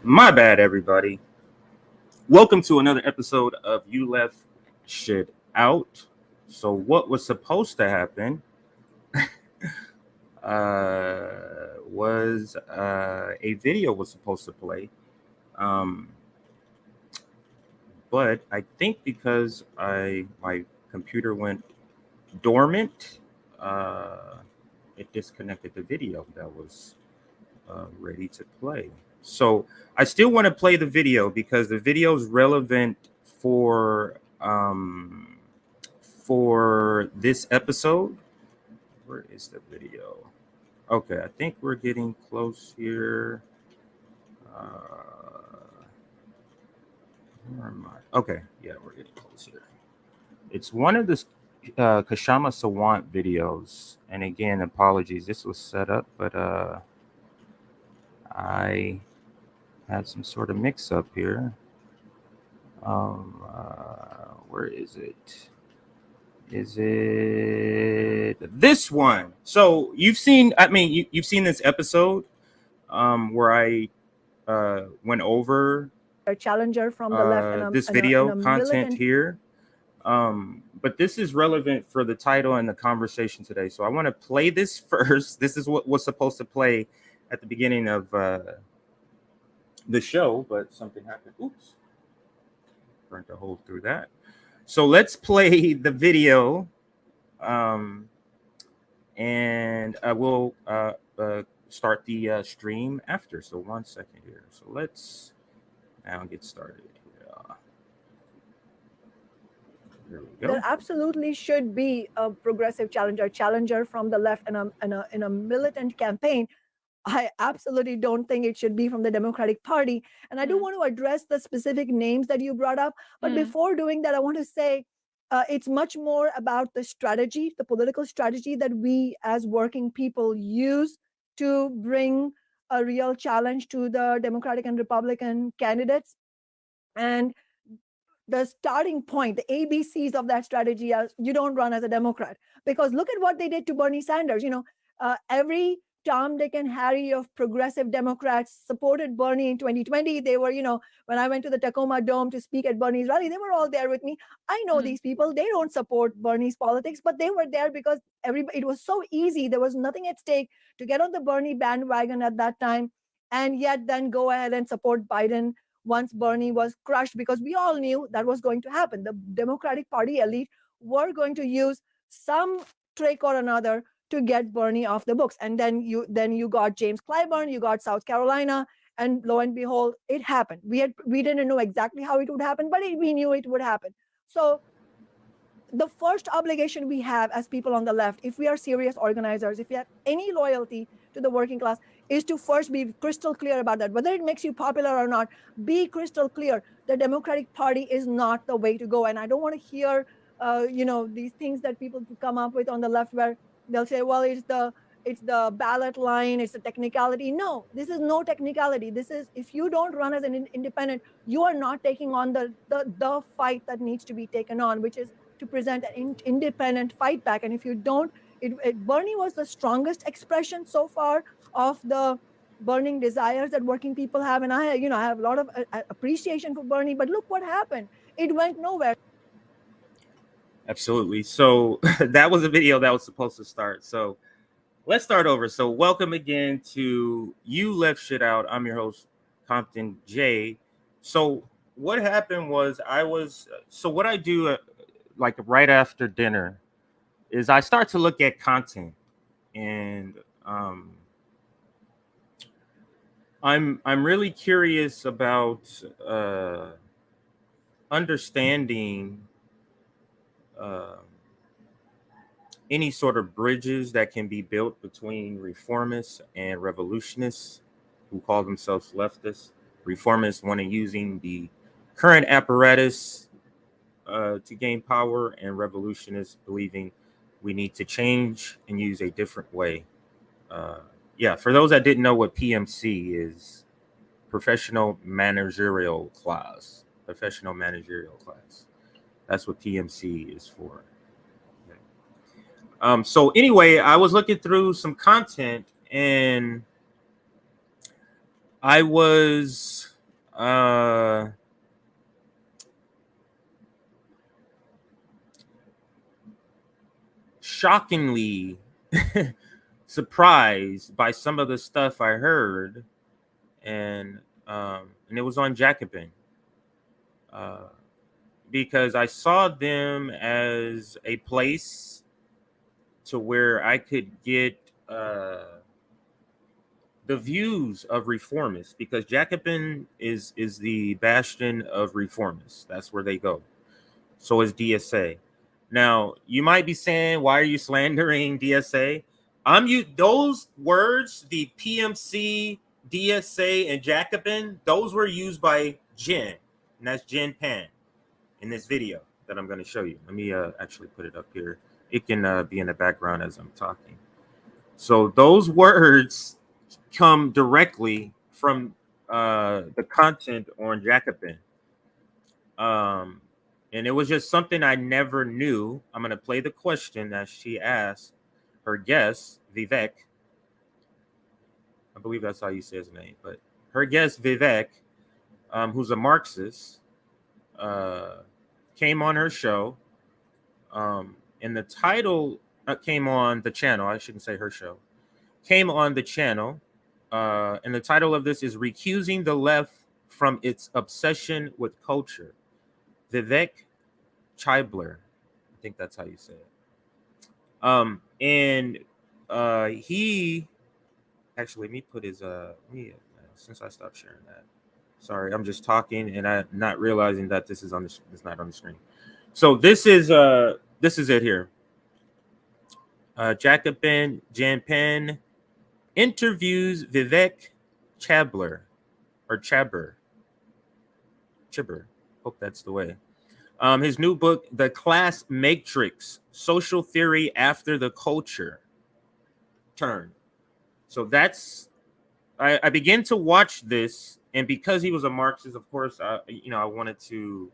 My bad, everybody. Welcome to another episode of You Left Shit Out. So what was supposed to happen was a video was supposed to play. But I think because my computer went dormant, it disconnected the video that was ready to play. So I still want to play the video because the video is relevant for this episode. Where is the video? Okay, I think we're getting close here. Where am I? Okay, yeah, we're getting close here. It's one of the Kashama Sawant videos. And again, apologies, this was set up, but I had some sort of mix up here. Where is it? Is it this one? So you've seen, you've seen this episode where I went over a challenger from the left this video content here. But this is relevant for the title and the conversation today. So I want to play this first. This is what was supposed to play at the beginning of the show, but something happened. Oops. Burnt a hole through that. So let's play the video. And I will start the stream after. So 1 second here. So let's now get started. There we go. There absolutely should be a progressive challenger from the left in a militant campaign. I absolutely don't think it should be from the Democratic Party. And I do want to address the specific names that you brought up. But before doing that, I want to say it's much more about the strategy, the political strategy that we as working people use to bring a real challenge to the Democratic and Republican candidates. And the starting point, the ABCs of that strategy are you don't run as a Democrat. Because look at what they did to Bernie Sanders. Every Tom, Dick, and Harry of progressive Democrats supported Bernie in 2020. They were, when I went to the Tacoma Dome to speak at Bernie's rally, they were all there with me. I know these people. They don't support Bernie's politics, but they were there because it was so easy. There was nothing at stake to get on the Bernie bandwagon at that time, and yet then go ahead and support Biden once Bernie was crushed, because we all knew that was going to happen. The Democratic Party elite were going to use some trick or another to get Bernie off the books. And then you got James Clyburn, you got South Carolina, and lo and behold, it happened. We didn't know exactly how it would happen, but we knew it would happen. So the first obligation we have as people on the left, if we are serious organizers, if we have any loyalty to the working class, is to first be crystal clear about that. Whether it makes you popular or not, be crystal clear. The Democratic Party is not the way to go. And I don't want to hear, these things that people come up with on the left where they'll say, well, it's the ballot line, it's the technicality. No, this is no technicality. This is, if you don't run as an independent, you are not taking on the fight that needs to be taken on, which is to present an independent fight back. And if you don't, Bernie was the strongest expression so far of the burning desires that working people have. And I have a lot of appreciation for Bernie, but look what happened. It went nowhere. Absolutely. So that was a video that was supposed to start. So let's start over. So welcome again to You Left Shit Out. I'm your host, Compton J. So what happened was what I do like right after dinner is I start to look at content, and I'm really curious about understanding any sort of bridges that can be built between reformists and revolutionists who call themselves leftists. Reformists want to using the current apparatus to gain power, and revolutionists believing we need to change and use a different way. For those that didn't know what PMC is, professional managerial class. That's what PMC is for. So anyway, I was looking through some content, and I was shockingly surprised by some of the stuff I heard, and it was on Jacobin, because I saw them as a place to where I could get the views of reformists, because Jacobin is the bastion of reformists. That's where they go. So is DSA. Now, you might be saying, why are you slandering DSA? Those words, the PMC, DSA, and Jacobin, those were used by Jen, and that's Jen Pan in this video that I'm going to show you. Let me actually put it up here. It can be in the background as I'm talking. So those words come directly from the content on Jacobin. And it was just something I never knew. I'm going to play the question that she asked her guest, Vivek. I believe that's how you say his name. But her guest, Vivek, who's a Marxist, came on her show. And the title came on the channel. I shouldn't say her show. Came on the channel. And the title of this is Recusing the Left from Its Obsession with Culture. Vivek Chibler, I think that's how you say it. And he actually, let me put his since I stopped sharing that. Sorry, I'm just talking and I'm not realizing that this is not on the screen. So this is it here. Jacobin Janpan interviews Vivek Chibler. Hope that's the way. His new book, The Class Matrix, Social Theory After the Culture Turn. So that's, I began to watch this, and because he was a Marxist, of course, I wanted to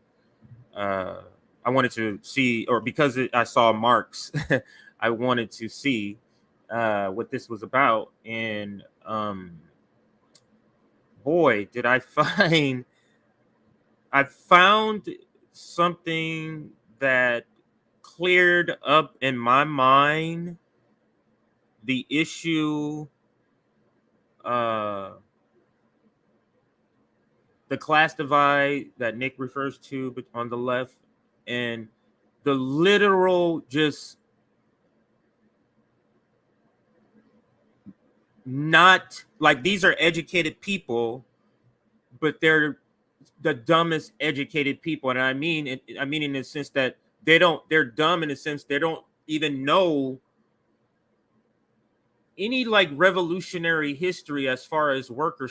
see, or because I saw Marx, I wanted to see what this was about. And boy, did I found something that cleared up in my mind the issue, the class divide that Nick refers to on the left, and the literal just not like, these are educated people, but they're the dumbest educated people. And I mean in the sense that they're dumb in the sense they don't even know any like revolutionary history as far as worker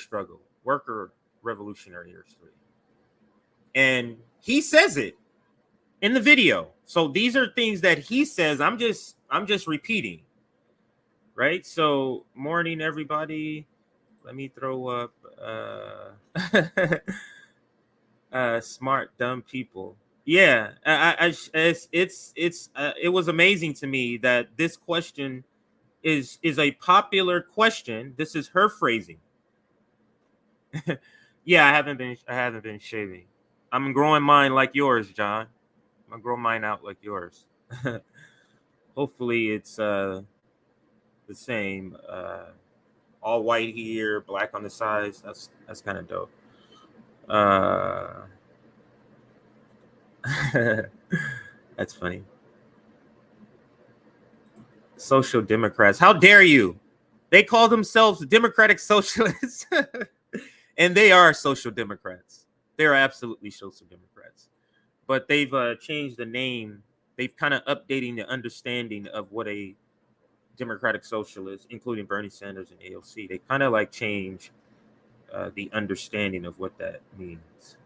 revolutionary history. And he says it in the video. So these are things that he says. I'm just repeating. Right? So morning, everybody. Let me throw up smart dumb people. Yeah, it was amazing to me that this question is a popular question. This is her phrasing. Yeah, I haven't been shaving. I'm growing mine like yours, John. I'm gonna grow mine out like yours. Hopefully it's the same. All white here, black on the sides. That's kind of dope. That's funny. Social Democrats. How dare you? They call themselves Democratic Socialists. And they are Social Democrats. They are absolutely Social Democrats. But they've changed the name. They've kind of updating the understanding of what a Democratic Socialist, including Bernie Sanders and AOC. They kind of like change the understanding of what that means.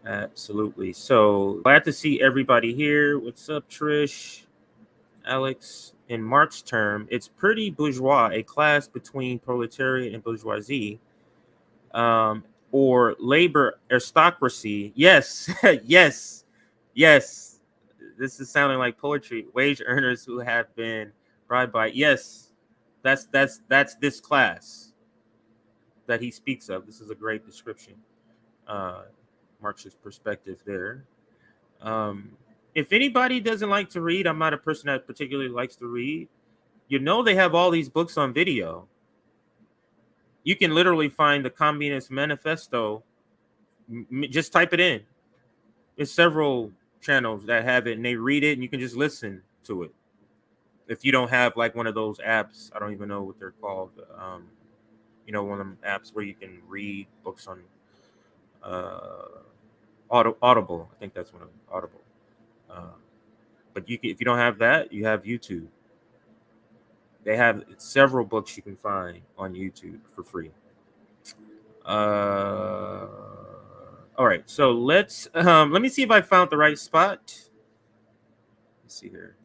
Absolutely. So glad to see everybody here. What's up, Trish? Alex? In Marx's term, it's pretty bourgeois, a class between proletariat and bourgeoisie, or labor aristocracy. Yes, yes, yes. This is sounding like poetry. Wage earners who have been bribed by. Yes, that's this class. that he speaks of. This is a great description, Marxist perspective there. If anybody doesn't like to read, I'm not a person that particularly likes to read. You know, they have all these books on video. You can literally find the Communist Manifesto. Just type it in. There's several channels that have it, and they read it, and you can just listen to it. If you don't have like one of those apps, I don't even know what they're called. You know, one of them apps where you can read books on Audible. I think that's one of them, Audible. But if you don't have that, you have YouTube. They have several books you can find on YouTube for free. All right, so let me see if I found the right spot. Let's see here.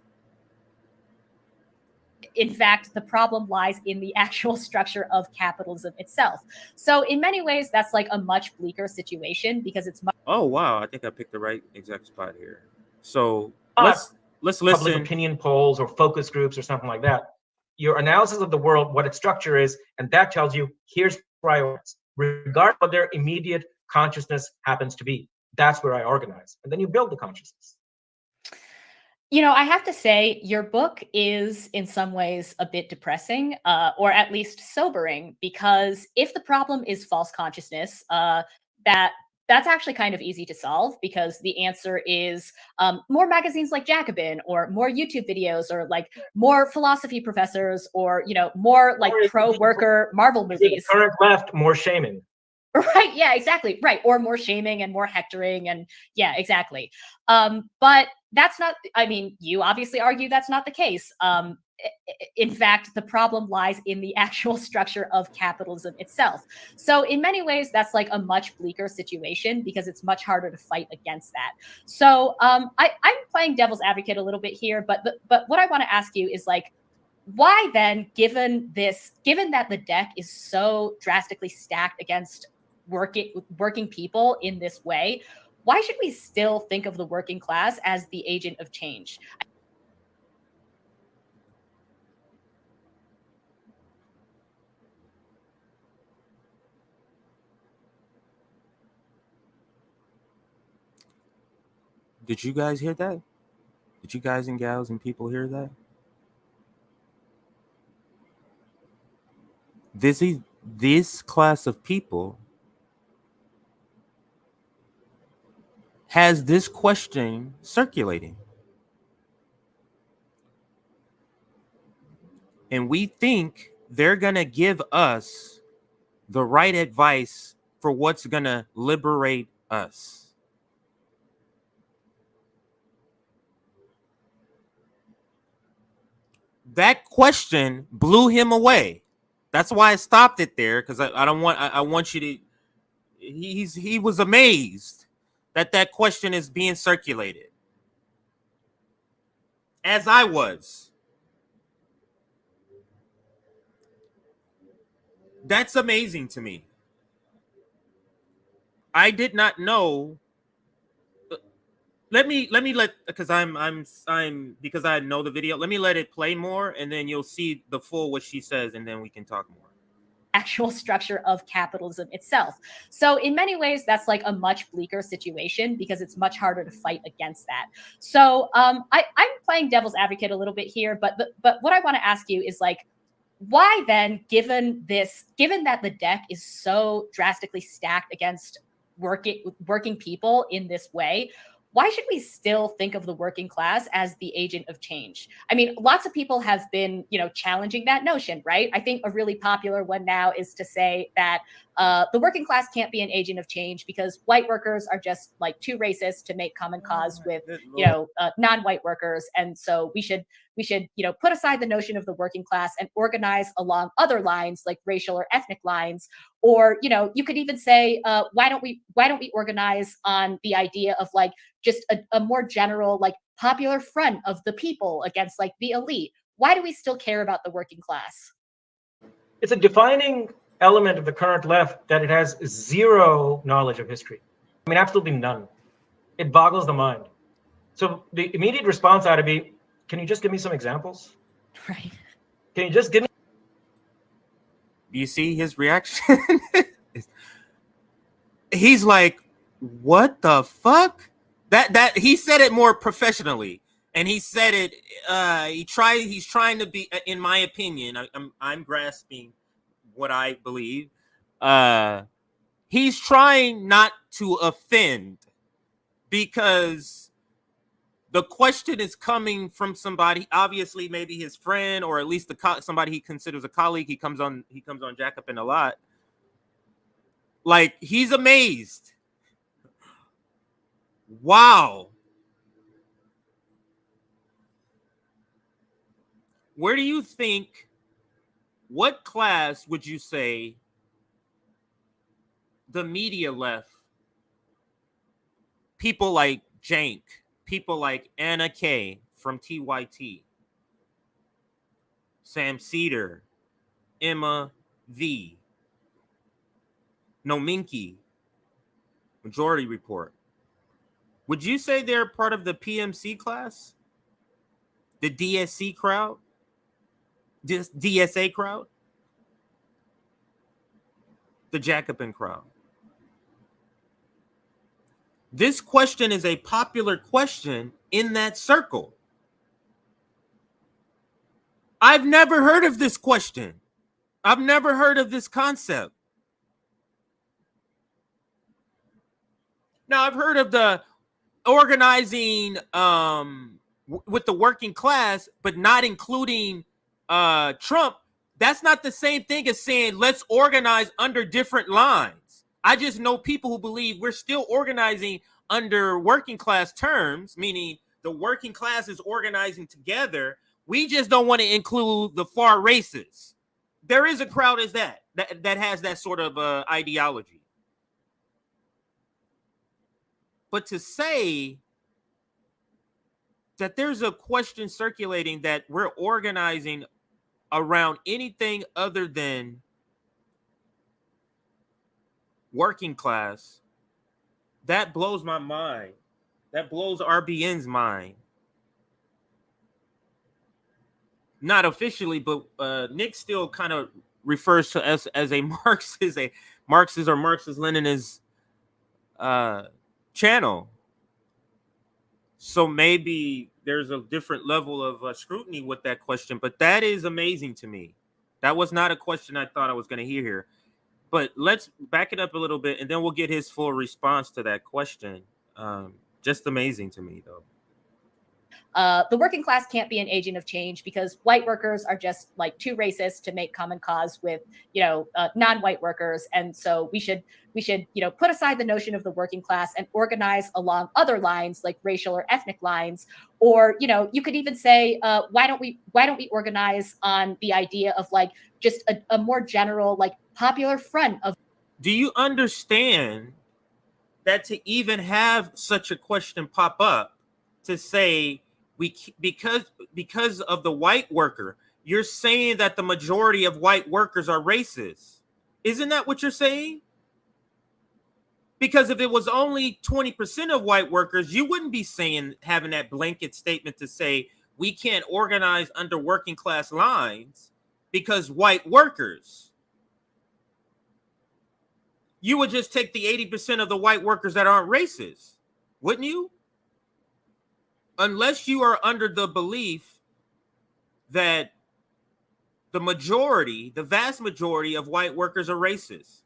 In fact, the problem lies in the actual structure of capitalism itself. So in many ways, that's like a much bleaker situation because it's much. Oh, wow. I think I picked the right exact spot here. So let's listen. Public opinion polls or focus groups or something like that. Your analysis of the world, what its structure is, and that tells you here's where I organize, regardless of what their immediate consciousness happens to be. That's where I organize. And then you build the consciousness. You know, I have to say, your book is in some ways a bit depressing, or at least sobering, because if the problem is false consciousness, that's actually kind of easy to solve because the answer is more magazines like Jacobin, or more YouTube videos, or like more philosophy professors, or, you know, more like pro-worker Marvel movies. The current left, more shaming. Right. Yeah, exactly. Right. Or more shaming and more hectoring. And yeah, exactly. But that's not, I mean, you obviously argue that's not the case. In fact, the problem lies in the actual structure of capitalism itself. So in many ways, that's like a much bleaker situation because it's much harder to fight against that. So I'm playing devil's advocate a little bit here, but what I want to ask you is like, why then, given that the deck is so drastically stacked against working people in this way, why should we still think of the working class as the agent of change? Did you guys hear that? Did you guys and gals and people hear that? This class of people has this question circulating. And we think they're going to give us the right advice for what's going to liberate us. That question blew him away. That's why I stopped it there, because I want you to. He was amazed that question is being circulated, as I was. That's amazing to me. I did not know. Let me because because I know the video. Let me let it play more, and then you'll see the full what she says, and then we can talk more. Actual structure of capitalism itself. So in many ways, that's like a much bleaker situation because it's much harder to fight against that. So I'm playing devil's advocate a little bit here, but what I want to ask you is like, why then, given that the deck is so drastically stacked against working people in this way, why should we still think of the working class as the agent of change? I mean, lots of people have been, challenging that notion, right? I think a really popular one now is to say that the working class can't be an agent of change because white workers are just like too racist to make common cause with, non-white workers. And so we should, put aside the notion of the working class and organize along other lines like racial or ethnic lines. Or, you could even say, why don't we organize on the idea of like just a more general, like popular front of the people against like the elite? Why do we still care about the working class? It's a defining element of the current left that it has zero knowledge of history. I mean, absolutely none. It boggles the mind. So the immediate response ought to be, can you just give me some examples? Right. Can you just give me? You see his reaction? He's like, what the fuck? That he said it more professionally, and he said it. He's trying to be, in my opinion. I'm grasping what I believe. He's trying not to offend, because the question is coming from somebody, obviously maybe his friend, or at least somebody he considers a colleague. He comes on JACOBIN a lot. Like, he's amazed. Wow. Where do you think, what class would you say the media left people like Jank, people like Anna K from TYT, Sam Cedar, Emma V, Nominki, Majority Report? Would you say they're part of the PMC class? The DSC crowd? DSA crowd? The JACOBIN crowd? This question is a popular question in that circle. I've never heard of this question. I've never heard of this concept. Now, I've heard of the organizing with the working class, but not including Trump. That's not the same thing as saying let's organize under different lines. I just know people who believe we're still organizing under working class terms, meaning the working class is organizing together. We just don't want to include the far races. There is a crowd as that has that sort of ideology. But to say that there's a question circulating that we're organizing around anything other than working class, that blows my mind. That blows RBN's mind. Not officially, but Nick still kind of refers to us as a Marxist or Marxist-Leninist channel. So maybe there's a different level of scrutiny with that question, but that is amazing to me. That was not a question I thought I was going to hear here. But let's back it up a little bit, and then we'll get his full response to that question. Just amazing to me, though. The working class can't be an agent of change because white workers are just like too racist to make common cause with, non-white workers. And so we should, put aside the notion of the working class and organize along other lines like racial or ethnic lines. Or, you could even say, why don't we organize on the idea of like just a more general, like popular front of. Do you understand that to even have such a question pop up, to say because of the white worker, you're saying that the majority of white workers are racist? Isn't that what you're saying? Because if it was only 20% of white workers, you wouldn't be having that blanket statement to say we can't organize under working class lines because white workers. You would just take the 80% of the white workers that aren't racist, wouldn't you? Unless you are under the belief that the vast majority of white workers are racist.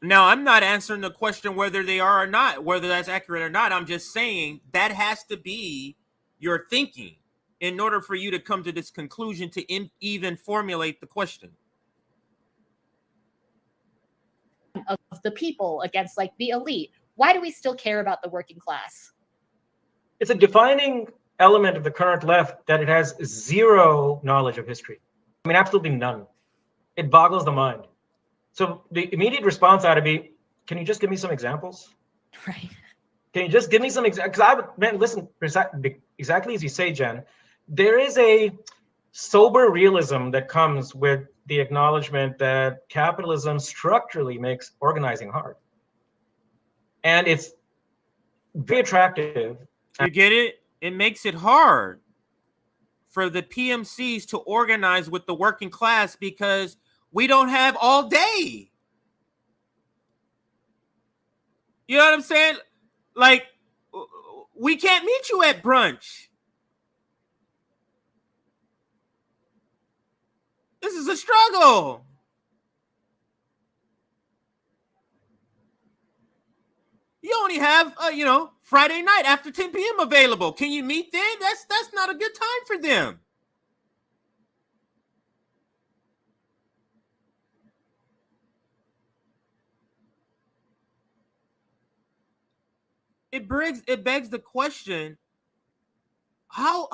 Now, I'm not answering the question whether they are or not, whether that's accurate or not. I'm just saying that has to be your thinking in order for you to come to this conclusion to even formulate the question. Of the people against like the elite. Why do we still care about the working class? It's a defining element of the current left that it has zero knowledge of history. I mean, absolutely none. It boggles the mind. So the immediate response ought to be, can you just give me some examples? Right. Can you just give me some examples? Because listen, exactly as you say, Jen, there is a sober realism that comes with the acknowledgement that capitalism structurally makes organizing hard. And it's very attractive. You get it? It makes it hard. for the PMCs to organize with the working class because we don't have all day. You know what I'm saying? Like, we can't meet you at brunch. This is a struggle. You only have, Friday night after 10 p.m. available. Can you meet then? That's not a good time for them. It begs the question, how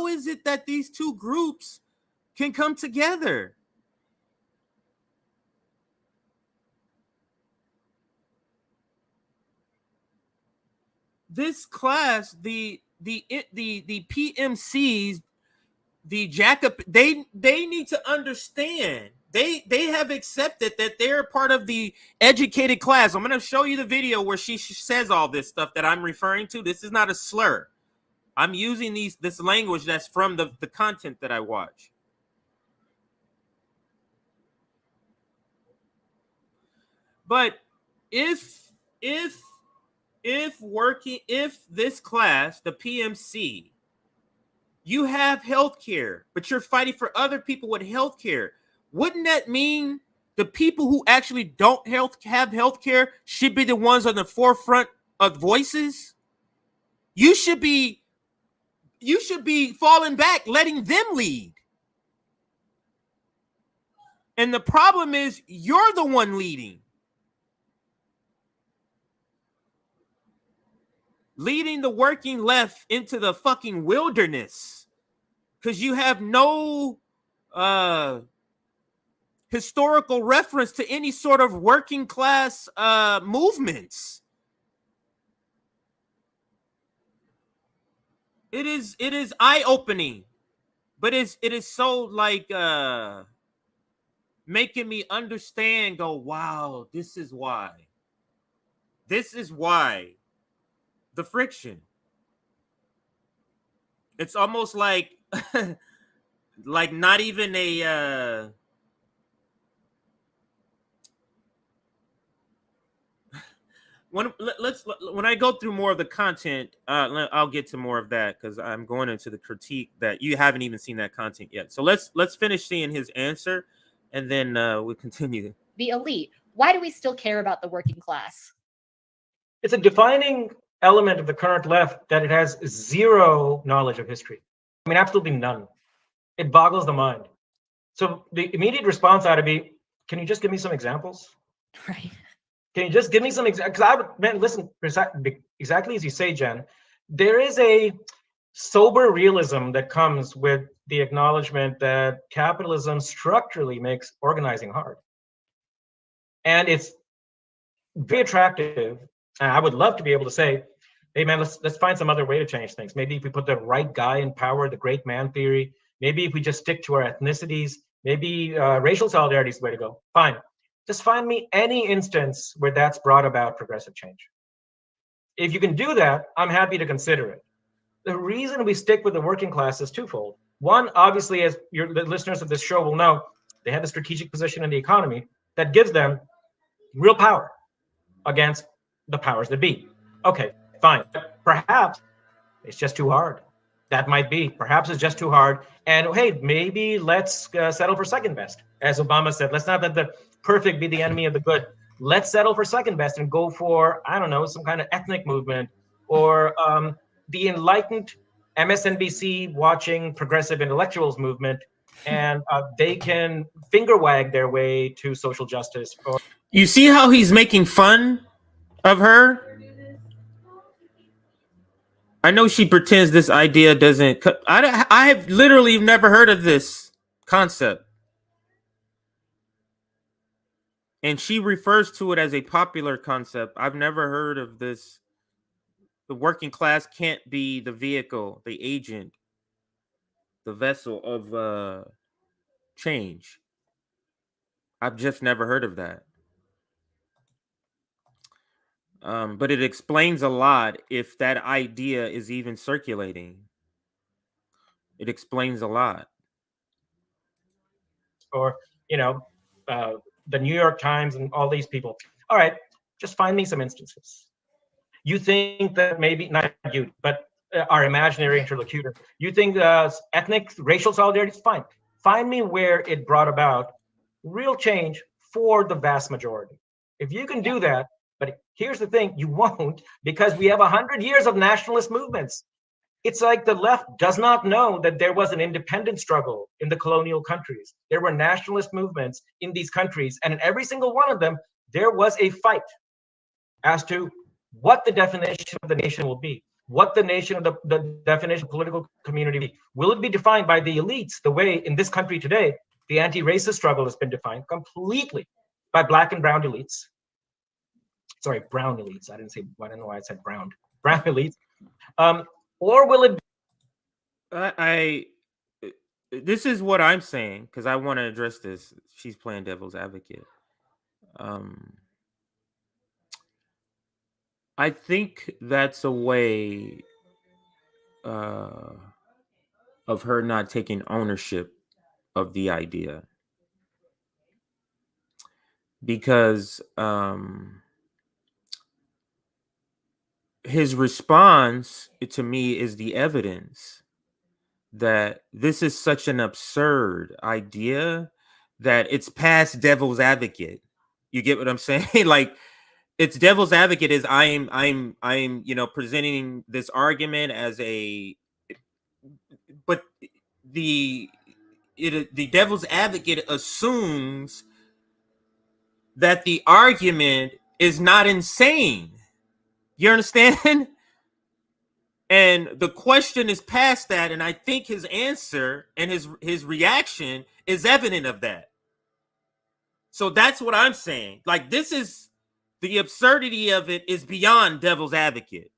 is it that these two groups can come together? This class, the PMCs, the JACOBIN, they need to understand. They have accepted that they're part of the educated class. I'm going to show you the video where she says all this stuff that I'm referring to. This is not a slur. I'm using this language that's from the content that I watch. But if this class, the PMC, you have healthcare, but you're fighting for other people with healthcare, wouldn't that mean the people who actually don't have healthcare should be the ones on the forefront of voices? You should be falling back, letting them lead. And the problem is you're the one leading the working left into the fucking wilderness because you have no historical reference to any sort of working class movements. It is eye-opening, but it is so like making me understand, go, wow, this is why the friction. It's almost like like not even a when I go through more of the content, I'll get to more of that because I'm going into the critique that you haven't even seen that content yet. So let's finish seeing his answer, and then we'll continue. The elite. Why do we still care about the working class? It's a defining element of the current left that it has zero knowledge of history. I mean, absolutely none. It boggles the mind. So the immediate response ought to be, can you just give me some examples? Right. Can you just give me some examples? Because listen, exactly as you say, Jen, there is a sober realism that comes with the acknowledgement that capitalism structurally makes organizing hard. And it's very attractive. And I would love to be able to say, hey man, let's find some other way to change things. Maybe if we put the right guy in power, the great man theory, maybe if we just stick to our ethnicities, maybe racial solidarity is the way to go. Fine. Just find me any instance where that's brought about progressive change. If you can do that, I'm happy to consider it. The reason we stick with the working class is twofold. One, obviously, as the listeners of this show will know, they have a strategic position in the economy that gives them real power against the powers that be. Okay, fine. Perhaps it's just too hard. That might be. Perhaps it's just too hard. And hey, maybe let's settle for second best. As Obama said, let's not let the perfect be the enemy of the good. Let's settle for second best and go for, I don't know, some kind of ethnic movement or the enlightened MSNBC watching progressive intellectuals movement, and they can finger wag their way to social justice. You see how he's making fun of her? I know she pretends this idea doesn't. I have literally never heard of this concept. And she refers to it as a popular concept. I've never heard of this. The working class can't be the vehicle, the agent, the vessel of change. I've just never heard of that. But it explains a lot if that idea is even circulating. It explains a lot. Or, the New York Times and all these people. All right, just find me some instances. You think that maybe, not you, but our imaginary interlocutor, you think ethnic, racial solidarity is fine. Find me where it brought about real change for the vast majority. If you can do that, but here's the thing, you won't, because we have 100 years of nationalist movements. It's like the left does not know that there was an independence struggle in the colonial countries. There were nationalist movements in these countries, and in every single one of them, there was a fight as to what the definition of the nation will be, what the nation of the definition of political community be. Will it be defined by the elites the way in this country today, the anti-racist struggle has been defined completely by black and brown elites? Sorry, brown elites. I don't know why I said brown. Brown elites. Or will it be? This is what I'm saying, because I want to address this. She's playing devil's advocate. I think that's a way of her not taking ownership of the idea. Because his response to me is the evidence that this is such an absurd idea that it's past devil's advocate. You get what I'm saying? Like, it's devil's advocate is I'm presenting this argument as but the devil's advocate assumes that the argument is not insane. You understand? And the question is past that, and I think his answer and his reaction is evident of that. So that's what I'm saying. Like, this is the absurdity of it is beyond devil's advocate.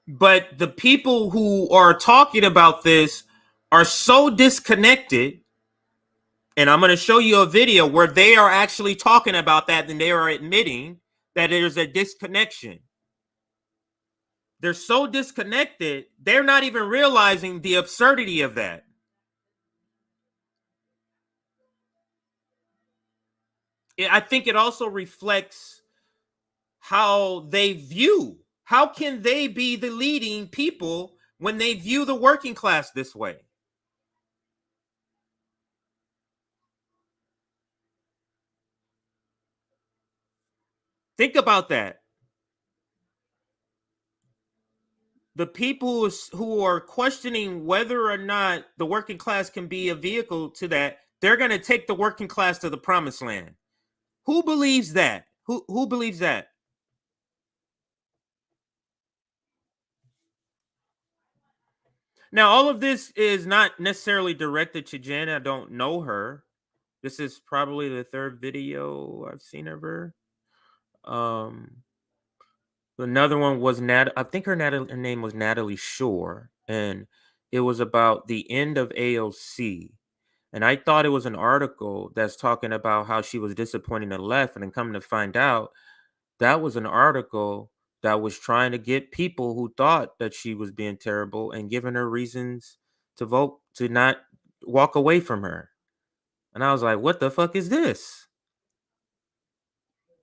But the people who are talking about this are so disconnected, and I'm going to show you a video where they are actually talking about that, and they are admitting that there's a disconnection. They're so disconnected, they're not even realizing the absurdity of that. I think it also reflects how they view. How can they be the leading people when they view the working class this way? Think about that. The people who are questioning whether or not the working class can be a vehicle to that, they're going to take the working class to the promised land. Who believes that? Who believes that? Now, all of this is not necessarily directed to Jen. I don't know her. This is probably the third video I've seen of her. Another one was I think her name was Natalie Shore, and it was about the end of AOC. And I thought it was an article that's talking about how she was disappointing the left, and then coming to find out that was an article that was trying to get people who thought that she was being terrible and giving her reasons to vote, to not walk away from her. And I was like, what the fuck is this?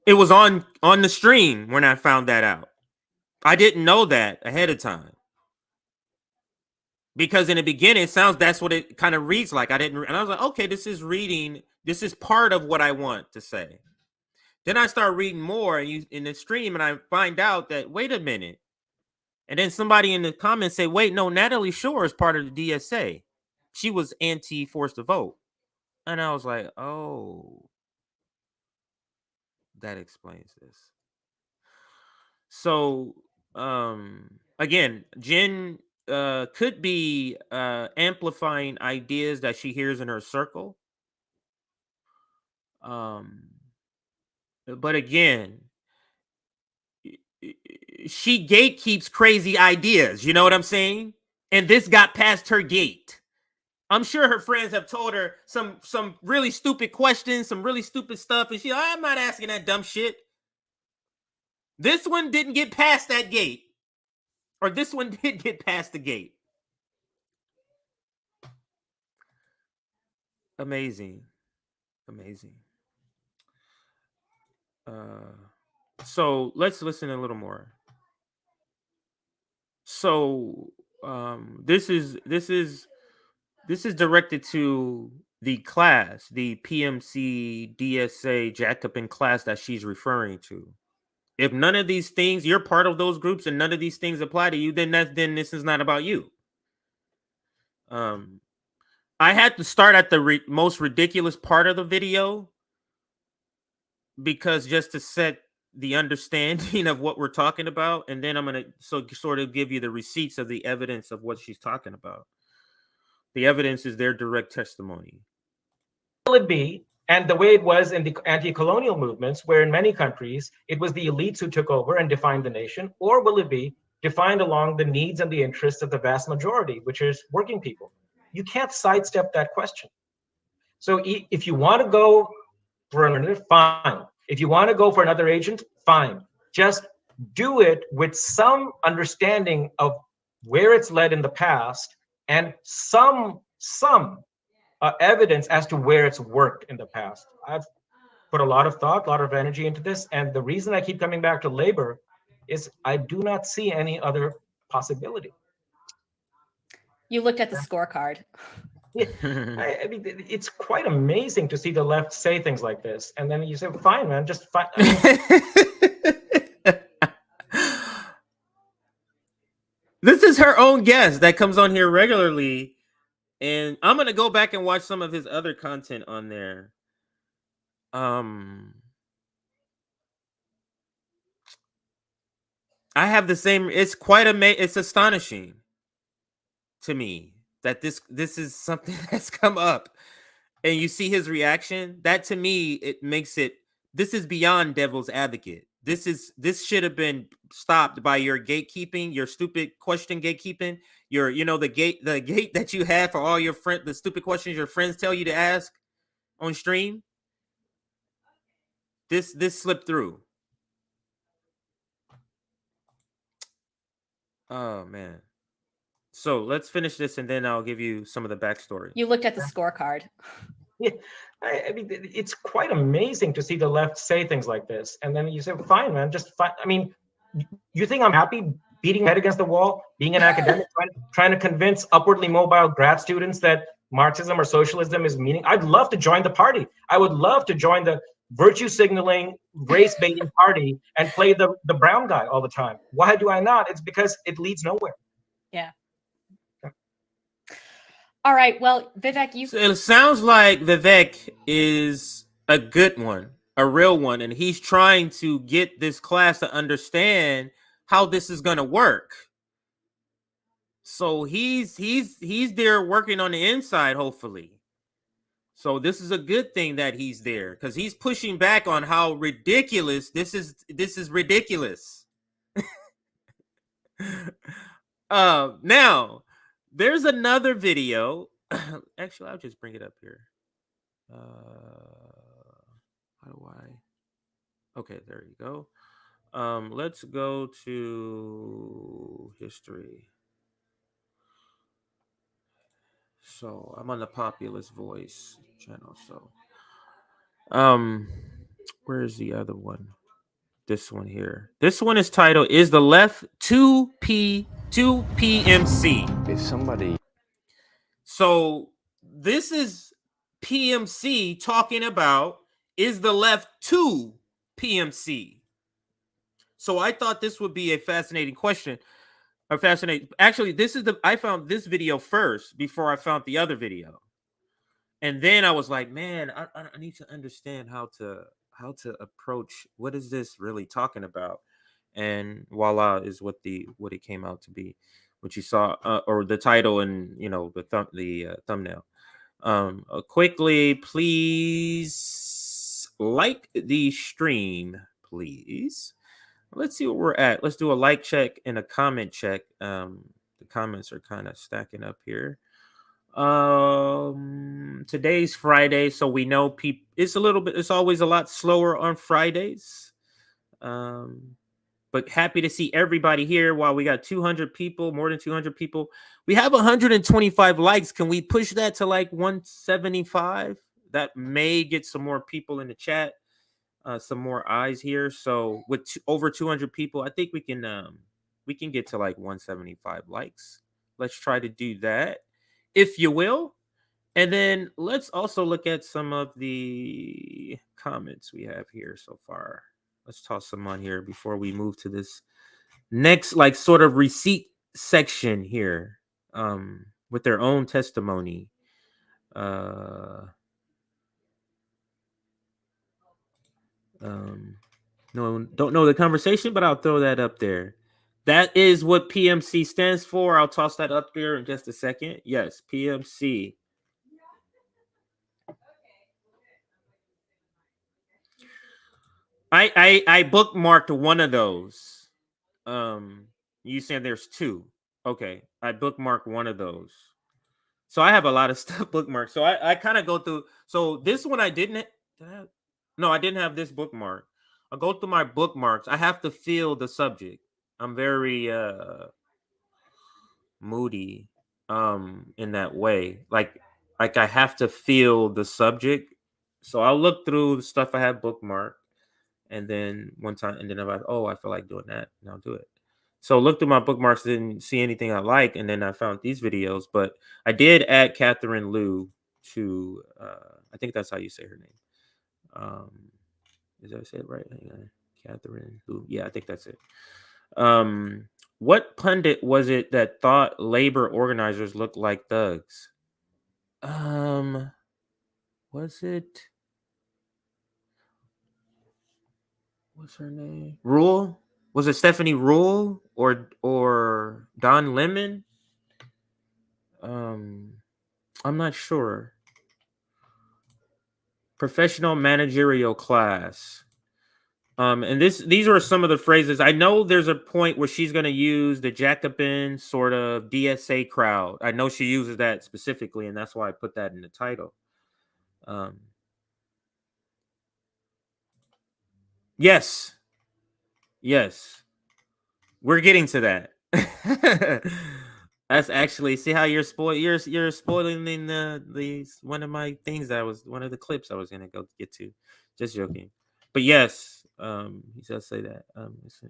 It was on the stream when I found that out. I didn't know that ahead of time. Because in the beginning, that's what it kind of reads like. And I was like, okay, this is part of what I want to say. Then I start reading more in the stream, and I find out that, wait a minute. And then somebody in the comments say, wait, no, Natalie Shore is part of the DSA. She was anti-forced to vote. And I was like, oh, that explains this. So, again, Jen could be amplifying ideas that she hears in her circle. But again, she gatekeeps crazy ideas. You know what I'm saying? And this got past her gate. I'm sure her friends have told her some really stupid questions, some really stupid stuff. And I'm not asking that dumb shit. This one didn't get past that gate. Or this one did get past the gate. Amazing. Amazing. So let's listen a little more. So this is directed to the class, the PMC, DSA, JACOBIN class that she's referring to. If none of these things, you're part of those groups, and none of these things apply to you, then this is not about you. I had to start at the most ridiculous part of the video because just to set the understanding of what we're talking about, and then I'm gonna sort of give you the receipts of the evidence of what she's talking about. The evidence is their direct testimony. Will it be, and the way it was in the anti-colonial movements, where in many countries it was the elites who took over and defined the nation, or will it be defined along the needs and the interests of the vast majority, which is working people? You can't sidestep that question. So if you want to go for another, fine. If you want to go for another agent, fine. Just do it with some understanding of where it's led in the past and some evidence as to where it's worked in the past. I've put a lot of thought, a lot of energy into this, and the reason I keep coming back to labor is I do not see any other possibility. You looked at the scorecard. Yeah, I mean, it's quite amazing to see the left say things like this, and then you say, "Fine, man, just fine." This is her own guest that comes on here regularly, and I'm gonna go back and watch some of his other content on there. I have the same. It's quite it's astonishing to me that this is something that's come up, and you see his reaction. That to me, it makes it. This is beyond devil's advocate. This should have been stopped by your gatekeeping, your stupid question gatekeeping, your the gate that you have for all your the stupid questions your friends tell you to ask on stream. This slipped through. Oh man. So let's finish this and then I'll give you some of the backstory. You looked at the scorecard. Yeah, I mean, it's quite amazing to see the left say things like this, and then you say, "Fine, man, just fine." I mean, you think I'm happy beating my head against the wall, being an academic, trying to convince upwardly mobile grad students that Marxism or socialism is meaning? I'd love to join the party. I would love to join the virtue signaling, race baiting party and play the brown guy all the time. Why do I not? It's because it leads nowhere. Yeah. All right. Well, Vivek, So it sounds like Vivek is a good one, a real one, and he's trying to get this class to understand how this is going to work. So he's there working on the inside, hopefully. So this is a good thing that he's there because he's pushing back on how ridiculous this is. This is ridiculous. Now. There's another video. Actually, I'll just bring it up here. How do I? Okay, there you go. Let's go to history. So I'm on the Populist Voice channel. So, where's the other one? This one here. This one is titled "Is the Left 2PMC?" Is somebody? So this is PMC talking about is the left to PMC. So I thought this would be a fascinating question. Actually, I found this video first before I found the other video. And then I was like, man, I need to understand how to approach what is this really talking about. And voila is what it came out to be, what you saw, or the title and the thumbnail. Quickly, please like the stream, please. Let's see what we're at. Let's do a like check and a comment check. The comments are kind of stacking up here. Today's Friday, so we know it's always a lot slower on Fridays. But happy to see everybody here. While we got 200 people, more than 200 people, we have 125 likes. Can we push that to like 175? That may get some more people in the chat, some more eyes here. So with over 200 people, I think we can get to like 175 likes. Let's try to do that, if you will. And then let's also look at some of the comments we have here so far. Let's toss some on here before we move to this next, like, sort of receipt section here, with their own testimony. No, don't know the conversation, but I'll throw that up there. That is what PMC stands for. I'll toss that up there in just a second. Yes, PMC. I bookmarked one of those. You said there's two. Okay, I bookmarked one of those. So I have a lot of stuff bookmarked. So I kind of go through. So this one I didn't. No, I didn't have this bookmark. I'll go through my bookmarks. I have to feel the subject. I'm very moody in that way. Like I have to feel the subject. So I'll look through the stuff I have bookmarked. And then one time, and then I'm like, oh, I feel like doing that, and I'll do it. So look through my bookmarks, didn't see anything I like, and then I found these videos. But I did add Catherine Liu to, I think that's how you say her name. Did I say it right? Hang on. Catherine Liu. Yeah, I think that's it. What pundit was it that thought labor organizers looked like thugs? Was it? What's her name? Rule? Was it Stephanie Rule or Don Lemon? I'm not sure. Professional managerial class. And these are some of the phrases. I know there's a point where she's going to use the Jacobin sort of DSA crowd. I know she uses that specifically, and that's why I put that in the title. Yes. We're getting to that. That's actually, see how you're spoiling these one of my things that was one of the clips I was gonna go get to. Just joking. But yes, he does say that. Let's see.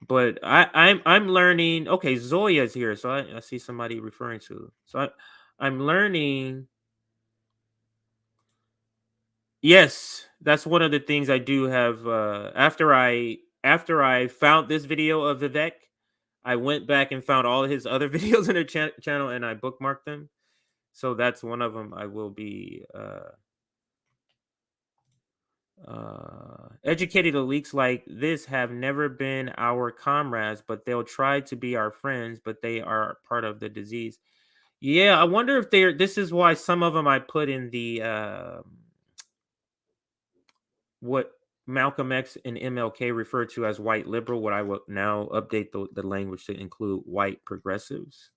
But I'm learning. Okay, Zoya's here, so I see somebody referring to. So I'm learning. Yes, that's one of the things I do have. After I found this video of Vivek, I went back and found all his other videos in their channel, and I bookmarked them. So that's one of them. I will be educated elites like this have never been our comrades, but they'll try to be our friends, but they are part of the disease. Yeah, I wonder if they're. This is why some of them I put in the. What Malcolm X and MLK refer to as white liberal, what I will now update the language to include white progressives.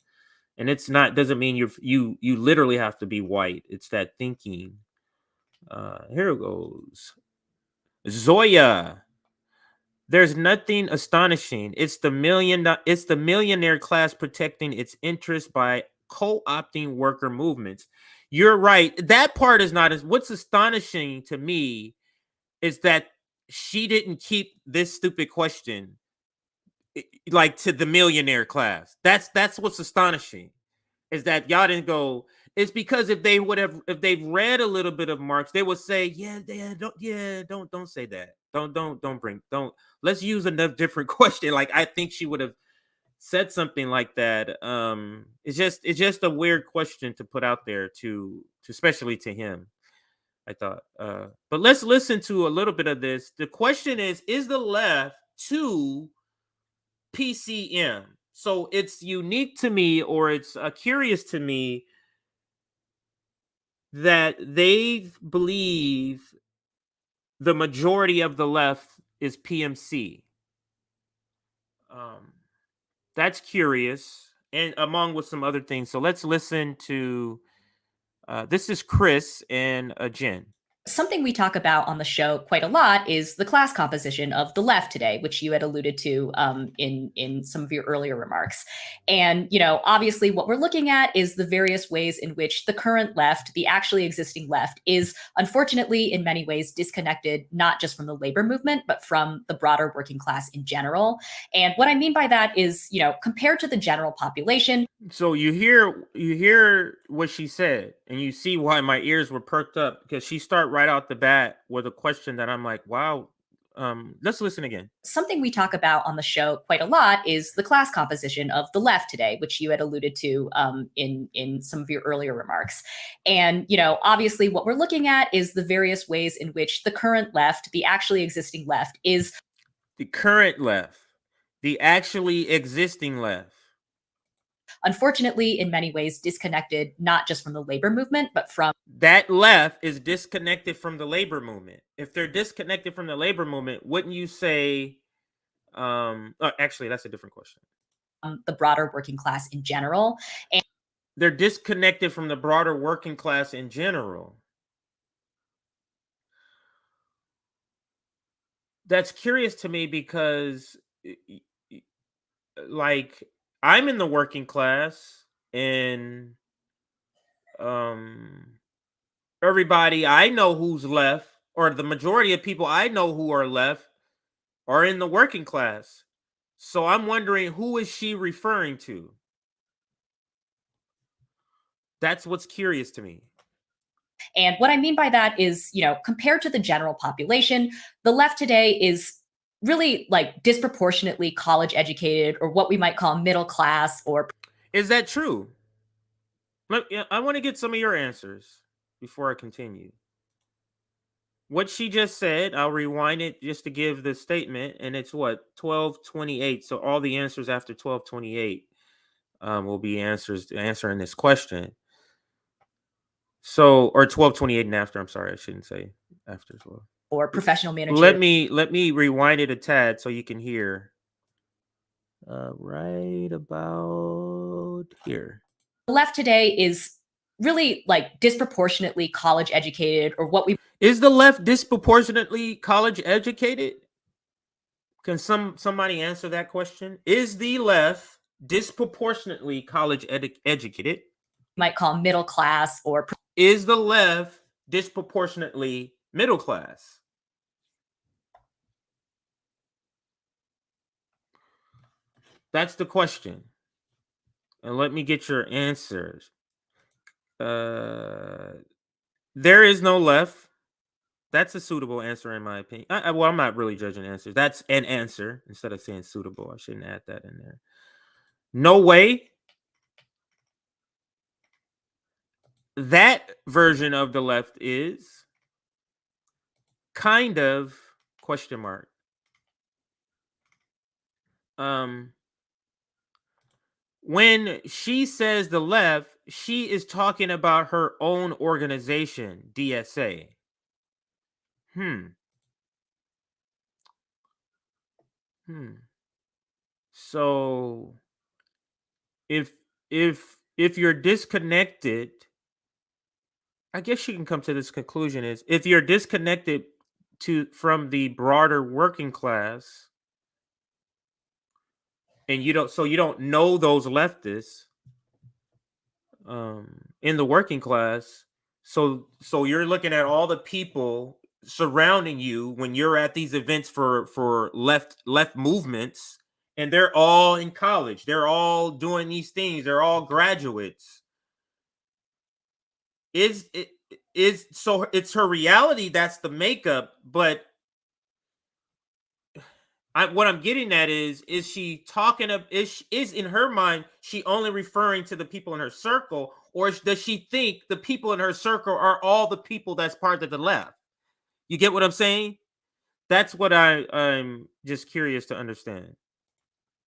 And it's not, doesn't mean you literally have to be white. It's that thinking. Here it goes. Zoya. There's nothing astonishing. It's the millionaire class protecting its interests by co-opting worker movements. You're right. That part is not as what's astonishing to me is that she didn't keep this stupid question like to the millionaire class. That's what's astonishing, is that y'all didn't go. It's because if they've read a little bit of Marx, they would say, don't say that. Don't. Let's use a different question. Like, I think she would have said something like that. It's just a weird question to put out there to especially to him, I thought. But let's listen to a little bit of this. The question is the left too PCM? So it's unique to me, or it's curious to me, that they believe the majority of the left is PMC. That's curious, and among with some other things. So let's listen to, this is Chris and Jen. Something we talk about on the show quite a lot is the class composition of the left today, which you had alluded to in some of your earlier remarks. And, obviously what we're looking at is the various ways in which the current left, the actually existing left, is unfortunately in many ways disconnected, not just from the labor movement, but from the broader working class in general. And what I mean by that is, compared to the general population. So you hear what she said, and you see why my ears were perked up, because she started right out the bat with a question that I'm like, wow. Let's listen again. Something we talk about on the show quite a lot is the class composition of the left today, which you had alluded to in some of your earlier remarks. And, obviously what we're looking at is the various ways in which the current left, the actually existing left, is the current left, the actually existing left. Unfortunately, in many ways, disconnected, not just from the labor movement, but from that left is disconnected from the labor movement. If they're disconnected from the labor movement, wouldn't you say, actually, that's a different question. The broader working class in general. And they're disconnected from the broader working class in general. That's curious to me because, like, I'm in the working class, and everybody I know who's left, or the majority of people I know who are left, are in the working class. So I'm wondering, who is she referring to? That's what's curious to me. And what I mean by that is, compared to the general population, the left today is really like disproportionately college educated, or what we might call middle class. Or is that true? I want to get some of your answers before I continue. What she just said, I'll rewind it just to give the statement, and it's what, 1228. So all the answers after 1228 will be answering this question. So, or 1228 and after. I'm sorry, I shouldn't say after 12. Or professional manager. Let me rewind it a tad so you can hear. Right about here. The left today is really like disproportionately college educated, or what we is the left disproportionately college educated? Can somebody answer that question? Is the left disproportionately college educated? Might call middle class, or is the left disproportionately middle class? That's the question. And let me get your answers. There is no left. That's a suitable answer in my opinion. Well, I'm not really judging answers. That's an answer instead of saying suitable. I shouldn't add that in there. No way. That version of the left is kind of question mark. When she says the left, she is talking about her own organization, DSA. So if you're disconnected, I guess you can come to this conclusion, is if you're disconnected from the broader working class, and you don't know those leftists in the working class, so you're looking at all the people surrounding you when you're at these events for left movements, and they're all in college, they're all doing these things, they're all graduates. So it's her reality that's the makeup, but what I'm getting at is she talking of, is in her mind she only referring to the people in her circle, or does she think the people in her circle are all the people that's part of the left? You get what I'm saying? That's what I'm just curious to understand.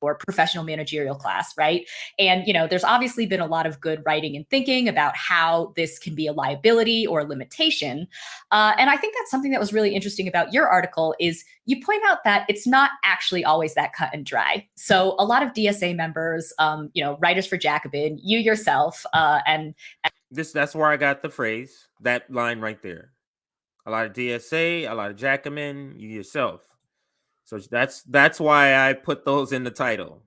Or professional managerial class, right? And, there's obviously been a lot of good writing and thinking about how this can be a liability or a limitation. And I think that's something that was really interesting about your article, is you point out that it's not actually always that cut and dry. So a lot of DSA members, writers for Jacobin, you yourself, and that's where I got the phrase, that line right there. a lot of DSA, a lot of JACOBIN, you yourself. So that's why I put those in the title.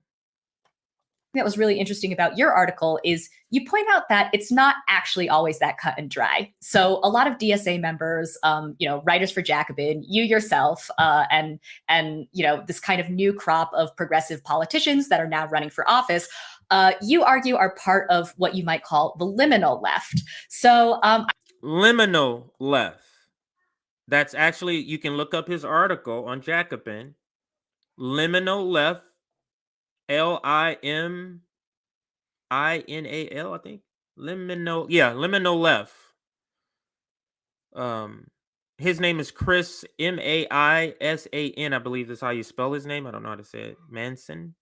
That was really interesting about your article is you point out that it's not actually always that cut and dry. So a lot of DSA members, writers for Jacobin, you yourself, and this kind of new crop of progressive politicians that are now running for office, you argue are part of what you might call the liminal left. So liminal left. That's actually, you can look up his article on Jacobin. Liminal left. Liminal, I think. Liminal left. His name is Chris Maisan. I believe that's how you spell his name. I don't know how to say it. Manson.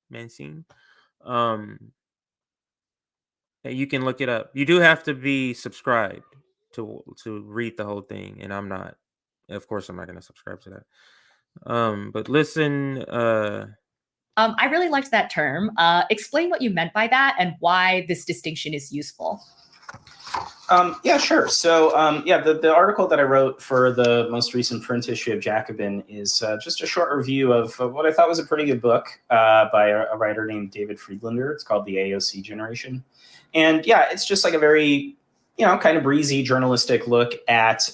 You can look it up. You do have to be subscribed to read the whole thing, and I'm not. Of course, I'm not going to subscribe to that. But listen. I really liked that term. Explain what you meant by that and why this distinction is useful. Yeah, sure. So, the article that I wrote for the most recent print issue of Jacobin is just a short review of what I thought was a pretty good book by a writer named David Friedlander. It's called The AOC Generation. And yeah, it's just like a very, kind of breezy journalistic look at,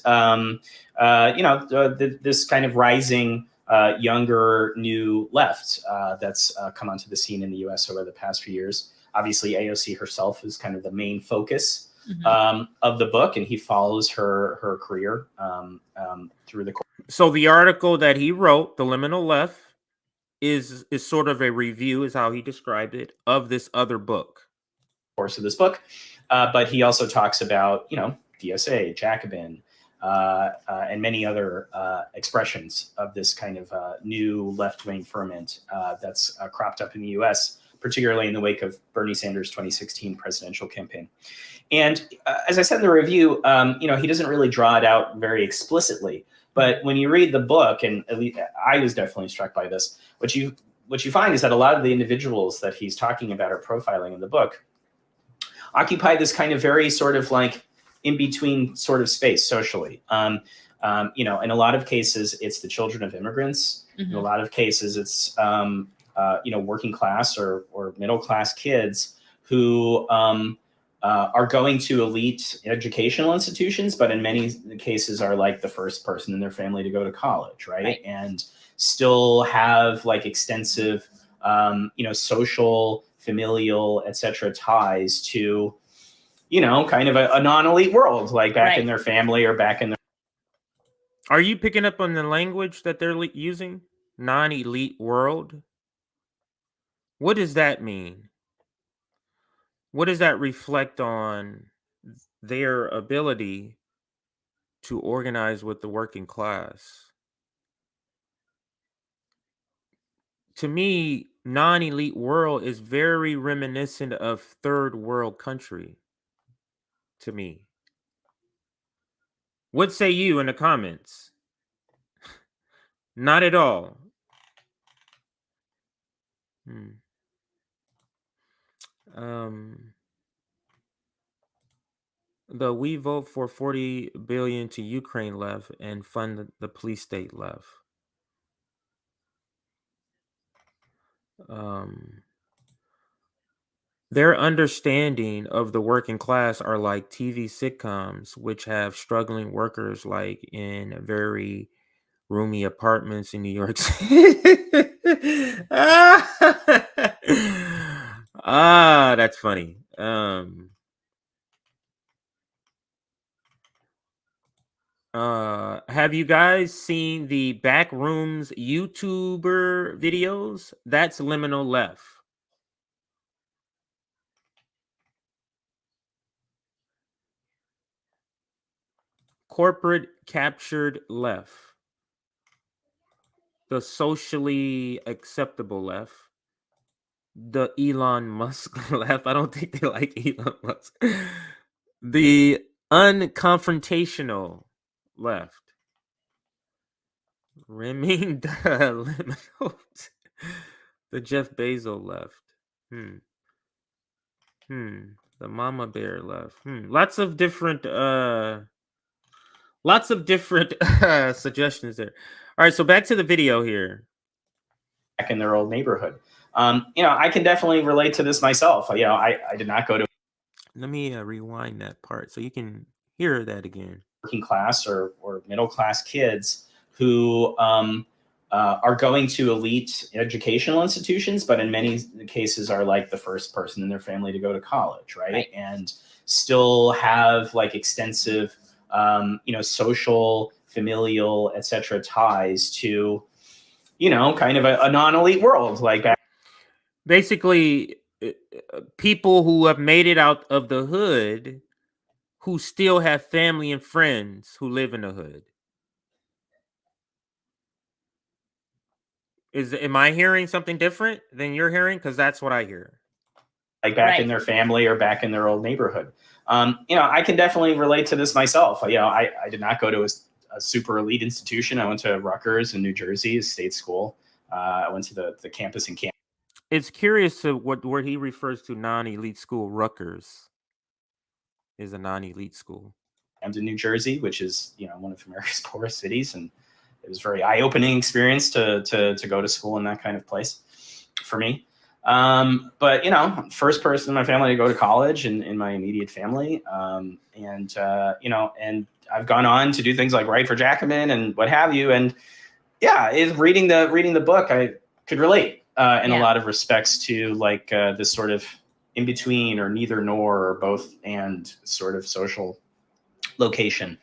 this kind of rising younger new left that's come onto the scene in the U.S. over the past few years. Obviously, AOC herself is kind of the main focus of the book, and he follows her career through the course. So the article that he wrote, The Liminal Left, is sort of a review, is how he described it, of this other book. Course of this book, but he also talks about DSA, Jacobin, and many other expressions of this kind of new left-wing ferment that's cropped up in the U.S., particularly in the wake of Bernie Sanders' 2016 presidential campaign. And as I said in the review, he doesn't really draw it out very explicitly. But when you read the book, and at least I was definitely struck by this, what you find is that a lot of the individuals that he's talking about or profiling in the book occupy this kind of very sort of like in-between sort of space socially. In a lot of cases, it's the children of immigrants. Mm-hmm. In a lot of cases, it's, working class or middle class kids who are going to elite educational institutions, but in many cases are like the first person in their family to go to college, right? And still have like extensive, social, familial, etc. ties to, kind of a non-elite world, like back in their family or back in their. Are you picking up on the language that they're using? Non-elite world? What does that mean? What does that reflect on their ability to organize with the working class? To me, non-elite world is very reminiscent of third world country. To me. What say you in the comments? Not at all. The we vote for 40 billion to Ukraine left and fund the police state left. Their understanding of the working class are like TV sitcoms, which have struggling workers like in very roomy apartments in New York City. That's funny. Have you guys seen the Backrooms YouTuber videos? That's liminal left. Corporate captured left. The socially acceptable left. The Elon Musk left. I don't think they like Elon Musk. The unconfrontational left. Rimming the liminal. The Jeff Bezos left. The Mama Bear left. Lots of different Lots of different suggestions there. All right, so back to the video here. Back in their old neighborhood. I can definitely relate to this myself. I did not go to Let me rewind that part so you can hear that again. working class or middle class kids who are going to elite educational institutions, but in many cases are like the first person in their family to go to college, right? And still have like extensive, social, familial, etc. ties to, kind of a non-elite world, like back. Basically, people who have made it out of the hood who still have family and friends who live in the hood. Am I hearing something different than you're hearing? Because that's what I hear. Like back in their family or back in their old neighborhood. I can definitely relate to this myself. I did not go to a super elite institution. I went to Rutgers in New Jersey, a state school. I went to the campus in Canada. It's curious to where he refers to non-elite school. Rutgers is a non-elite school. I'm in New Jersey, which is one of America's poorest cities, and it was a very eye-opening experience to go to school in that kind of place for me. But first person in my family to go to college in my immediate family, and I've gone on to do things like write for Jacobin and what have you, and reading the book, I could relate in a lot of respects to like this sort of in between or neither nor or both and sort of social location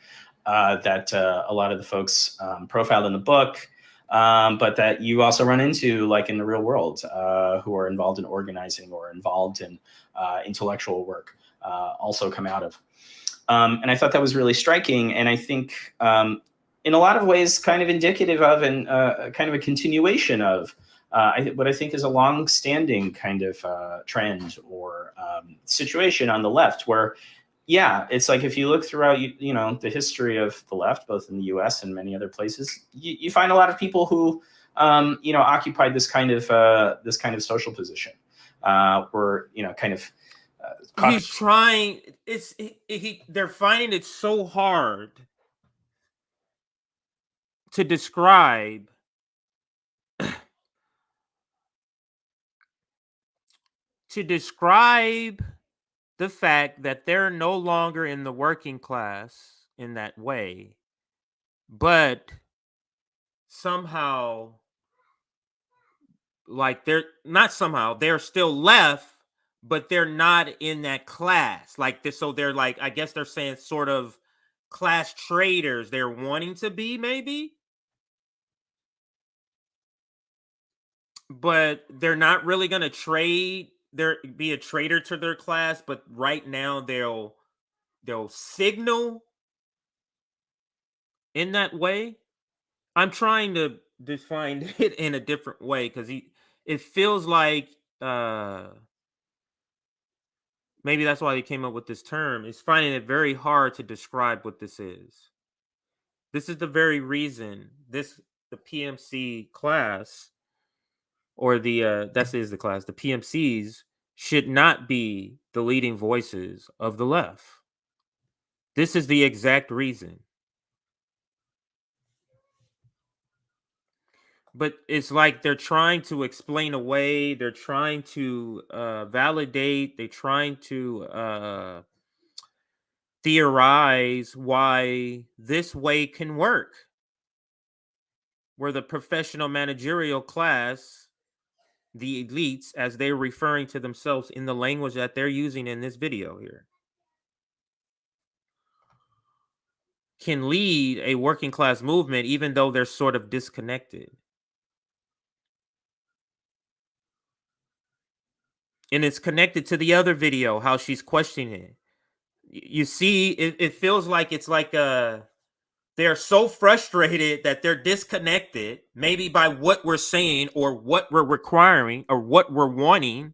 that a lot of the folks profiled in the book, but that you also run into like in the real world who are involved in organizing or involved in intellectual work also come out of. And I thought that was really striking. And I think in a lot of ways kind of indicative of and kind of a continuation of what I think is a long-standing kind of trend or situation on the left where, it's like if you look throughout, the history of the left, both in the U.S. and many other places, you find a lot of people who, occupied this kind of social position, were, kind of. He's trying. They're finding it so hard to describe the fact that they're no longer in the working class in that way, but somehow, like they're still left, but they're not in that class like this. So they're like, I guess they're saying sort of class traders they're wanting to be, maybe, but they're not really going to be a traitor to their class. But right now they'll signal in that way. I'm trying to define it in a different way because it feels like maybe that's why he came up with this term. Is finding it very hard to describe what this is. This is the very reason the PMC class, or the PMCs should not be the leading voices of the left. This is the exact reason. But it's like they're trying to explain away, they're trying to validate, they're trying to theorize why this way can work. Where the professional managerial class, the elites, as they're referring to themselves in the language that they're using in this video here, can lead a working class movement even though they're sort of disconnected. And it's connected to the other video, how she's questioning it. You see, it feels like it's like they're so frustrated that they're disconnected, maybe by what we're saying or what we're requiring or what we're wanting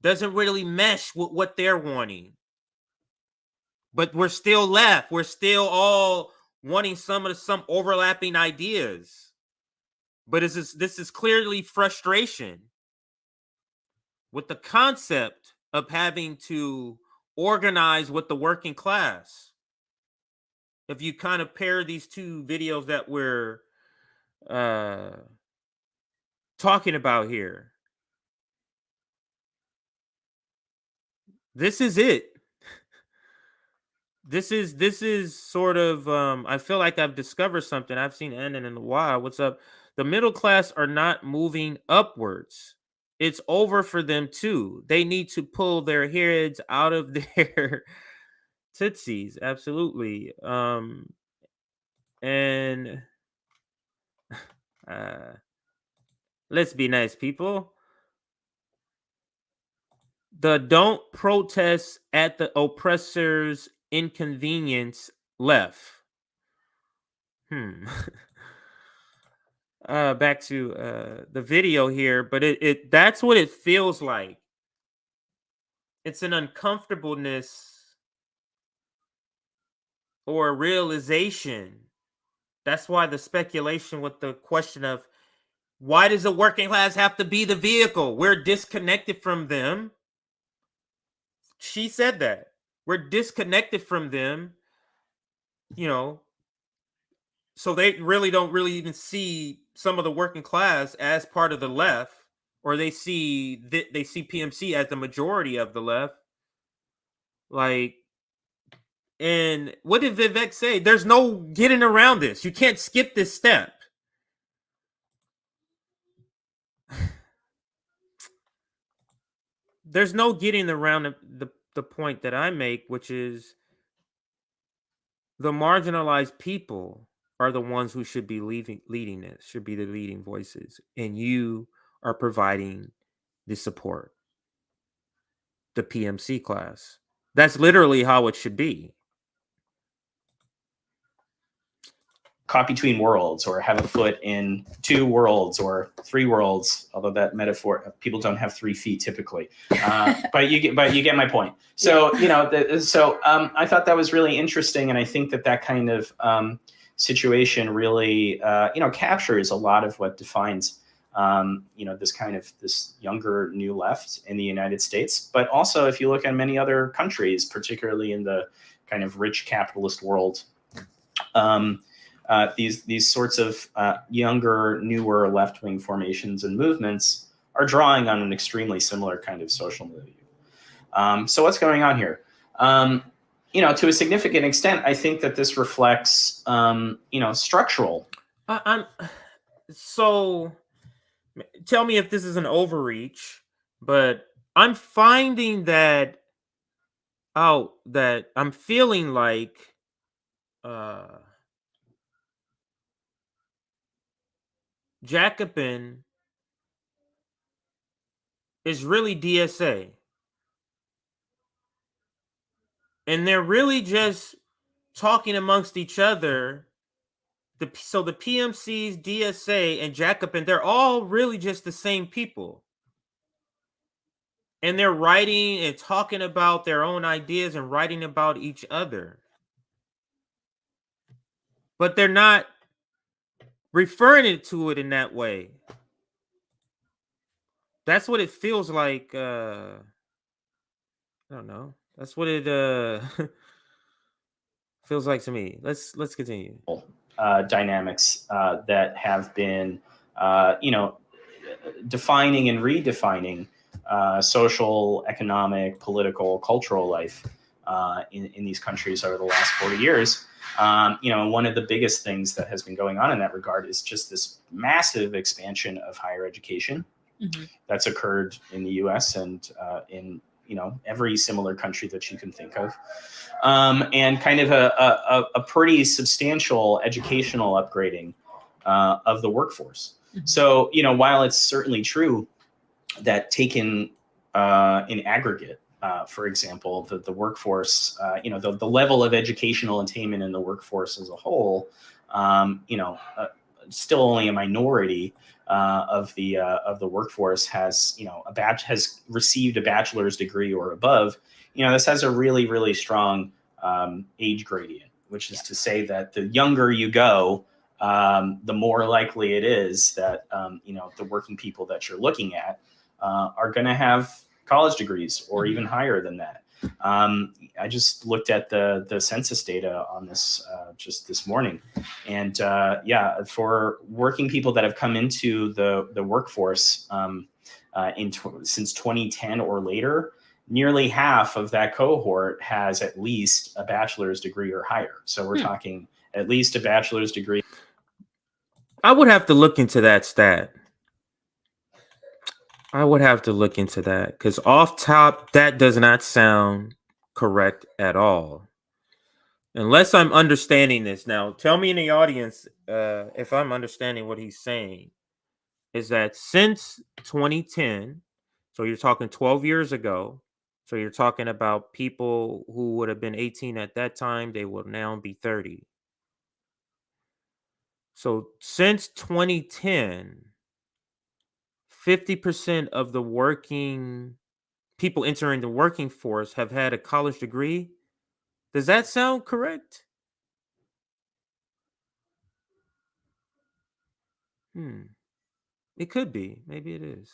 doesn't really mesh with what they're wanting. But we're still left. We're still all wanting some overlapping ideas. But this is clearly frustration with the concept of having to organize with the working class. if you kind of pair these two videos that we're talking about here, this is it. This is sort of I feel like I've discovered something. I've seen Annan in a while. What's up? The middle class are not moving upwards. It's over for them too. They need to pull their heads out of their tootsies. Absolutely. And let's be nice, people. The don't protest at the oppressor's inconvenience left. Back to the video here, but it that's what it feels like. It's an uncomfortableness or a realization. That's why the speculation with the question of why does the working class have to be the vehicle? We're disconnected from them. She said that. We're disconnected from them, you know, so they really don't even see some of the working class as part of the left, or they see PMC as the majority of the left. Like, and what did Vivek say? There's no getting around this. You can't skip this step. There's no getting around the point that I make, which is the marginalized people are the ones who should be leading this, should be the leading voices. And you are providing the support, the PMC class. That's literally how it should be. Caught between worlds, or have a foot in two worlds or three worlds, although that metaphor, people don't have 3 feet typically, but you get my point. So I thought that was really interesting, and I think that kind of situation really captures a lot of what defines this younger new left in the United States, but also if you look at many other countries, particularly in the kind of rich capitalist world. These sorts of younger, newer left-wing formations and movements are drawing on an extremely similar kind of social milieu. So what's going on here? To a significant extent, I think that this reflects, structural. So tell me if this is an overreach, but I'm finding that that I'm feeling like Jacobin is really DSA. And they're really just talking amongst each other. So the PMCs, DSA, and Jacobin, they're all really just the same people. And they're writing and talking about their own ideas and writing about each other. But they're not referring to it in that way. That's what it feels like. I don't know. That's what it feels like to me. Let's continue. Dynamics that have been, defining and redefining social, economic, political, cultural life in these countries over the last 40 years. One of the biggest things that has been going on in that regard is just this massive expansion of higher education that's occurred in the U.S. and in every similar country that you can think of, and kind of a pretty substantial educational upgrading of the workforce. So while it's certainly true that taken in aggregate, for example, the workforce, the level of educational attainment in the workforce as a whole, still only a minority of the workforce has has received a bachelor's degree or above. This has a really, really strong age gradient, which is to say that the younger you go, the more likely it is that the working people that you're looking at are going to have college degrees or even higher than that. I just looked at the census data on this just this morning, and yeah, for working people that have come into the workforce since 2010 or later, nearly half of that cohort has at least a bachelor's degree or higher. So we're talking at least a bachelor's degree. I would have to look into that stat. I would have to look into that because off top, that does not sound correct at all. Unless I'm understanding this. Now, tell me in the audience if I'm understanding what he's saying. Is that since 2010, so you're talking 12 years ago, so you're talking about people who would have been 18 at that time, they will now be 30. So since 2010, 50% of the working people entering the working force have had a college degree. Does that sound correct? It could be. Maybe it is.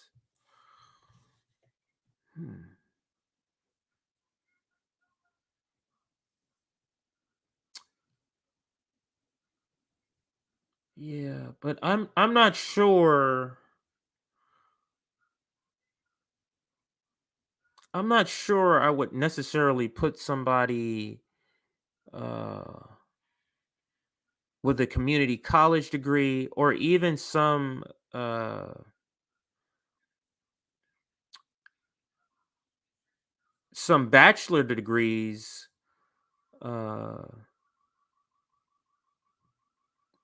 Yeah, but I'm not sure. I'm not sure I would necessarily put somebody with a community college degree or even some bachelor degrees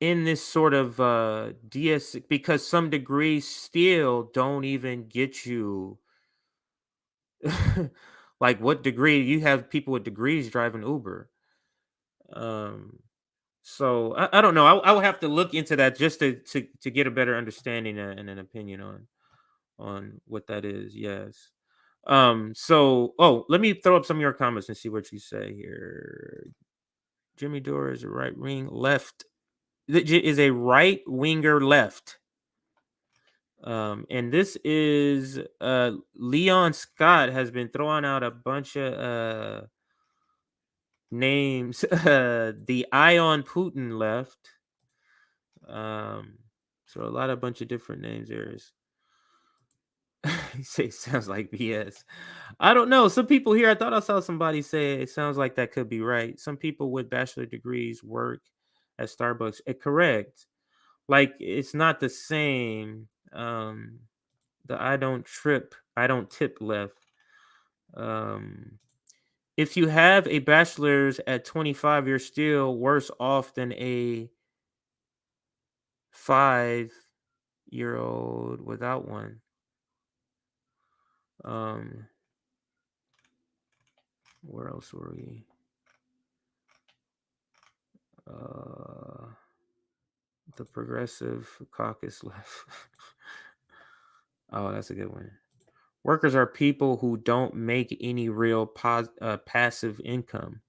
in this sort of DSA, because some degrees still don't even get you like what degree. You have people with degrees driving Uber. So I don't know. I will have to look into that just to get a better understanding and an opinion on what that is. Yes. So let me throw up some of your comments and see what you say here. Jimmy Dore is a right wing left. Is a right winger left. And this is Leon Scott has been throwing out a bunch of names. The Ion Putin left. So a bunch of different names there is. He say sounds like BS. I don't know. Some people here, I thought I saw somebody say it sounds like that could be right. Some people with bachelor degrees work at Starbucks. Correct. Like it's not the same. The I don't tip left. If you have a bachelor's at 25, you're still worse off than a 5-year-old without one. Where else were we? The Progressive Caucus left. Oh, that's a good one. Workers are people who don't make any real passive income.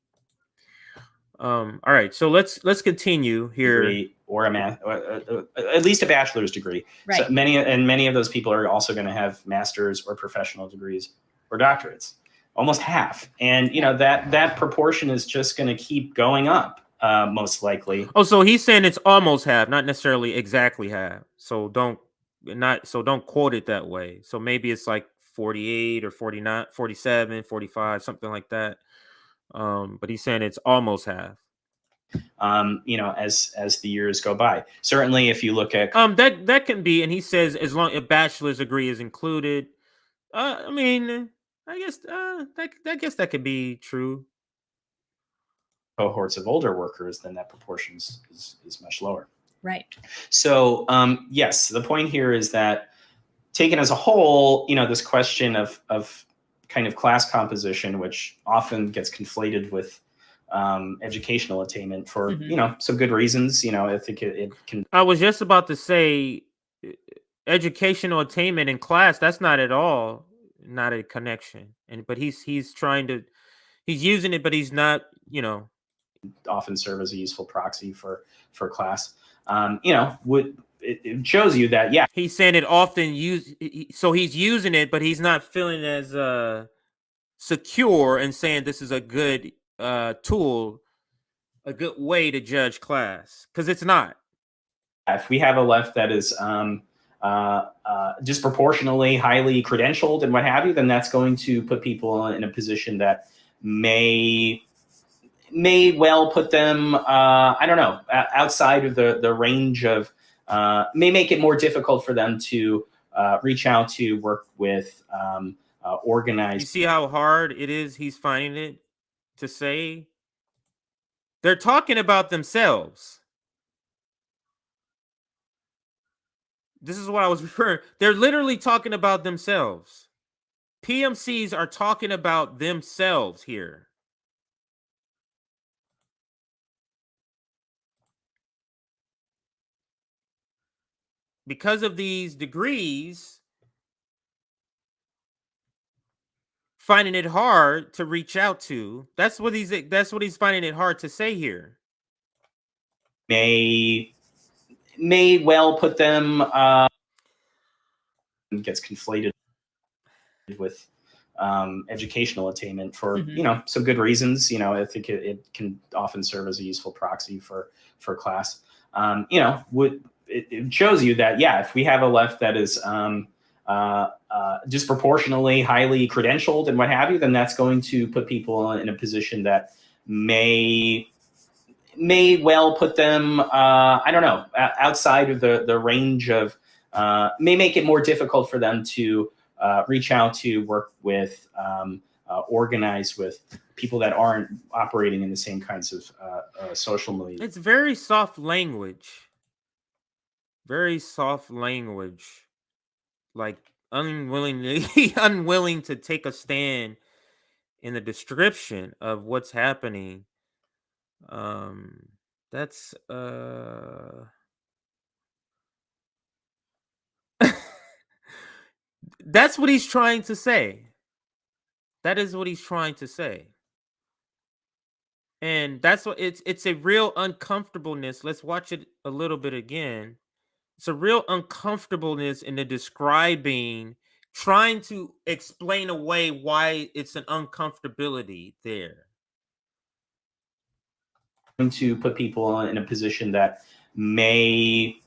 All right, so let's continue here. Degree or a math, at least a bachelor's degree. Right. So many of those people are also going to have master's or professional degrees or doctorates. Almost half, and you know that proportion is just going to keep going up, most likely. Oh, so he's saying it's almost half, not necessarily exactly half. So don't quote it that way. So maybe it's like 48 or 49, 47, 45, something like that. But he's saying it's almost half. You know, as the years go by. Certainly, if you look at that can be, and he says as long as a bachelor's degree is included. I mean, I guess that could be true. Cohorts of older workers, then that proportion is much lower. Right. So yes, the point here is that taken as a whole, you know, this question of kind of class composition, which often gets conflated with educational attainment for you know some good reasons. You know, I think it can. I was just about to say, educational attainment in class. That's not at all not a connection. But he's using it, but he's not. You know, often serve as a useful proxy for class. You know, it shows you that he's saying it often so he's using it, but he's not feeling as secure and saying this is a good tool, a good way to judge class, because it's not. If we have a left that is disproportionately highly credentialed and what have you, then that's going to put people in a position that may well put them, I don't know, outside of the range of, may make it more difficult for them to reach out to, work with, organize. You see how hard it is he's finding it to say? They're talking about themselves. This is what I was referring. They're literally talking about themselves. PMCs are talking about themselves here. Because of these degrees, finding it hard to reach out to. That's what he's finding it hard to say here. May well put them, gets conflated with educational attainment for some good reasons. I think it can often serve as a useful proxy for class. It shows you that, yeah, if we have a left that is disproportionately highly credentialed and what have you, then that's going to put people in a position that may well put them, I don't know, outside of the range of, may make it more difficult for them to reach out to, work with, organize with people that aren't operating in the same kinds of social media. It's very soft language. Very soft language. Like unwilling to take a stand in the description of what's happening. That's that's what he's trying to say. That is what he's trying to say. And that's what it's a real uncomfortableness. Let's watch it a little bit again. It's a real uncomfortableness in the describing, trying to explain away why it's an uncomfortability there. To put people in a position that may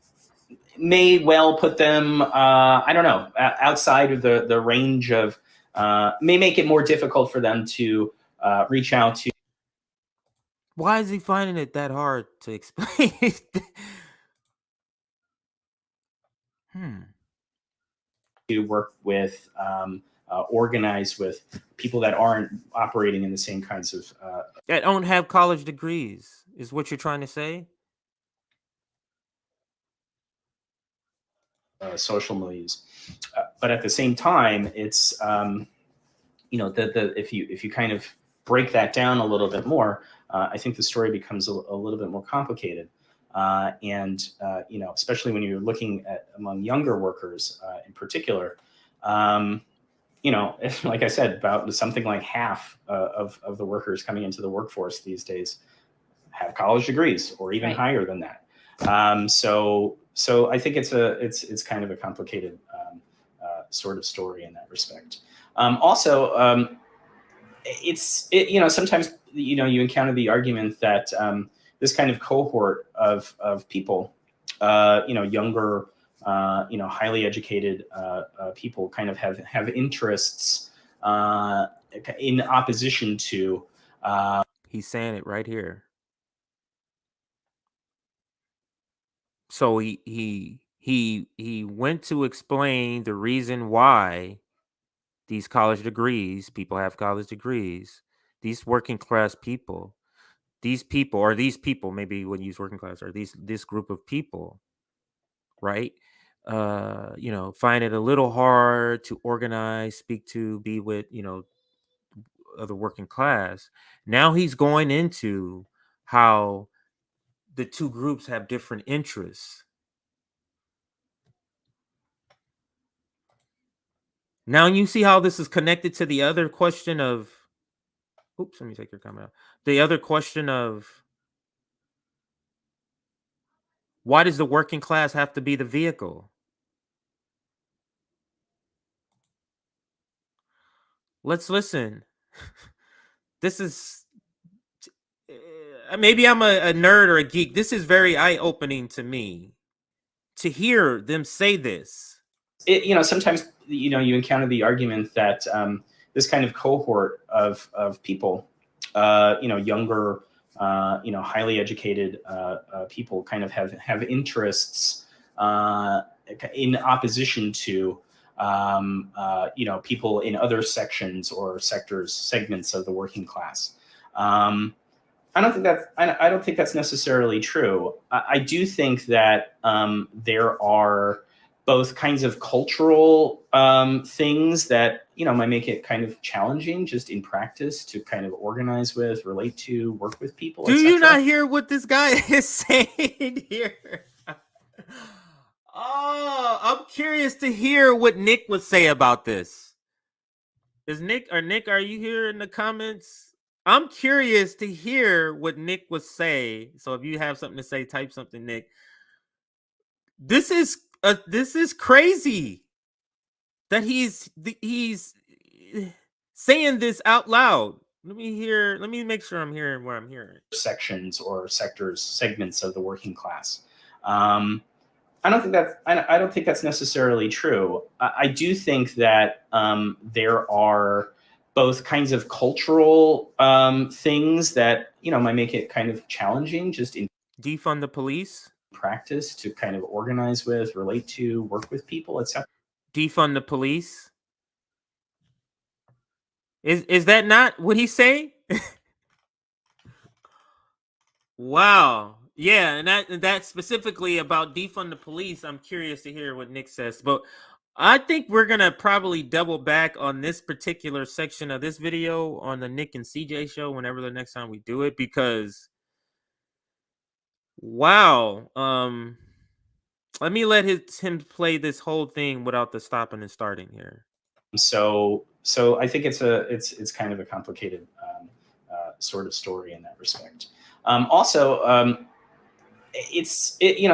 well put them, I don't know, outside of the range of, may make it more difficult for them to reach out to. Why is he finding it that hard to explain? To work with, organize with people that aren't operating in the same kinds of, that don't have college degrees, is what you're trying to say? Social milieux, but at the same time, it's if you kind of break that down a little bit more, I think the story becomes a little bit more complicated, and especially when you're looking at among younger workers in particular. Like I said, about something like half of the workers coming into the workforce these days have college degrees, or even higher than that. So I think it's kind of a complicated sort of story in that respect. Sometimes you encounter the argument that this kind of cohort of people, younger, highly educated people, kind of have interests in opposition to. He's saying it right here. So he went to explain the reason why these college degrees, people have college degrees, these working class people, these people, maybe you wouldn't use working class, or this group of people, right? Find it a little hard to organize, speak to, be with, other working class. Now he's going into how the two groups have different interests. Now you see how this is connected to the other question of, oops, let me take your comment out. The other question of, why does the working class have to be the vehicle? Let's listen. this is maybe I'm a nerd or a geek. This is very eye-opening to me to hear them say this. Sometimes you encounter the argument that this kind of cohort of people, younger, highly educated people, kind of have interests in opposition to people in other sections or segments of the working class. I don't think that's necessarily true. I do think that there are both kinds of cultural things that might make it kind of challenging just in practice to kind of organize with, relate to, work with people. Do you not hear what this guy is saying here? Oh, I'm curious to hear what Nick would say about this. Nick, are you here in the comments? I'm curious to hear what Nick would say. So if you have something to say, type something, Nick. This is crazy that he's saying this out loud. Let me make sure I'm hearing where I'm hearing. Sections or segments of the working class. I don't think that's necessarily true. I do think that there are both kinds of cultural things that might make it kind of challenging just in defund the police practice to kind of organize with, relate to, work with people, etc. Defund the police. Is that not what he's saying? Wow. Yeah, and that specifically about defund the police, I'm curious to hear what Nick says. But I think we're gonna probably double back on this particular section of this video on the Nick and CJ show whenever the next time we do it, because wow. Let me let him play this whole thing without the stopping and starting here. So I think it's kind of a complicated sort of story in that respect.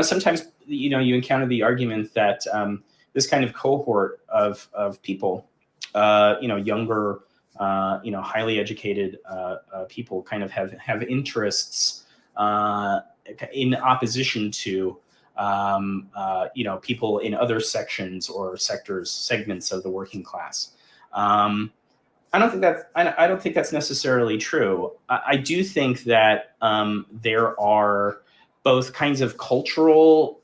Sometimes you encounter the argument that this kind of cohort of people, younger, highly educated people, kind of have interests in opposition to people in other sections or segments of the working class. I don't think that's necessarily true. I do think that there are both kinds of cultural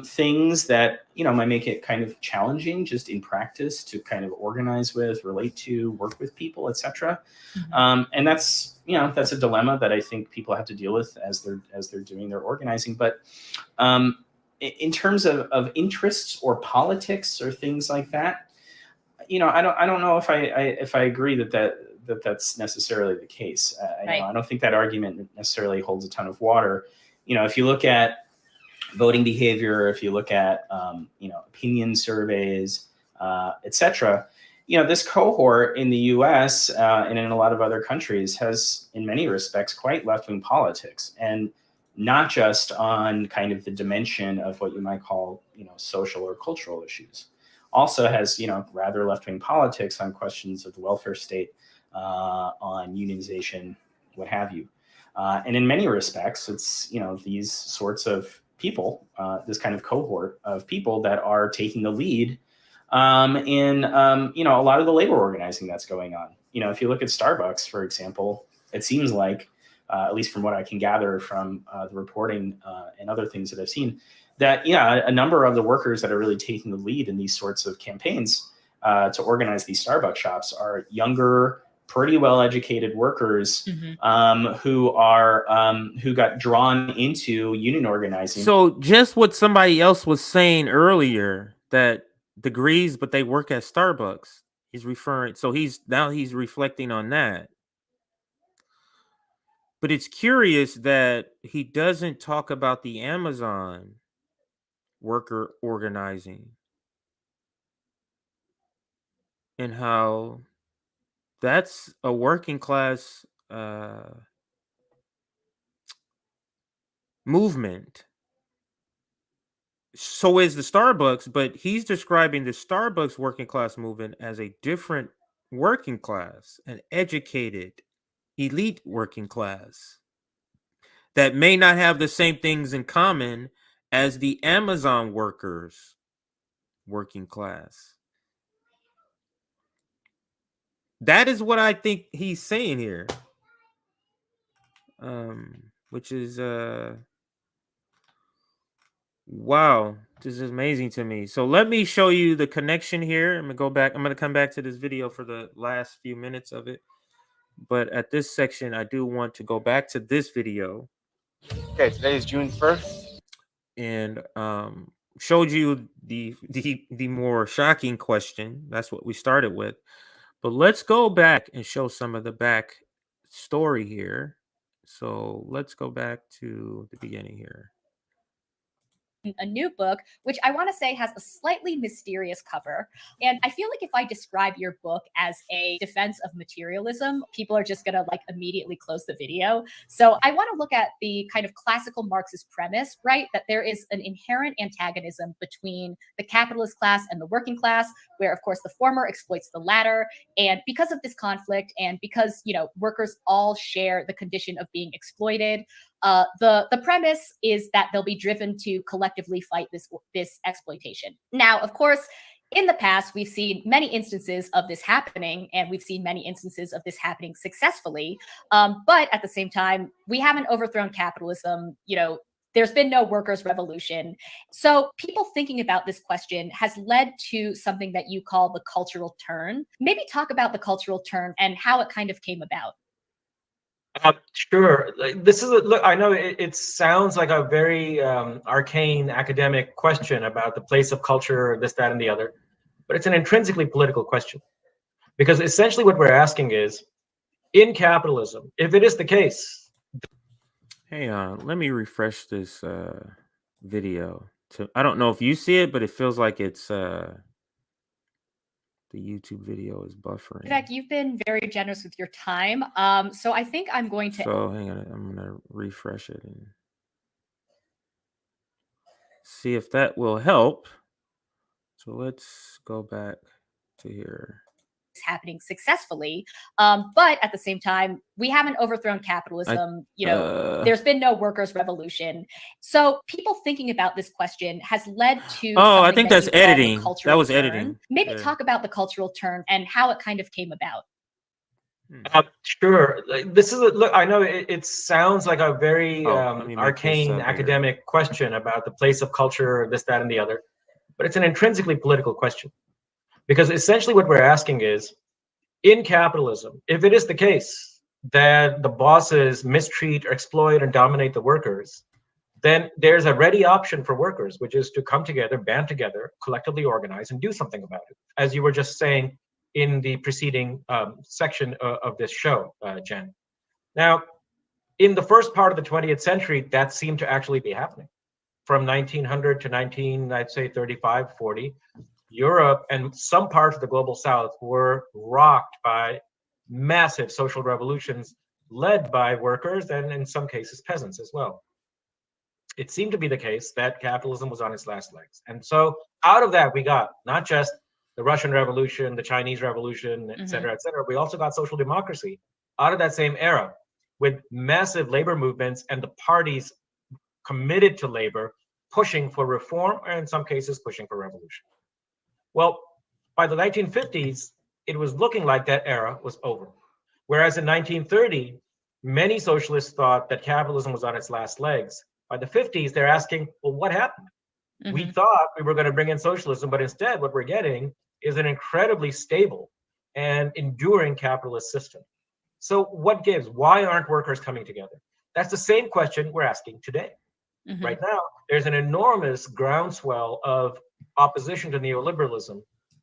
things that might make it kind of challenging just in practice to kind of organize with, relate to, work with people, etc. Mm-hmm. And that's a dilemma that I think people have to deal with as they're doing their organizing. But in terms of interests or politics or things like that, I don't know if I agree that's necessarily the case. Right. I don't think that argument necessarily holds a ton of water. If you look at voting behavior, if you look at opinion surveys, etc., this cohort in the U.S. And in a lot of other countries has, in many respects, quite left-wing politics, and not just on kind of the dimension of what you might call social or cultural issues. Also has rather left-wing politics on questions of the welfare state, on unionization, what have you. And in many respects, it's these sorts of people, this kind of cohort of people that are taking the lead in a lot of the labor organizing that's going on. If you look at Starbucks, for example, it seems like, at least from what I can gather from the reporting and other things that I've seen, that a number of the workers that are really taking the lead in these sorts of campaigns to organize these Starbucks shops are younger, pretty well-educated workers, mm-hmm. Who got drawn into union organizing. So just what somebody else was saying earlier, that degrees, but they work at Starbucks. He's referring. So he's reflecting on that. But it's curious that he doesn't talk about the Amazon worker organizing and how that's a working class movement. So is the Starbucks, but he's describing the Starbucks working class movement as a different working class, an educated, elite working class that may not have the same things in common as the Amazon workers working class. That is what I think he's saying here. Which is wow, this is amazing to me. So let me show you the connection here. I'm gonna come back to this video for the last few minutes of it. But at this section, I do want to go back to this video. Okay, today is June 1st. And showed you the more shocking question. That's what we started with. But let's go back and show some of the back story here. So let's go back to the beginning here. A new book, which I want to say has a slightly mysterious cover. And I feel like if I describe your book as a defense of materialism, people are just going to like immediately close the video. So I want to look at the kind of classical Marxist premise, right? That there is an inherent antagonism between the capitalist class and the working class, where of course the former exploits the latter. And because of this conflict, and because, you know, workers all share the condition of being exploited, the premise is that they'll be driven to collectively fight this exploitation. Now, of course, in the past, we've seen many instances of this happening, and we've seen many instances of this happening successfully. But at the same time, we haven't overthrown capitalism. You know, there's been no workers' revolution. So people thinking about this question has led to something that you call the cultural turn. Maybe talk about the cultural turn and how it kind of came about. Sure. This is look. I know it sounds like a very arcane academic question about the place of culture, this, that, and the other, but it's an intrinsically political question, because essentially what we're asking is, in capitalism, if it is the case. Hey, let me refresh this video. I don't know if you see it, but it feels like it's the YouTube video is buffering. Vivek, you've been very generous with your time. So I think I'm going to. So hang on, I'm gonna refresh it and see if that will help. So let's go back to here. Happening successfully, but at the same time, we haven't overthrown capitalism. You know, there's been no workers' revolution. So people thinking about this question has led to. Oh, I think that's editing. That was turn. editing. Maybe talk about the cultural turn and how it kind of came about. Sure. This is look. I know it sounds like a very arcane academic question about the place of culture, this, that, and the other, but it's an intrinsically political question. Because essentially what we're asking is, in capitalism, if it is the case that the bosses mistreat or exploit and dominate the workers, then there's a ready option for workers, which is to come together, band together, collectively organize, and do something about it. As you were just saying in the preceding section of this show, Jen. Now, in the first part of the 20th century, that seemed to actually be happening. From 1900 to I'd say 35, 40, Europe and some parts of the global south were rocked by massive social revolutions led by workers and in some cases peasants as well. It seemed to be the case that capitalism was on its last legs. And so out of that, we got not just the Russian Revolution, the Chinese Revolution, et cetera, we also got social democracy out of that same era with massive labor movements and the parties committed to labor pushing for reform, or in some cases pushing for revolution. Well, by the 1950s, it was looking like that era was over. Whereas in 1930, many socialists thought that capitalism was on its last legs. By the 50s, they're asking, well, what happened? We thought we were going to bring in socialism, but instead what we're getting is an incredibly stable and enduring capitalist system. So what gives? Why aren't workers coming together? That's the same question we're asking today. Right now, there's an enormous groundswell of opposition to neoliberalism.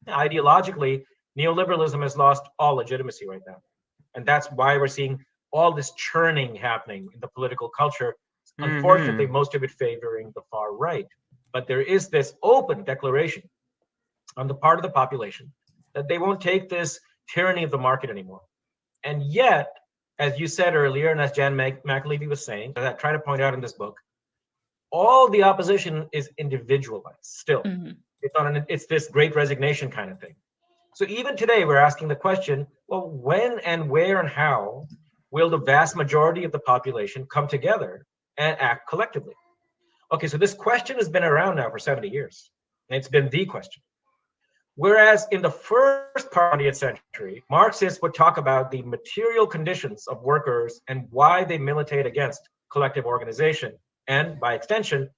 Ideologically, neoliberalism has lost all legitimacy right now. And that's why we're seeing all this churning happening in the political culture. Unfortunately, most of it favoring the far right. But there is this open declaration on the part of the population that they won't take this tyranny of the market anymore. And yet, as you said earlier, and as Jan McAlevey was saying, as I try to point out in this book, all the opposition is individualized still. It's this great resignation kind of thing. So even today, we're asking the question, well, when and where and how will the vast majority of the population come together and act collectively? Okay, so this question has been around now for 70 years, and it's been the question. Whereas in the first part of the 20th century, Marxists would talk about the material conditions of workers and why they militate against collective organization. And by extension,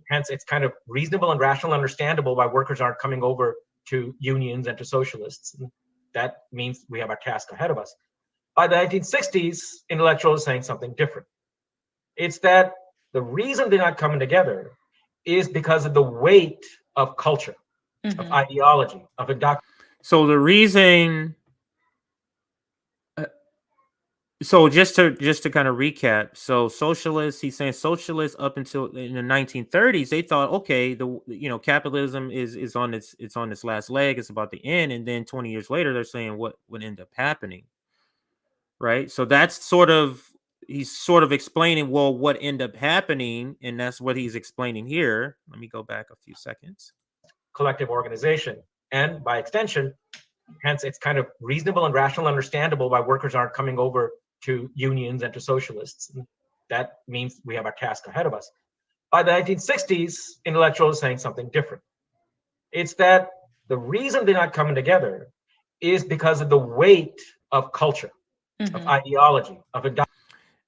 hence it's kind of reasonable and rational, understandable why workers aren't coming over to unions and to socialists. And that means we have our task ahead of us. By the 1960s, intellectuals are saying something different. It's that the reason they're not coming together is because of the weight of culture, of ideology, of indoctrination. So the reason, so just to kind of recap, so socialists, he's saying socialists up until in the 1930s, they thought, okay, capitalism is on its last leg, it's about to end, and then 20 years later, they're saying what would end up happening, right? So that's he's sort of explaining, well, what ended up happening, and that's what he's explaining here. Let me go back a few seconds. Collective organization, and by extension, hence it's kind of reasonable and rational, understandable why workers aren't coming over to unions and to socialists. And that means we have our task ahead of us. By the 1960s, intellectuals are saying something different. It's that the reason they're not coming together is because of the weight of culture, of ideology, of indoctrination.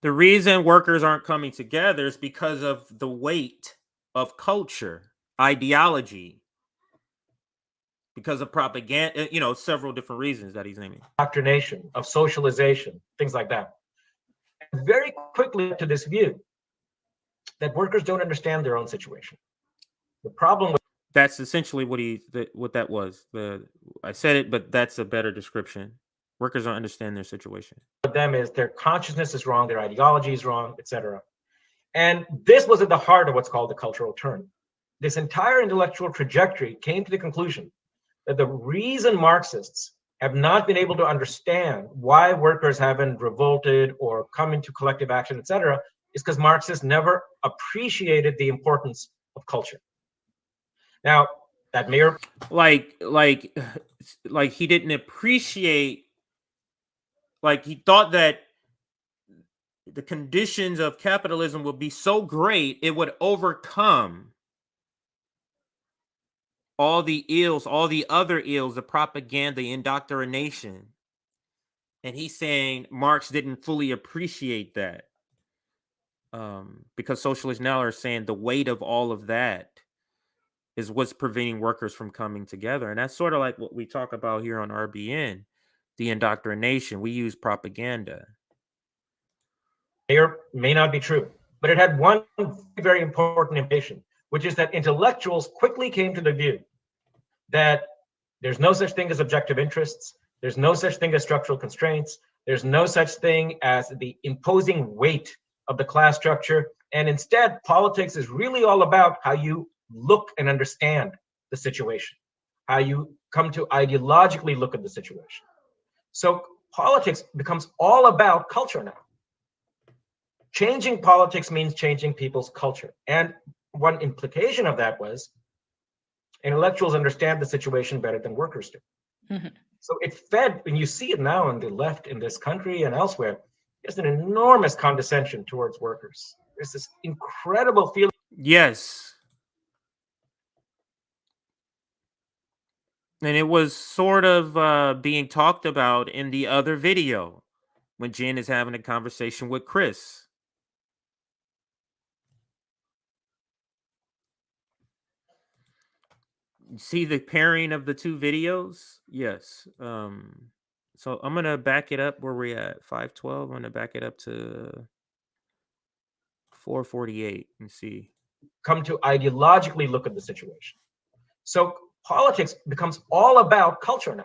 The reason workers aren't coming together is because of the weight of culture, ideology, because of propaganda, several different reasons that he's naming. Indoctrination, of socialization, things like that. And very quickly to this view that workers don't understand their own situation. The problem with that's essentially what that was. I said it, but that's a better description. Workers don't understand their situation. them is their consciousness is wrong, their ideology is wrong, etc. And this was at the heart of what's called the cultural turn. This entire intellectual trajectory came to the conclusion that the reason Marxists have not been able to understand why workers haven't revolted or come into collective action, etc., is because Marxists never appreciated the importance of culture. Now, that may or like he didn't appreciate, like he thought that the conditions of capitalism would be so great it would overcome all the ills, all the other ills, the propaganda, the indoctrination. And he's saying Marx didn't fully appreciate that, because socialists now are saying the weight of all of that is what's preventing workers from coming together. And that's sort of like what we talk about here on RBN, the indoctrination. We use propaganda. may or may not be true, but it had one very important implication, which is that intellectuals quickly came to the view that there's no such thing as objective interests, there's no such thing as structural constraints, there's no such thing as the imposing weight of the class structure, and instead politics is really all about how you look and understand the situation, how you come to ideologically look at the situation. So politics becomes all about culture now. Changing politics means changing people's culture. And one implication of that was intellectuals understand the situation better than workers do. So it fed, and you see it now on the left in this country and elsewhere, there's an enormous condescension towards workers. There's this incredible feeling. Yes. And it was sort of being talked about in the other video when Jen is having a conversation with Chris. You see the pairing of the two videos? Yes. So I'm going to back it up where we're at, 512. I'm going to back it up to 448 and see. Come to ideologically look at the situation. So politics becomes all about culture now.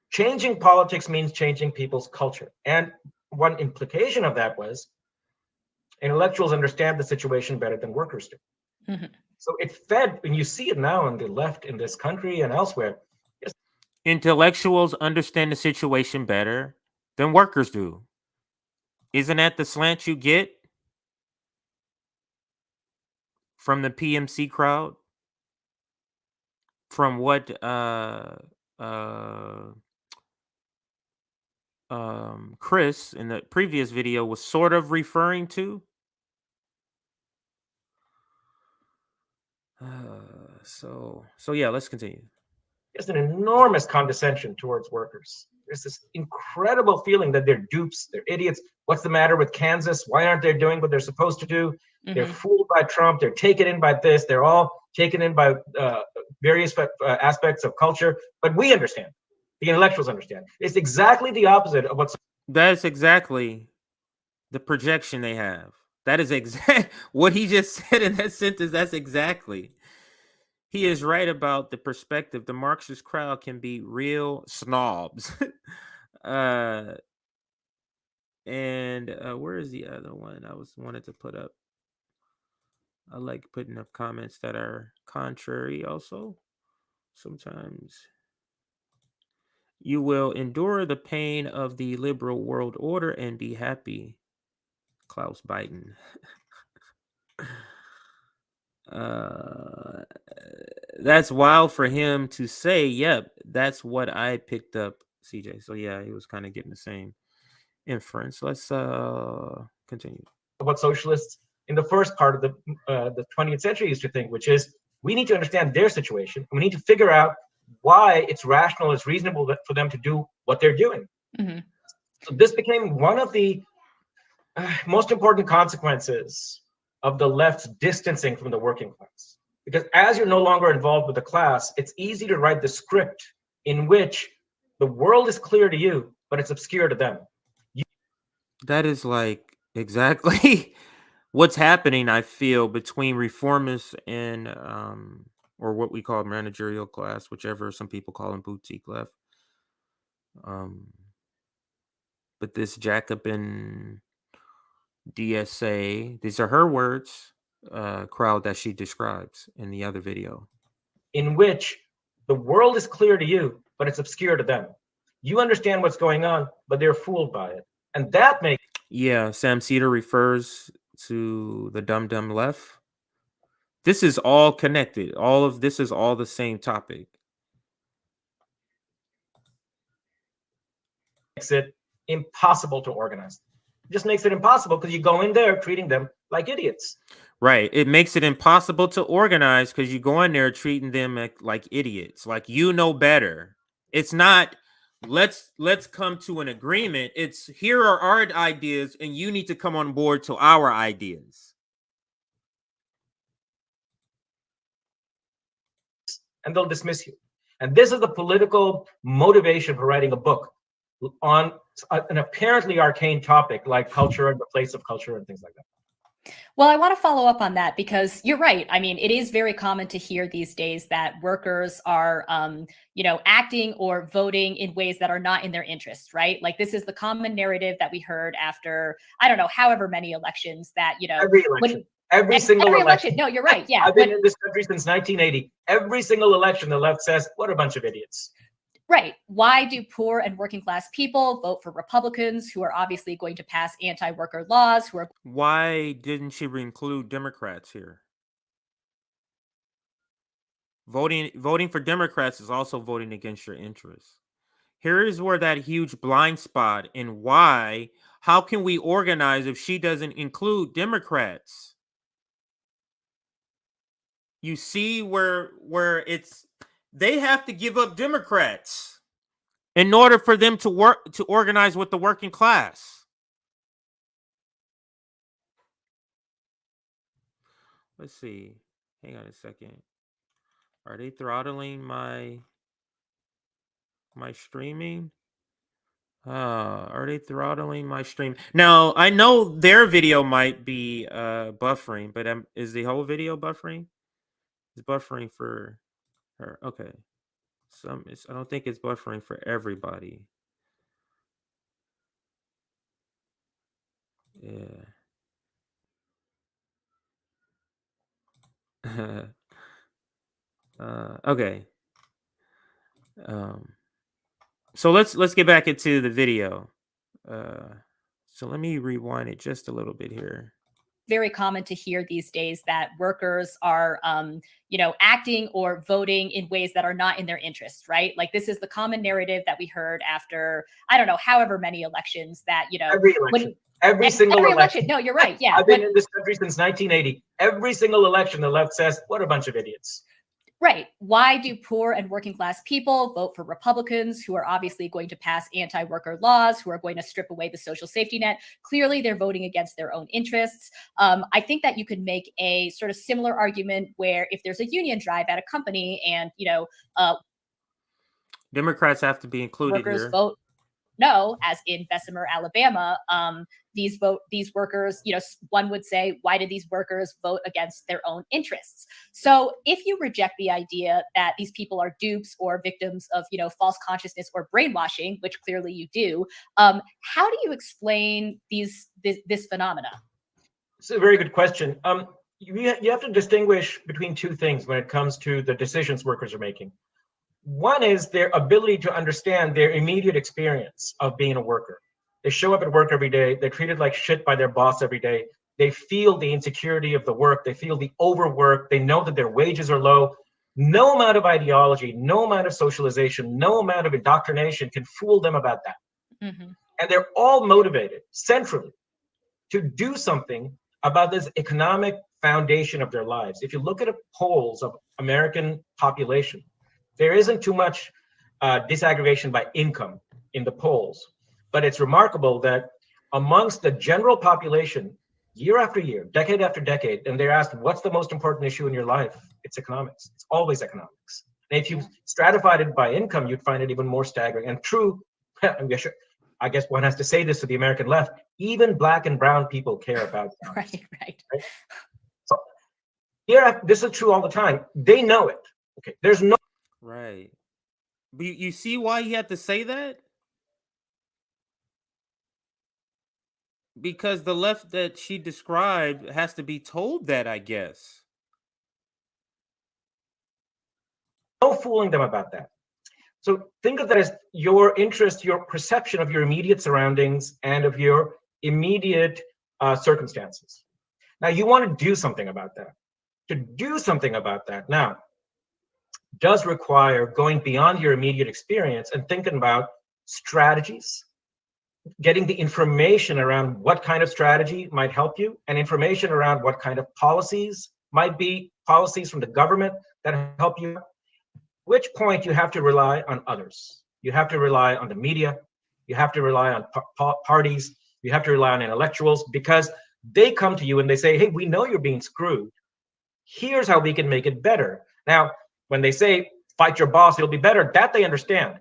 Changing politics means changing people's culture. And one implication of that was intellectuals understand the situation better than workers do. So it fed, and you see it now on the left in this country and elsewhere. Intellectuals understand the situation better than workers do. Isn't that the slant you get from the PMC crowd? From what Chris in the previous video was sort of referring to. So yeah, let's continue. There's an enormous condescension towards workers. There's this incredible feeling that they're dupes, they're idiots. What's the matter with Kansas? Why aren't they doing what they're supposed to do? They're fooled by Trump. They're taken in by this. They're all taken in by various aspects of culture. But we understand. The intellectuals understand. It's exactly the opposite of what's. That's exactly the projection they have. That is exact what he just said in that sentence. That's exactly. He is right about the perspective. The Marxist crowd can be real snobs. And where is the other one I wanted to put up? I like putting up comments that are contrary also. Sometimes you will endure the pain of the liberal world order and be happy. Klaus Biden. That's wild for him to say. Yep, that's what I picked up, CJ. So yeah, he was kind of getting the same inference. Let's continue. What socialists in the first part of the 20th century used to think, which is we need to understand their situation. We need to figure out why it's rational, it's reasonable for them to do what they're doing. So this became one of the most important consequences of the left's distancing from the working class. Because as you're no longer involved with the class, it's easy to write the script in which the world is clear to you, but it's obscure to them. That is like exactly what's happening, I feel, between reformists and or what we call managerial class, whichever some people call them boutique left. But this Jacobin DSA, these are her words, crowd that she describes in the other video. In which the world is clear to you, but it's obscure to them. You understand what's going on, but they're fooled by it. And that makes... Yeah, Sam Cedar refers to the dumb left. This is all connected. All of this is all the same topic. Makes it impossible to organize. It just makes it impossible because you go in there treating them like idiots. Right. It makes it impossible to organize because you go in there treating them like idiots, like you know better. It's not let's come to an agreement. It's here are our ideas and you need to come on board to our ideas. And they'll dismiss you. And this is the political motivation for writing a book on an apparently arcane topic like culture and the place of culture and things like that. Well, I want to follow up on that because you're right. I mean, it is very common to hear these days that workers are, acting or voting in ways that are not in their interest, right? Like this is the common narrative that we heard after, I don't know, however many elections that, every election. Every single election. No, you're right. Yeah. I've been in this country since 1980. Every single election, the left says, what a bunch of idiots. Right. Why do poor and working class people vote for Republicans who are obviously going to pass anti-worker laws? Why didn't she include Democrats here? Voting for Democrats is also voting against your interests. Here is where that huge blind spot and why. How can we organize if she doesn't include Democrats? You see where it's they have to give up Democrats in order for them to organize with the working class. Let's see. Hang on a second. Are they throttling my streaming? Are they throttling my stream? Now, I know their video might be buffering, but is the whole video buffering? It's buffering for her. Okay. I don't think it's buffering for everybody. Yeah. Okay. So let's get back into the video. So let me rewind it just a little bit here. very common to hear these days that workers are, acting or voting in ways that are not in their interests, right? Like this is the common narrative that we heard after, I don't know, however many elections that, Every election. Every single election. No, you're right. Yeah. I've been in this country since 1980. Every single election, the left says, what a bunch of idiots. Right. Why do poor and working class people vote for Republicans who are obviously going to pass anti-worker laws, who are going to strip away the social safety net? Clearly, they're voting against their own interests. I think that you could make a sort of similar argument where if there's a union drive at a company and, Democrats have to be included workers here. vote no, as in Bessemer, Alabama, these workers, one would say, why did these workers vote against their own interests? So if you reject the idea that these people are dupes or victims of, false consciousness or brainwashing, which clearly you do, how do you explain this phenomena? It's a very good question. You have to distinguish between two things when it comes to the decisions workers are making. One is their ability to understand their immediate experience of being a worker. They show up at work every day. They're treated like shit by their boss every day. They feel the insecurity of the work. They feel the overwork. They know that their wages are low. No amount of ideology, no amount of socialization, no amount of indoctrination can fool them about that. Mm-hmm. And they're all motivated centrally to do something about this economic foundation of their lives. If you look at polls of American population, there isn't too much disaggregation by income in the polls, but it's remarkable that amongst the general population, year after year, decade after decade, and they're asked, what's the most important issue in your life? It's economics. It's always economics. And if you stratified it by income, you'd find it even more staggering. And true, I guess one has to say this to the American left, even Black and brown people care about economics. Right. So here, this is true all the time. They know it. Okay, there's no. Right. But you see why he had to say that? Because the left that she described has to be told that, I guess. No fooling them about that. So think of that as your interest, your perception of your immediate surroundings and of your immediate circumstances. Now you want to do something about that. To do something about that now does require going beyond your immediate experience and thinking about strategies, getting the information around what kind of strategy might help you, and information around what kind of policies might be policies from the government that help you. Which point you have to rely on others. You have to rely on the media. You have to rely on parties. You have to rely on intellectuals, because they come to you and they say, hey, we know you're being screwed. Here's how we can make it better. Now, when they say, fight your boss, it'll be better, that they understand.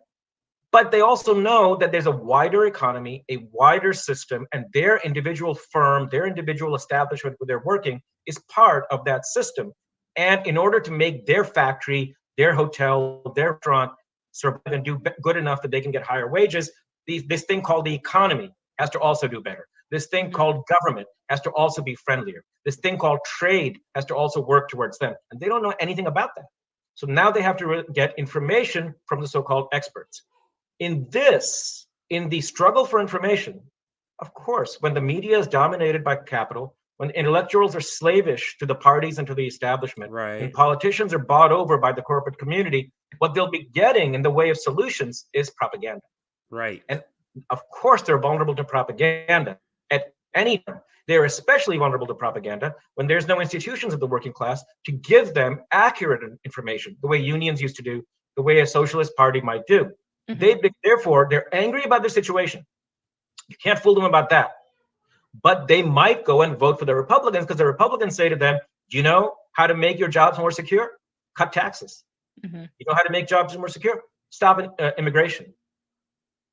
But they also know that there's a wider economy, a wider system, and their individual firm, their individual establishment where they're working is part of that system. And in order to make their factory, their hotel, their restaurant survive and do good enough that they can get higher wages, this thing called the economy has to also do better. This thing called government has to also be friendlier. This thing called trade has to also work towards them. And they don't know anything about that. So now they have to get information from the so-called experts. In the struggle for information, of course, when the media is dominated by capital, when intellectuals are slavish to the parties and to the establishment, Right. and politicians are bought over by the corporate community, what they'll be getting in the way of solutions is propaganda. Right. And of course, they're vulnerable to propaganda at any time. They're especially vulnerable to propaganda when there's no institutions of the working class to give them accurate information, the way unions used to do, the way a socialist party might do. Mm-hmm. Therefore, they're angry about their situation. You can't fool them about that. But they might go and vote for the Republicans because the Republicans say to them, do you know how to make your jobs more secure? Cut taxes. Mm-hmm. You know how to make jobs more secure? Stop immigration.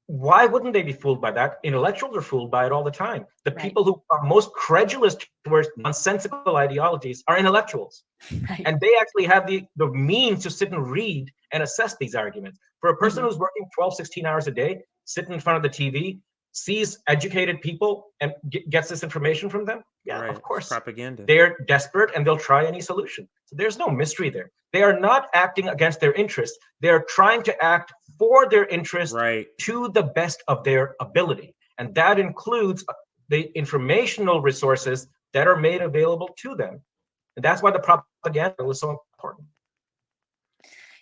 Why wouldn't they be fooled by that? Intellectuals are fooled by it all the time. The people who are most credulous towards nonsensical ideologies are intellectuals. Right. And they actually have the means to sit and read and assess these arguments. For a person who's working 12, 16 hours a day, sitting in front of the TV, sees educated people and gets this information from them, of course, propaganda. They're desperate and they'll try any solution. So there's no mystery there. They are not acting against their interests. They're trying to act for their interest to the best of their ability. And that includes the informational resources that are made available to them. And that's why the propaganda was so important.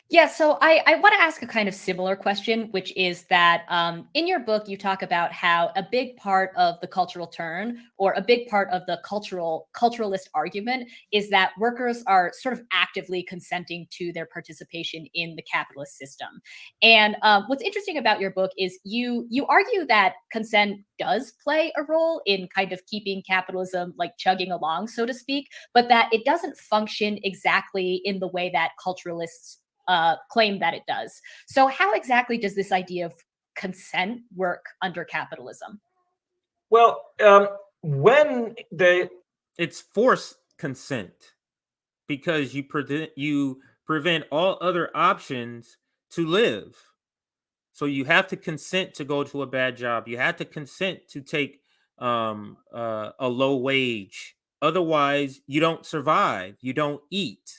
Yeah, so I want to ask a kind of similar question, which is that in your book, you talk about how a big part of the cultural turn, or a big part of the culturalist argument, is that workers are sort of actively consenting to their participation in the capitalist system. And what's interesting about your book is you argue that consent does play a role in kind of keeping capitalism like chugging along, so to speak, but that it doesn't function exactly in the way that culturalists claim that it does. So how exactly does this idea of consent work under capitalism? Well, when it's forced consent, because you prevent all other options to live. So you have to consent to go to a bad job. You have to consent to take a low wage. Otherwise, you don't survive. You don't eat.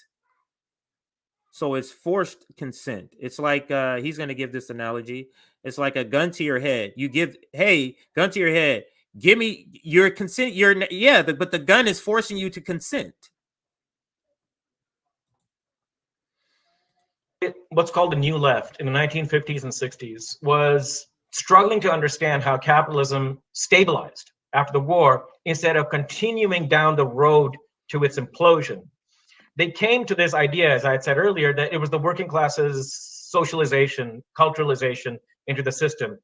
So it's forced consent. It's like he's going to give this analogy. It's like a gun to your head. You give, hey, gun to your head. Give me your consent. But the gun is forcing you to consent. What's called the New Left in the 1950s and 60s was struggling to understand how capitalism stabilized after the war instead of continuing down the road to its implosion. They came to this idea, as I had said earlier, that it was the working class's socialization, culturalization into the system.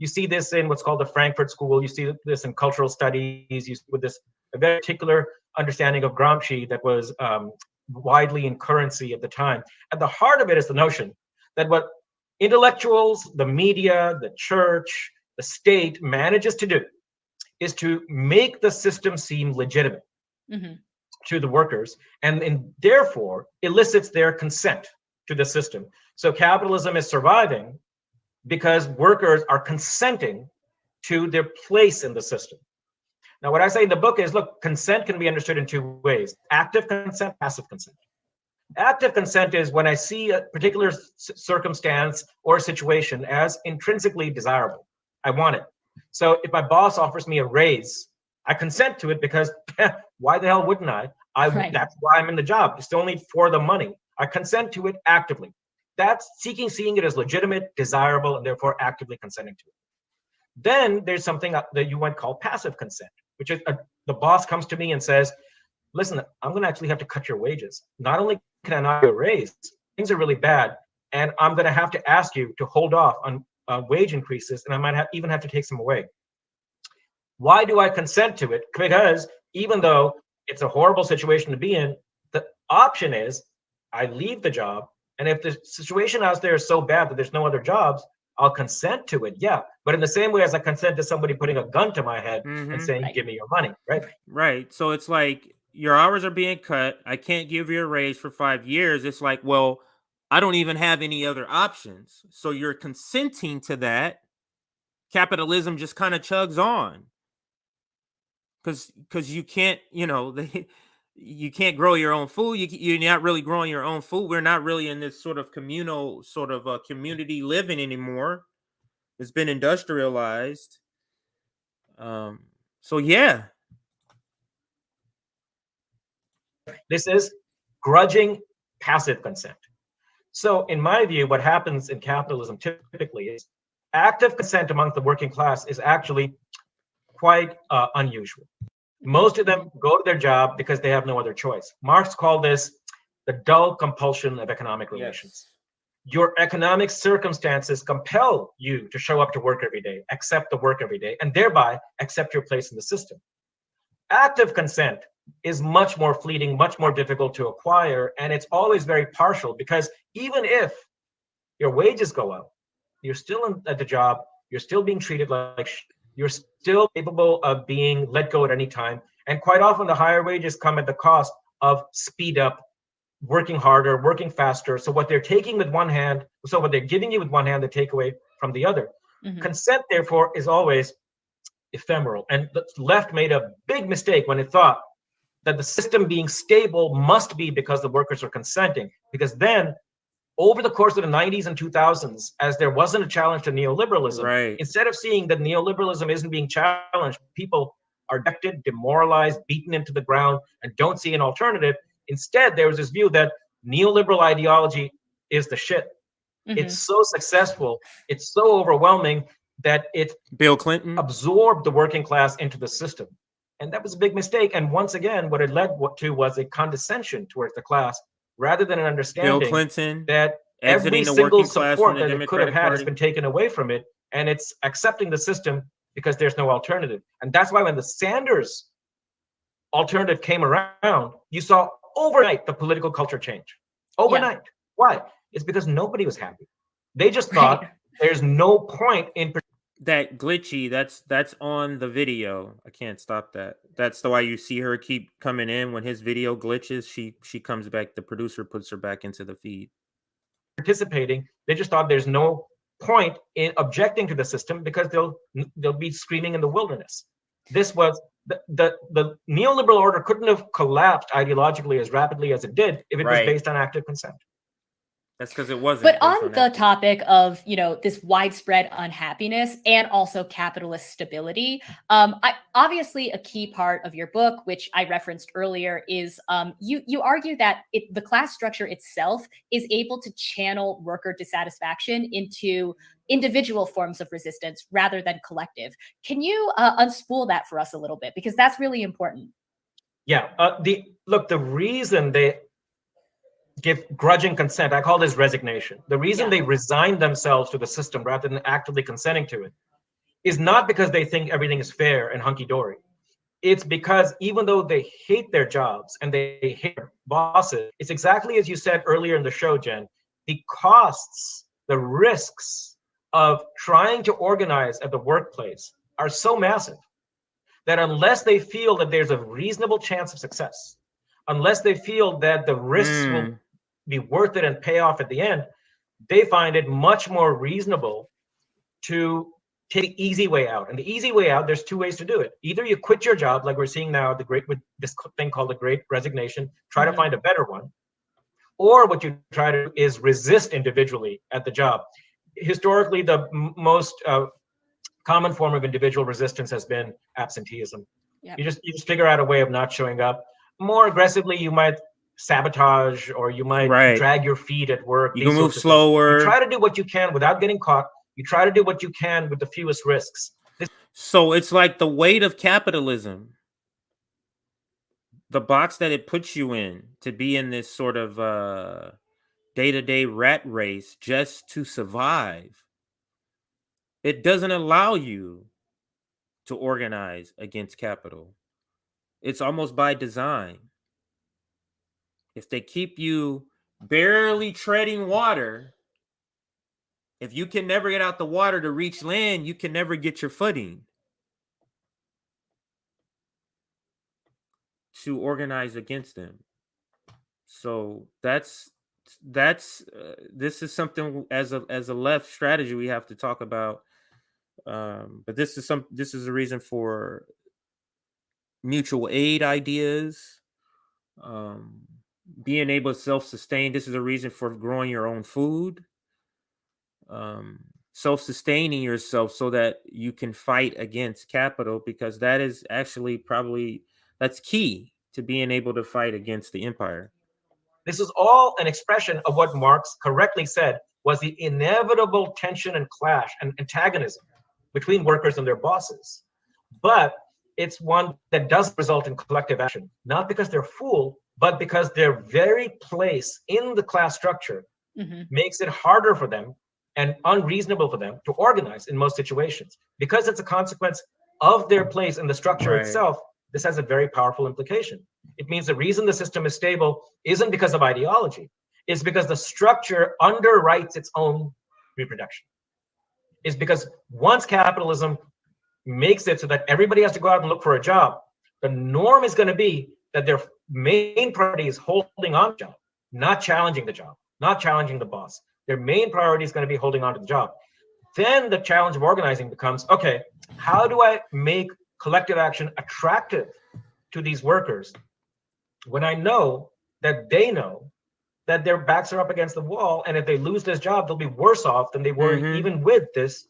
You see this in what's called the Frankfurt School. You see this in cultural studies. You see with this a very particular understanding of Gramsci that was widely in currency at the time. At the heart of it is the notion that what intellectuals, the media, the church, the state manages to do is to make the system seem legitimate. Mm-hmm. To the workers, and therefore elicits their consent to the system. So capitalism is surviving because workers are consenting to their place in the system. Now, what I say in the book is, look, consent can be understood in two ways: active consent, passive consent. Active consent is when I see a particular circumstance or situation as intrinsically desirable. I want it. So if my boss offers me a raise, I consent to it because why the hell wouldn't I? Right. That's why I'm in the job. It's only for the money. I consent to it actively. That's seeing it as legitimate, desirable, and therefore actively consenting to it. Then there's something that you might call passive consent, which is the boss comes to me and says, listen, I'm going to actually have to cut your wages. Not only can I not get a raise, things are really bad, and I'm going to have to ask you to hold off on wage increases, and I might even have to take some away. Why do I consent to it? Because even though it's a horrible situation to be in, the option is I leave the job, and if the situation out there is so bad that there's no other jobs, I'll consent to it, yeah. But in the same way as I consent to somebody putting a gun to my head and saying, give me your money, right? Right. So it's like your hours are being cut. I can't give you a raise for 5 years. It's like, well, I don't even have any other options. So you're consenting to that. Capitalism just kind of chugs on. Because you can't, you can't grow your own food. You're not really growing your own food. We're not really in this sort of communal sort of community living anymore. It's been industrialized. So yeah. This is grudging passive consent. So in my view, what happens in capitalism typically is active consent amongst the working class is actually quite unusual. Most of them go to their job because they have no other choice. Marx called this the dull compulsion of economic relations. Yes. Your economic circumstances compel you to show up to work every day, accept the work every day, and thereby accept your place in the system. Active consent is much more fleeting, much more difficult to acquire, and it's always very partial, because even if your wages go up, you're still at the job, you're still being treated like you're still capable of being let go at any time. And quite often the higher wages come at the cost of speed up, working harder, working faster. So what they're taking with one hand, so what they're giving you with one hand, they take away from the other. Mm-hmm. Consent, therefore, is always ephemeral. And the left made a big mistake when it thought that the system being stable must be because the workers are consenting. Because then, over the course of the 90s and 2000s, as there wasn't a challenge to neoliberalism, right, instead of seeing that neoliberalism isn't being challenged, people are rejected, demoralized, beaten into the ground, and don't see an alternative. Instead, there was this view that neoliberal ideology is the shit. It's so successful, it's so overwhelming that it Bill Clinton absorbed the working class into the system. And that was a big mistake. And once again, what it led to was a condescension towards the class rather than an Bill understanding Clinton that every exiting the single working class from support the that it could have Democratic had has Party. been taken away from it. And it's accepting the system because there's no alternative. And that's why when the Sanders alternative came around, you saw overnight the political culture change. Overnight. Why? It's because nobody was happy. They just thought there's no point in that glitchy, that's on the video. I can't stop that. That's the why you see her keep coming in when his video glitches. She comes back. The producer puts her back into the feed. participating. They just thought there's no point in objecting to the system because they'll be screaming in the wilderness. This was the neoliberal order couldn't have collapsed ideologically as rapidly as it did if it was based on active consent. That's because it wasn't. But on the topic of, this widespread unhappiness and also capitalist stability, obviously a key part of your book, which I referenced earlier, is you argue that the class structure itself is able to channel worker dissatisfaction into individual forms of resistance rather than collective. Can you unspool that for us a little bit? Because that's really important. Yeah. The reason they give grudging consent, I call this resignation. The reason they resign themselves to the system rather than actively consenting to it is not because they think everything is fair and hunky-dory. It's because even though they hate their jobs and they hate their bosses, it's exactly as you said earlier in the show, Jen, the costs, the risks of trying to organize at the workplace are so massive that unless they feel that there's a reasonable chance of success, unless they feel that the risks will be worth it and pay off at the end, they find it much more reasonable to take the easy way out. And the easy way out, there's two ways to do it. Either you quit your job, like we're seeing now with this thing called the Great Resignation, try to find a better one, or what you try to do is resist individually at the job. Historically, the most common form of individual resistance has been absenteeism. Yep. You just figure out a way of not showing up. More aggressively, you might sabotage or you might drag your feet at work. You can move slower. You try to do what you can without getting caught. You try to do what you can with the fewest risks. So it's like the weight of capitalism, the box that it puts you in to be in this sort of day-to-day rat race just to survive. It doesn't allow you to organize against capital. It's almost by design. If they keep you barely treading water, if you can never get out the water to reach land, you can never get your footing to organize against them. So this is something as a left strategy we have to talk about. But this is a reason for mutual aid ideas, being able to self-sustain. This is a reason for growing your own food, self-sustaining yourself so that you can fight against capital, because that is actually that's key to being able to fight against the empire. This is all an expression of what Marx correctly said was the inevitable tension and clash and antagonism between workers and their bosses. But it's one that does result in collective action, not because they're fooled, but because their very place in the class structure makes it harder for them and unreasonable for them to organize in most situations. Because it's a consequence of their place in the structure itself, this has a very powerful implication. It means the reason the system is stable isn't because of ideology, it's because the structure underwrites its own reproduction. It's because once capitalism makes it so that everybody has to go out and look for a job, the norm is going to be that their main priority is holding on to the job, not challenging the job, not challenging the boss. Their main priority is going to be holding on to the job. Then the challenge of organizing becomes, okay, how do I make collective action attractive to these workers when I know that they know that their backs are up against the wall, and if they lose this job, they'll be worse off than they were even with this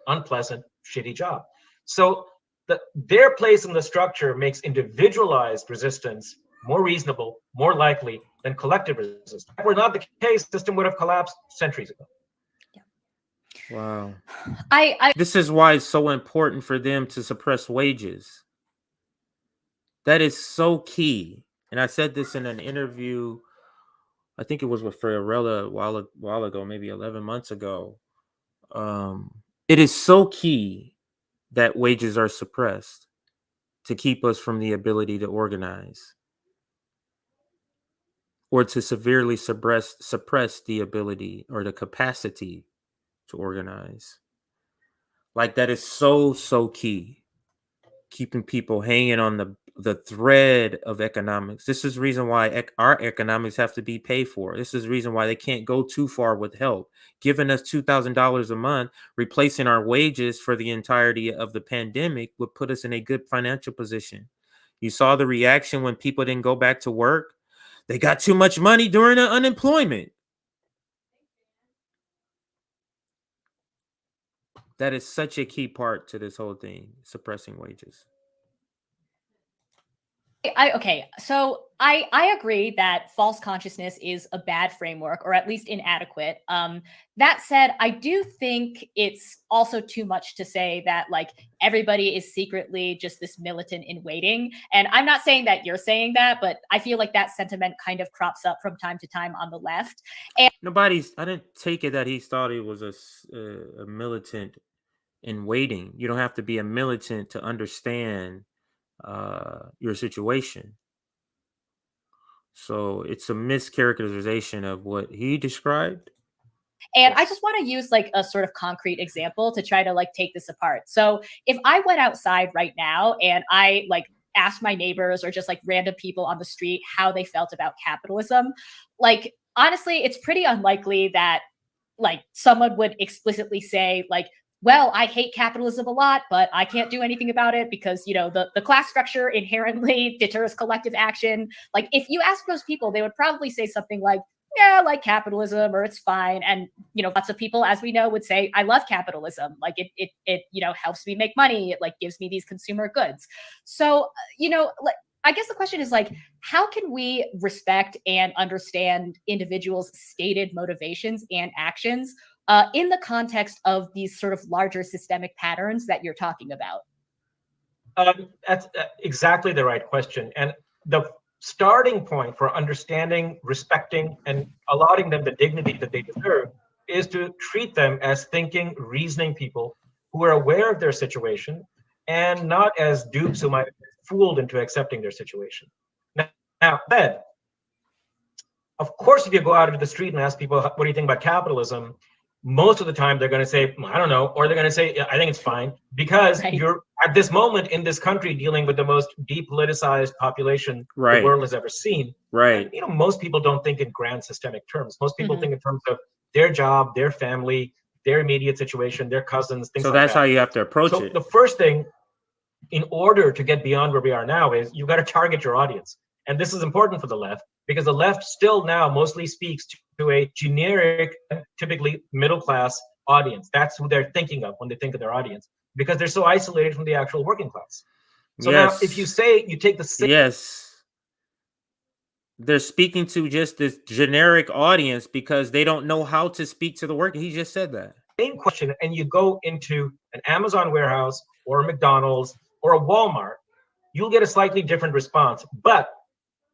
unpleasant, shitty job. So their place in the structure makes individualized resistance more reasonable, more likely than collective resistance. If that were not the case, the system would have collapsed centuries ago. Wow. I This is why it's so important for them to suppress wages. That is so key. And I said this in an interview, I think it was with Fiorella a while ago, maybe 11 months ago. It is so key that wages are suppressed to keep us from the ability to organize, or to severely suppress the ability or the capacity to organize. Like, that is so key. Keeping people hanging on the thread of economics. This is the reason why our economics have to be paid for. This is the reason why they can't go too far with help. Giving us $2,000 a month, replacing our wages for the entirety of the pandemic, would put us in a good financial position. You saw the reaction when people didn't go back to work. They got too much money during the unemployment. That is such a key part to this whole thing, suppressing wages. okay, so I agree that false consciousness is a bad framework, or at least inadequate. That said, I do think it's also too much to say that like everybody is secretly just this militant in waiting. And I'm not saying that you're saying that, but I feel like that sentiment kind of crops up from time to time on the left. And I didn't take it that he thought he was a militant in waiting. You don't have to be a militant to understand your situation. So it's a mischaracterization of what he described. And I just want to use like a sort of concrete example to try to like take this apart. So if I went outside right now and I like asked my neighbors or just like random people on the street how they felt about capitalism, like honestly, it's pretty unlikely that like someone would explicitly say like, well, I hate capitalism a lot, but I can't do anything about it because, you know, the class structure inherently deters collective action. Like if you ask those people, they would probably say something like, yeah, I like capitalism, or it's fine. And, you know, lots of people, as we know, would say, I love capitalism. Like it, you know, helps me make money. It like gives me these consumer goods. So, you know, like, I guess the question is like, how can we respect and understand individuals' stated motivations and actions in the context of these sort of larger systemic patterns that you're talking about? That's exactly the right question. And the starting point for understanding, respecting, and allowing them the dignity that they deserve is to treat them as thinking, reasoning people who are aware of their situation and not as dupes who might be fooled into accepting their situation. Now, of course, if you go out into the street and ask people, what do you think about capitalism? Most of the time they're going to say, I don't know, or they're going to say, I think it's fine, because Right. You're at this moment in this country dealing with the most depoliticized population Right. the world has ever seen. Right. And, you know, most people don't think in grand systemic terms. Most people Mhm. think in terms of their job, their family, their immediate situation, their cousins, things So like that's that. how you have to approach So it. the first thing, in order to get beyond where we are now, is you got to target your audience. And this is important for the left, because the left still now mostly speaks to a generic, typically middle class audience. That's who they're thinking of when they think of their audience, because they're so isolated from the actual working class. So now, if you say you take the same Yes, they're speaking to just this generic audience because they don't know how to speak to the worker. He just said that. question and you go into an Amazon warehouse or a McDonald's or a Walmart, you'll get a slightly different response. But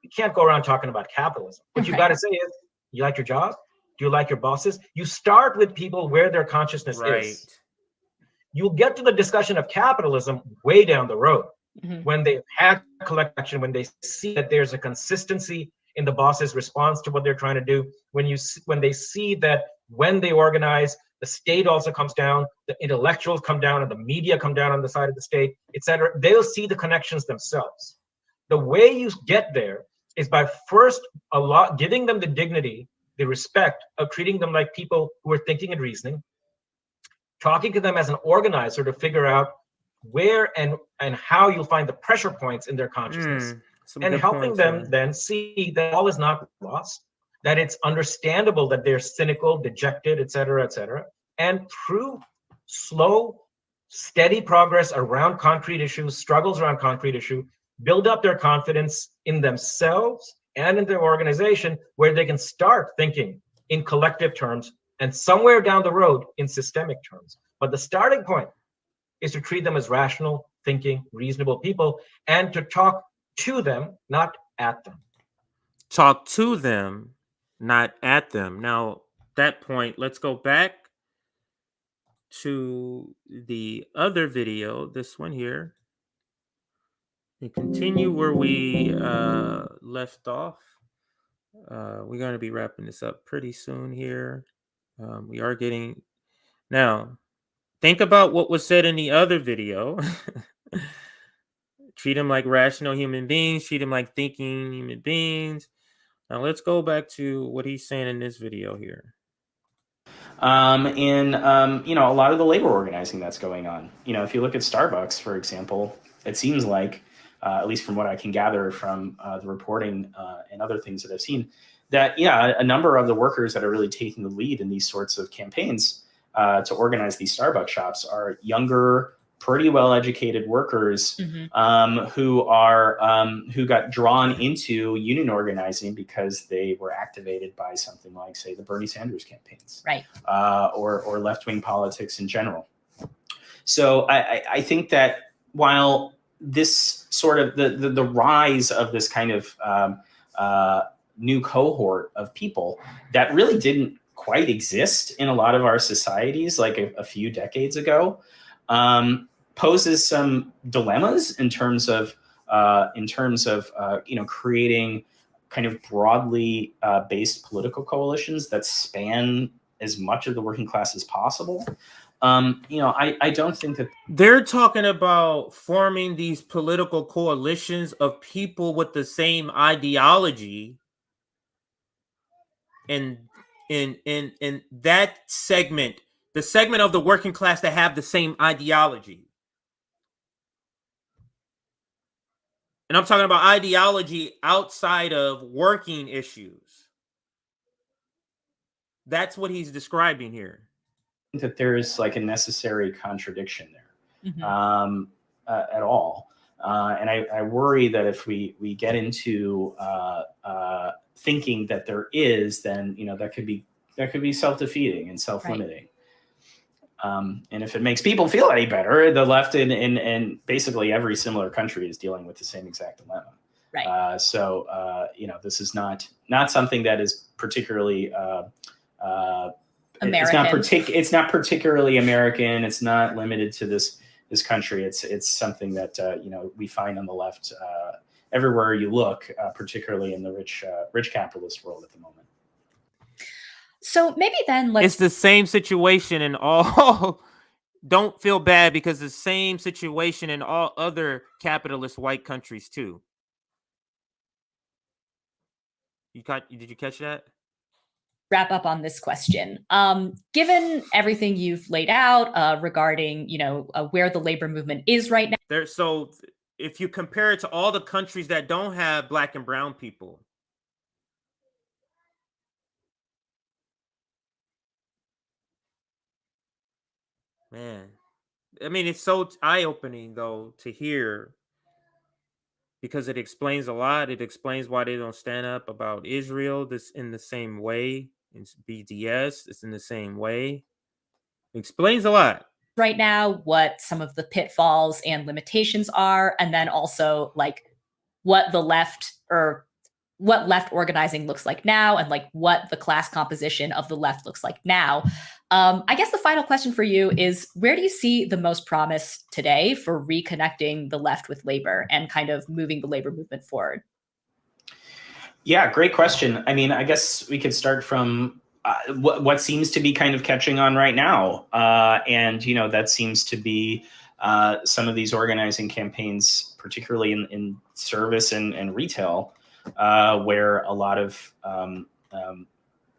you can't go around talking about capitalism. What you've got to say is, you like your job? Do you like your bosses? You start with people where their consciousness is. You'll get to the discussion of capitalism way down the road. Mhm. When they've had collective action, when they see that there's a consistency in the boss's response to what they're trying to do, when they see that when they organize, the state also comes down, the intellectuals come down, and the media come down on the side of the state, etc. They'll see the connections themselves. The way you get there is by first giving them the dignity, the respect of treating them like people who are thinking and reasoning, talking to them as an organizer to figure out where and how you'll find the pressure points in their consciousness, and helping them then see that all is not lost, that it's understandable that they're cynical, dejected, etc., etc. And through slow, steady progress around concrete issues, struggles around concrete issue, build up their confidence in themselves and in their organization, where they can start thinking in collective terms and somewhere down the road in systemic terms. But the starting point is to treat them as rational, thinking, reasonable people, and to talk to them, not at them. Talk to them, not at them. Now, that point, let's go back to the other video, this one here, and continue where we left off. We're going to be wrapping this up pretty soon here. We are getting... Now, think about what was said in the other video. Treat them like rational human beings. Treat them like thinking human beings. Now, let's go back to what he's saying in this video here. A lot of the labor organizing that's going on. If you look at Starbucks, for example, it seems like, at least from what I can gather from the reporting and other things that I've seen, that, a number of the workers that are really taking the lead in these sorts of campaigns to organize these Starbucks shops are younger, pretty well-educated workers who got drawn into union organizing because they were activated by something like, say, the Bernie Sanders campaigns, right, or left-wing politics in general. So I think that while this sort of the rise of this kind of new cohort of people that really didn't quite exist in a lot of our societies like a few decades ago, poses some dilemmas in terms of creating kind of broadly based political coalitions that span as much of the working class as possible. I don't think that they're talking about forming these political coalitions of people with the same ideology, and in that segment, the segment of the working class that have the same ideology. And I'm talking about ideology outside of working issues. That's what he's describing here. that there's like a necessary contradiction there at all. And I worry that if we get into thinking that there is, then that could be self-defeating and self-limiting. Right. And if it makes people feel any better, the left in basically every similar country is dealing with the same exact dilemma. Right. This is not something that is particularly American. It's not particularly American. It's not limited to this country. It's something that we find on the left everywhere you look, particularly in the rich capitalist world at the moment. So maybe then it's the same situation in all. Don't feel bad, because the same situation in all other capitalist white countries too. Did you catch that? Wrap up on this question. Given everything you've laid out regarding, where the labor movement is right now. So if you compare it to all the countries that don't have Black and brown people, man, I mean, it's so eye-opening though to hear, because it explains a lot. It explains why they don't stand up about Israel this in the same way. It's BDS, it's in the same way. It explains a lot. Right now, what some of the pitfalls and limitations are, and then also like what left organizing looks like now, and like what the class composition of the left looks like now. I guess the final question for you is, where do you see the most promise today for reconnecting the left with labor and kind of moving the labor movement forward? Yeah, great question. I mean, I guess we could start from what seems to be kind of catching on right now. And that seems to be some of these organizing campaigns, particularly in service and retail, where a lot of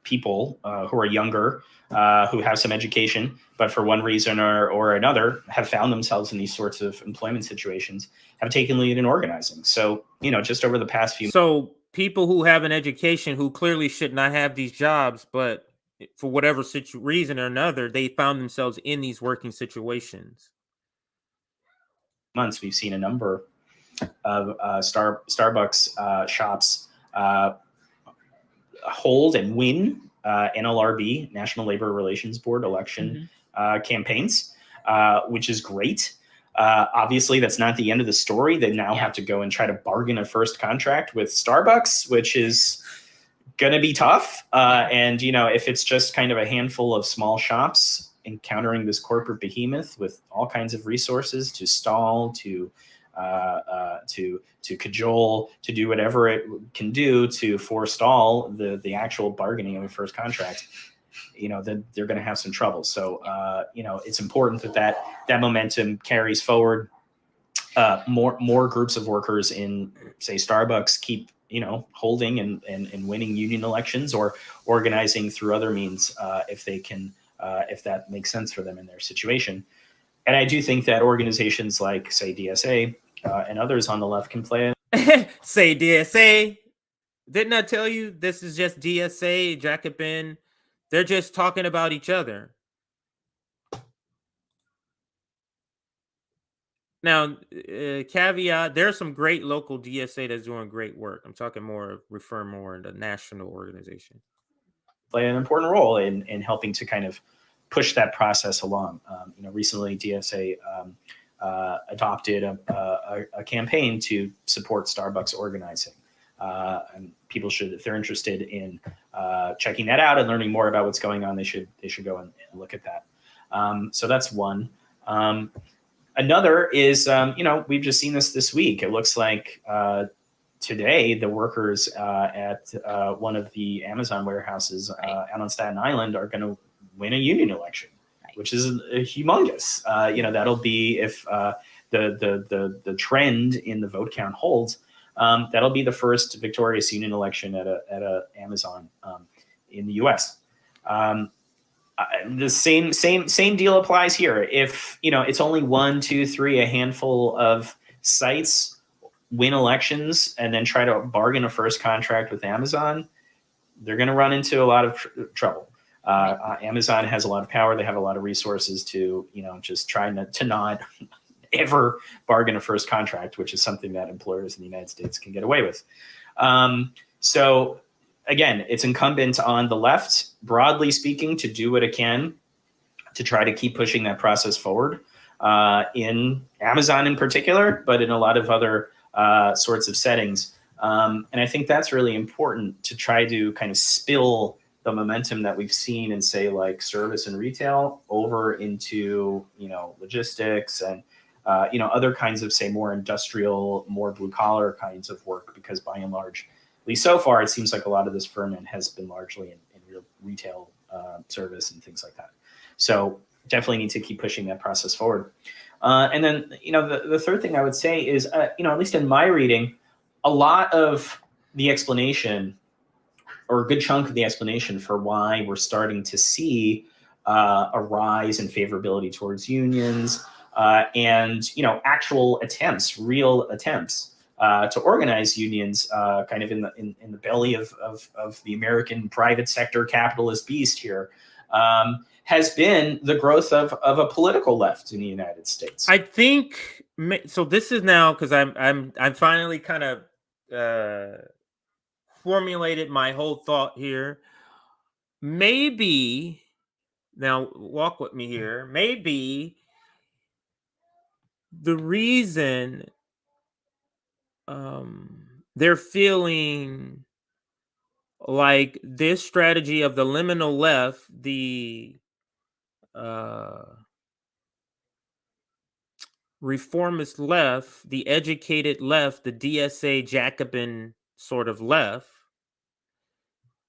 people who are younger, who have some education, but for one reason or another have found themselves in these sorts of employment situations, have taken lead in organizing. So, just over the past few... So people who have an education, who clearly should not have these jobs, but for whatever reason or another, they found themselves in these working situations. months, we've seen a number of Starbucks shops hold and win NLRB, National Labor Relations Board election campaigns, which is great. Obviously, that's not the end of the story. They now have to go and try to bargain a first contract with Starbucks, which is going to be tough. And, you know, if it's just kind of a handful of small shops encountering this corporate behemoth with all kinds of resources to stall, to cajole, to do whatever it can do to forestall the actual bargaining of a first contract, you know, then they're going to have some trouble. So, you know, it's important that momentum carries forward. More groups of workers in, say, Starbucks keep, you know, holding and winning union elections, or organizing through other means if they can, if that makes sense for them in their situation. And I do think that organizations like, say, DSA and others on the left can play Say DSA. Didn't I tell you this is just DSA, JACOBIN? They're just talking about each other. Now, caveat, there's some great local DSA that's doing great work. I'm talking more, refer more in the national organization. Play an important role in helping to kind of push that process along. You know, recently DSA adopted a campaign to support Starbucks organizing. And people should, if they're interested in checking that out and learning more about what's going on, they should go and look at that. So that's one. Another is, you know, we've just seen this week. It looks like today the workers at one of the Amazon warehouses out on Staten Island are going to win a union election, which is humongous. You know, that'll be, if the trend in the vote count holds, that'll be the first victorious union election at a Amazon in the U.S. The same deal applies here. If, you know, it's only 1, 2, 3, a handful of sites win elections and then try to bargain a first contract with Amazon, they're going to run into a lot of trouble. Amazon has a lot of power. They have a lot of resources to, you know, just try to not ever bargain a first contract, which is something that employers in the United States can get away with. So again, it's incumbent on the left, broadly speaking, to do what it can to try to keep pushing that process forward in Amazon in particular, but in a lot of other sorts of settings. And I think that's really important, to try to kind of spill the momentum that we've seen in, say, like service and retail over into, you know, logistics and, you know, other kinds of, say, more industrial, more blue collar kinds of work, because by and large, at least so far, it seems like a lot of this ferment has been largely in real retail service and things like that. So definitely need to keep pushing that process forward. And then, you know, the third thing I would say is, you know, at least in my reading, a lot of the explanation, or a good chunk of the explanation for why we're starting to see a rise in favorability towards unions and, you know, actual attempts, real attempts to organize unions, kind of in the belly of the American private sector capitalist beast here, has been the growth of a political left in the United States. I think so. This is now, because I'm finally kind of formulated my whole thought here. Maybe, now walk with me here. Maybe the reason they're feeling like this strategy of the liminal left, the reformist left, the educated left, the DSA Jacobin sort of left,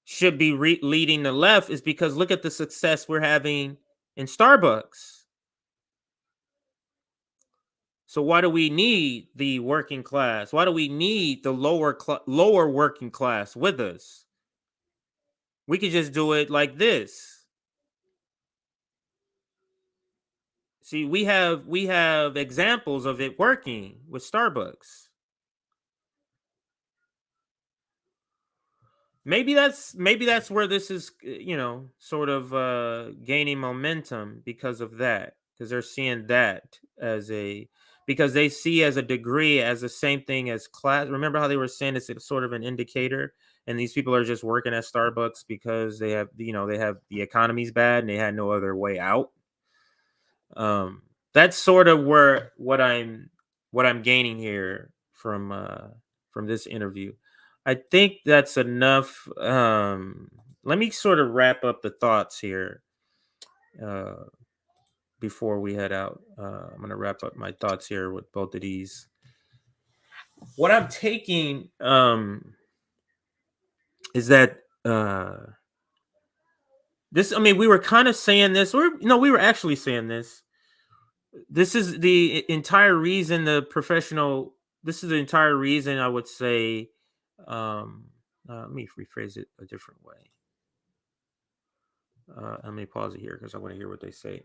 should be leading the left, is because look at the success we're having in Starbucks. So why do we need the working class? Why do we need the lower working class with us? We could just do it like this. See, we have examples of it working with Starbucks. Maybe that's where this is, you know, sort of gaining momentum because of that, because they're seeing that as a because they see as a degree as the same thing as class. Remember how they were saying it's sort of an indicator, and these people are just working at Starbucks because they have, they have the economy's bad and they had no other way out. That's sort of what I'm gaining here from this interview. I think that's enough. Let me sort of wrap up the thoughts here before we head out. I'm going to wrap up my thoughts here with both of these. What I'm taking is that this, I mean, we were kind of saying this, we were actually saying this. This is the entire reason this is the entire reason I would say, let me rephrase it a different way. Let me pause it here because I want to hear what they say.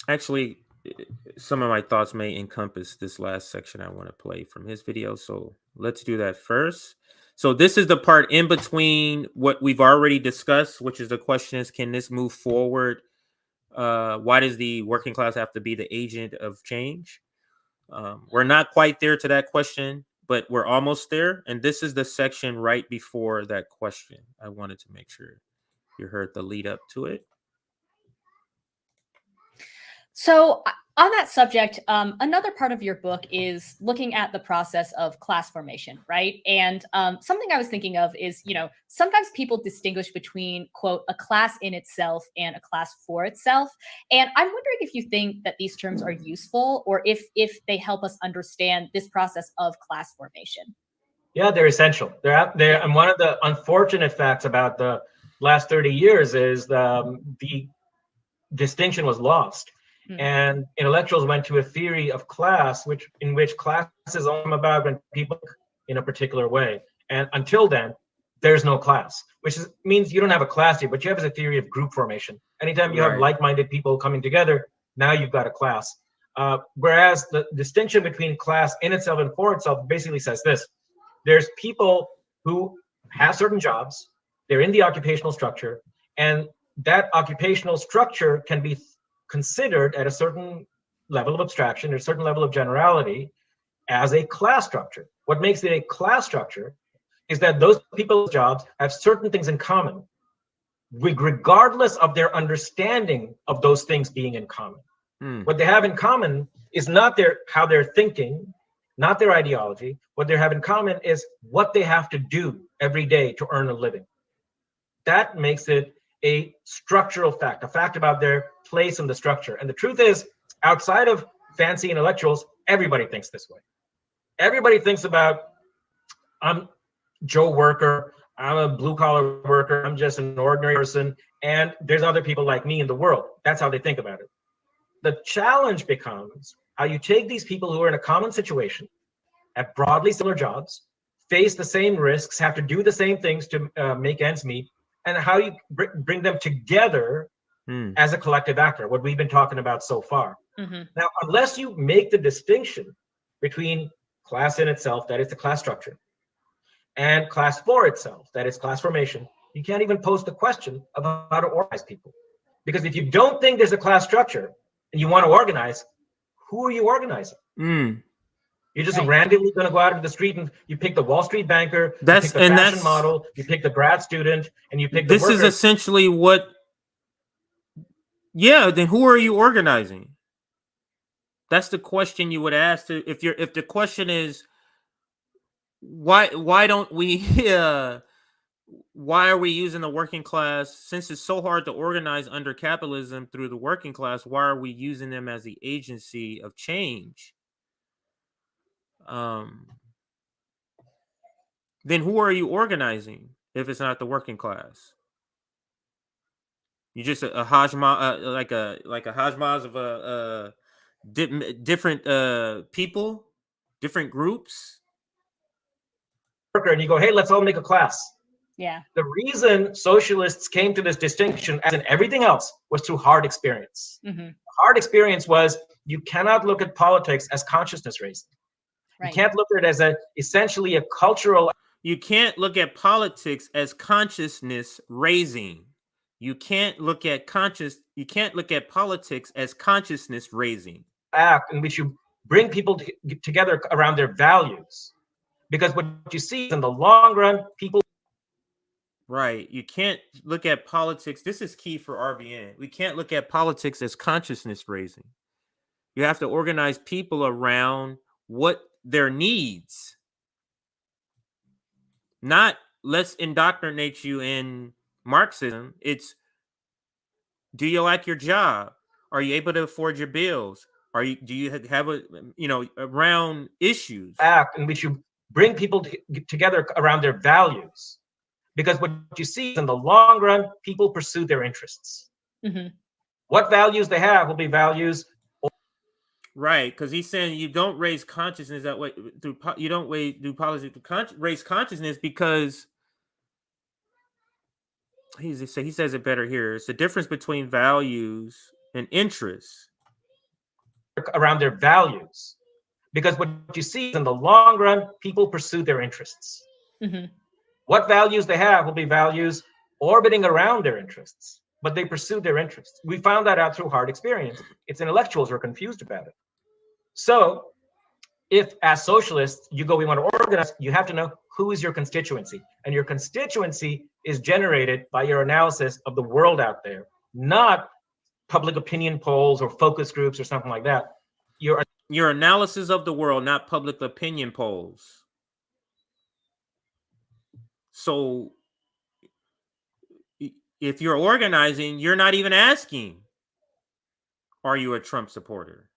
Actually, some of my thoughts may encompass this last section I want to play from his video. So let's do that first. So this is the part in between what we've already discussed, which is the question is, can this move forward? Why does the working class have to be the agent of change? We're not quite there to that question, but we're almost there. And this is the section right before that question. I wanted to make sure you heard the lead up to it. So on that subject, another part of your book is looking at the process of class formation, right? And something I was thinking of is, sometimes people distinguish between, quote, a class in itself and a class for itself. And I'm wondering if you think that these terms are useful or if they help us understand this process of class formation. Yeah, they're essential. They're out there. And one of the unfortunate facts about the last 30 years is the distinction was lost. And intellectuals went to a theory of class, in which class is only about when people in a particular way. And until then, there's no class, which means you don't have a class here, but you have a theory of group formation. Anytime you have like-minded people coming together, now you've got a class. Whereas the distinction between class in itself and for itself basically says this: there's people who have certain jobs, they're in the occupational structure, and that occupational structure can be considered at a certain level of abstraction or a certain level of generality as a class structure. What makes it a class structure is that those people's jobs have certain things in common, regardless of their understanding of those things being in common. What they have in common is not how they're thinking, not their ideology. What they have in common is what they have to do every day to earn a living. That makes it a structural fact, a fact about their place in the structure. And the truth is, outside of fancy intellectuals, everybody thinks this way. Everybody thinks about, I'm Joe worker, I'm a blue collar worker, I'm just an ordinary person, and there's other people like me in the world. That's how they think about it. The challenge becomes how you take these people who are in a common situation, have broadly similar jobs, face the same risks, have to do the same things to make ends meet, and how you bring them together as a collective actor, what we've been talking about so far. Now, unless you make the distinction between class in itself, that is the class structure, and class for itself, that is class formation, you can't even pose the question of how to organize people. Because if you don't think there's a class structure and you want to organize, who are you organizing? You're just randomly going to go out into the street and you pick the Wall Street banker, you pick the fashion model, you pick the grad student, and you pick the worker. This is essentially what, then who are you organizing? That's the question you would ask. If the question is, why don't we, why are we using the working class? Since it's so hard to organize under capitalism through the working class, why are we using them as the agency of change? Then who are you organizing if it's not the working class? You just a hajma, like a hajmaz of different people, different groups. And you go, hey, let's all make a class. Yeah. The reason socialists came to this distinction, as in everything else, was through hard experience. Hard experience was you cannot look at politics as consciousness raising. You can't look at it as essentially a cultural. You can't look at politics as consciousness raising. You can't look at politics as consciousness raising. Act in which you bring people together around their values. Because what you see is in the long run, people. Right. You can't look at politics. This is key for RBN. We can't look at politics as consciousness raising. You have to organize people around what their needs. Not let's indoctrinate you in Marxism. It's, do you like your job? Are you able to afford your bills? Do you have around issues? Act in which you bring people together around their values. Because what you see is in the long run, people pursue their interests. Mm-hmm. What values they have will be values. Right, because he's saying you don't raise consciousness that way you don't do politics to raise consciousness, because he says it better here. It's the difference between values and interests. Around their values. Because what you see is in the long run, people pursue their interests. Mm-hmm. What values they have will be values orbiting around their interests, but they pursue their interests. We found that out through hard experience. It's intellectuals who are confused about it. So if as socialists you go, we want to organize, you have to know who is your constituency. And your constituency is generated by your analysis of the world out there, not public opinion polls or focus groups or something like that. Your analysis of the world, not public opinion polls. So if you're organizing, you're not even asking, are you a Trump supporter?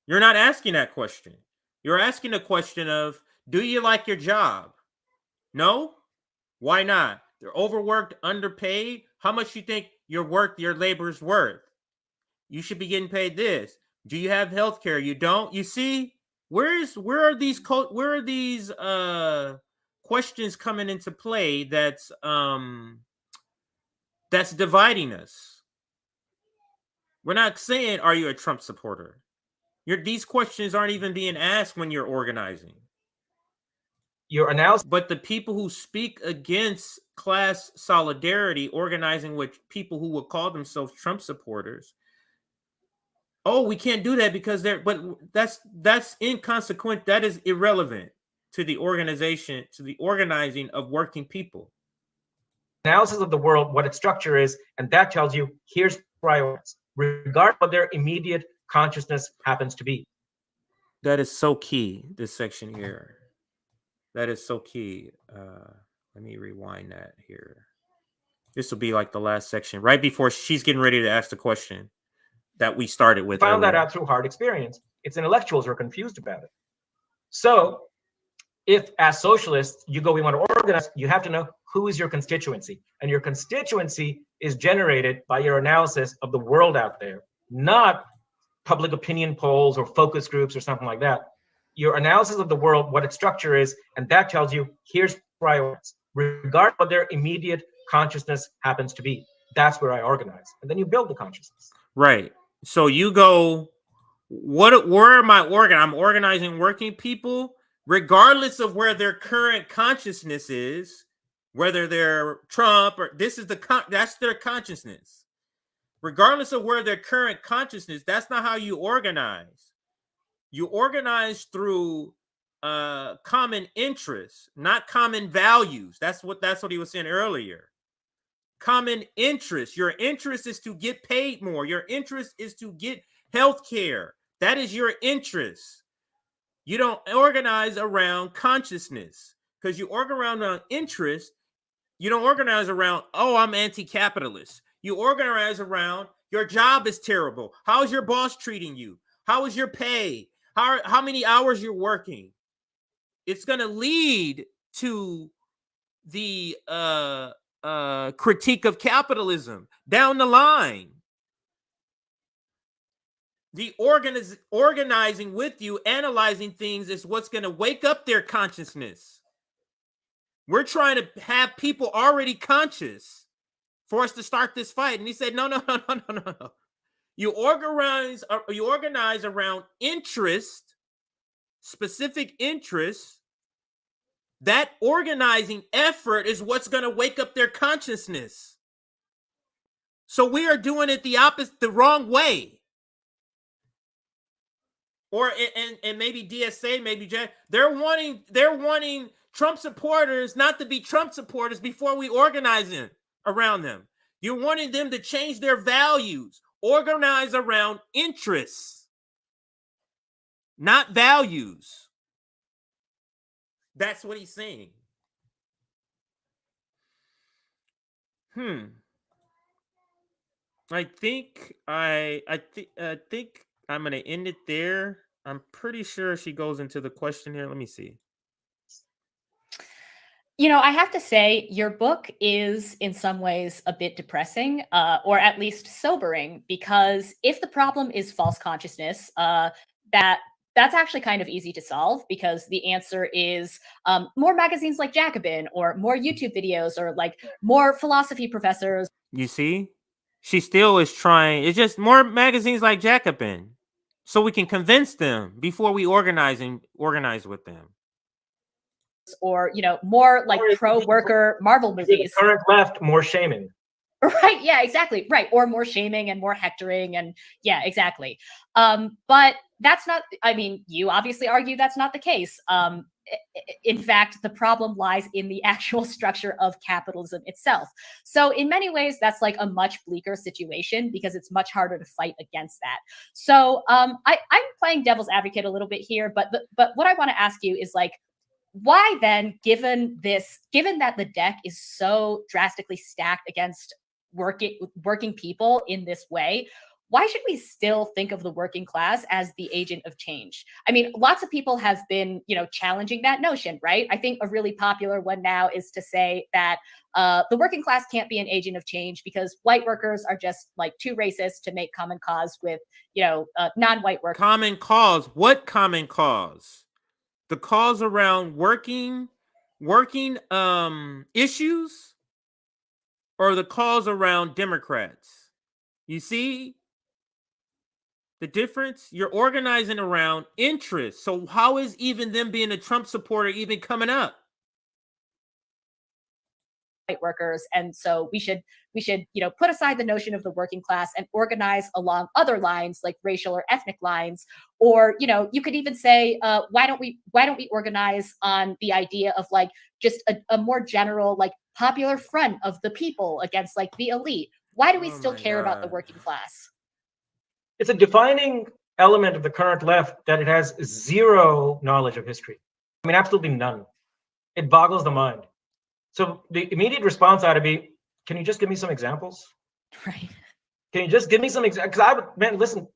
You're not asking that question. You're asking the question of, do you like your job? No? Why not? They're overworked, underpaid. How much you think your labor's worth? You should be getting paid this. Do you have health care? You don't? You see, where are these questions coming into play that's dividing us? We're not saying, are you a Trump supporter? These questions aren't even being asked when you're organizing. Your analysis. But the people who speak against class solidarity, organizing with people who would call themselves Trump supporters, oh, we can't do that because that's inconsequent. That is irrelevant to the organization, to the organizing of working people. Analysis of the world, what its structure is, and that tells you here's priorities, regardless of what their immediate consciousness happens to be. That is so key, this section here. That is so key. Let me rewind that here. This will be like the last section, right before she's getting ready to ask the question that we started with. Found earlier. that out through hard experience. It's intellectuals who are confused about it. So if as socialists you go, we want to organize, you have to know who is your constituency. And your constituency is generated by your analysis of the world out there, not public opinion polls or focus groups or something like that. Your analysis of the world, what its structure is, and that tells you here's priorities, regardless of what their immediate consciousness happens to be. That's where I organize. And then you build the consciousness. Right. So you go, where am I organizing? I'm organizing working people, regardless of where their current consciousness is, whether they're Trump or that's their consciousness. Regardless of where their current consciousness, that's not how you organize. You organize through common interests, not common values. That's what he was saying earlier. Common interest. Your interest is to get paid more. Your interest is to get health care. That is your interest. You don't organize around consciousness, because you organize around interest. You don't organize around, oh, I'm anti-capitalist. You organize around your job is terrible. How's your boss treating you? How is your pay? How many hours you're working? It's going to lead to the critique of capitalism down the line. The organizing with you, analyzing things is what's going to wake up their consciousness. We're trying to have people already conscious for us to start this fight. And he said, no. You organize around interest, specific interests. That organizing effort is what's going to wake up their consciousness. So we are doing it the opposite, the wrong way. Or and maybe DSA, maybe they're wanting Trump supporters not to be Trump supporters before we organize them around them. You're wanting them to change their values, organize around interests, not values. That's what he's saying. I think I'm gonna end it there. I'm pretty sure she goes into the question here. Let me see. You know, I have to say, your book is in some ways a bit depressing, or at least sobering, because if the problem is false consciousness, that's actually kind of easy to solve, because the answer is more magazines like Jacobin, or more YouTube videos, or like more philosophy professors. You see, she still is trying. It's just more magazines like Jacobin, so we can convince them before we organize with them. Or, you know, more like pro-worker Marvel movies. The current left, more shaming. Right. Yeah, exactly. Right. Or more shaming and more hectoring. And yeah, exactly. But that's not, I mean, you obviously argue that's not the case. In fact, the problem lies in the actual structure of capitalism itself. So in many ways, that's like a much bleaker situation, because it's much harder to fight against that. So I'm playing devil's advocate a little bit here, but what I want to ask you is, like, why then, given that the deck is so drastically stacked against working people in this way, why should we still think of the working class as the agent of change? I mean, lots of people have been, you know, challenging that notion, right? I think a really popular one now is to say that the working class can't be an agent of change because white workers are just like too racist to make common cause with, you know, non-white workers. Common cause? What common cause? The cause around working issues, or the cause around Democrats? You see the difference? You're organizing around interests. So how is even them being a Trump supporter even coming up? White workers. And so we should, you know, put aside the notion of the working class and organize along other lines, like racial or ethnic lines. Or, you know, you could even say, why don't we organize on the idea of like just a more general, like, popular front of the people against like the elite? Why do we still care about the working class? It's a defining element of the current left that it has zero knowledge of history. I mean, absolutely none. It boggles the mind. So the immediate response ought to be, can you just give me some examples? Right. Can you just give me some examples? Because listen,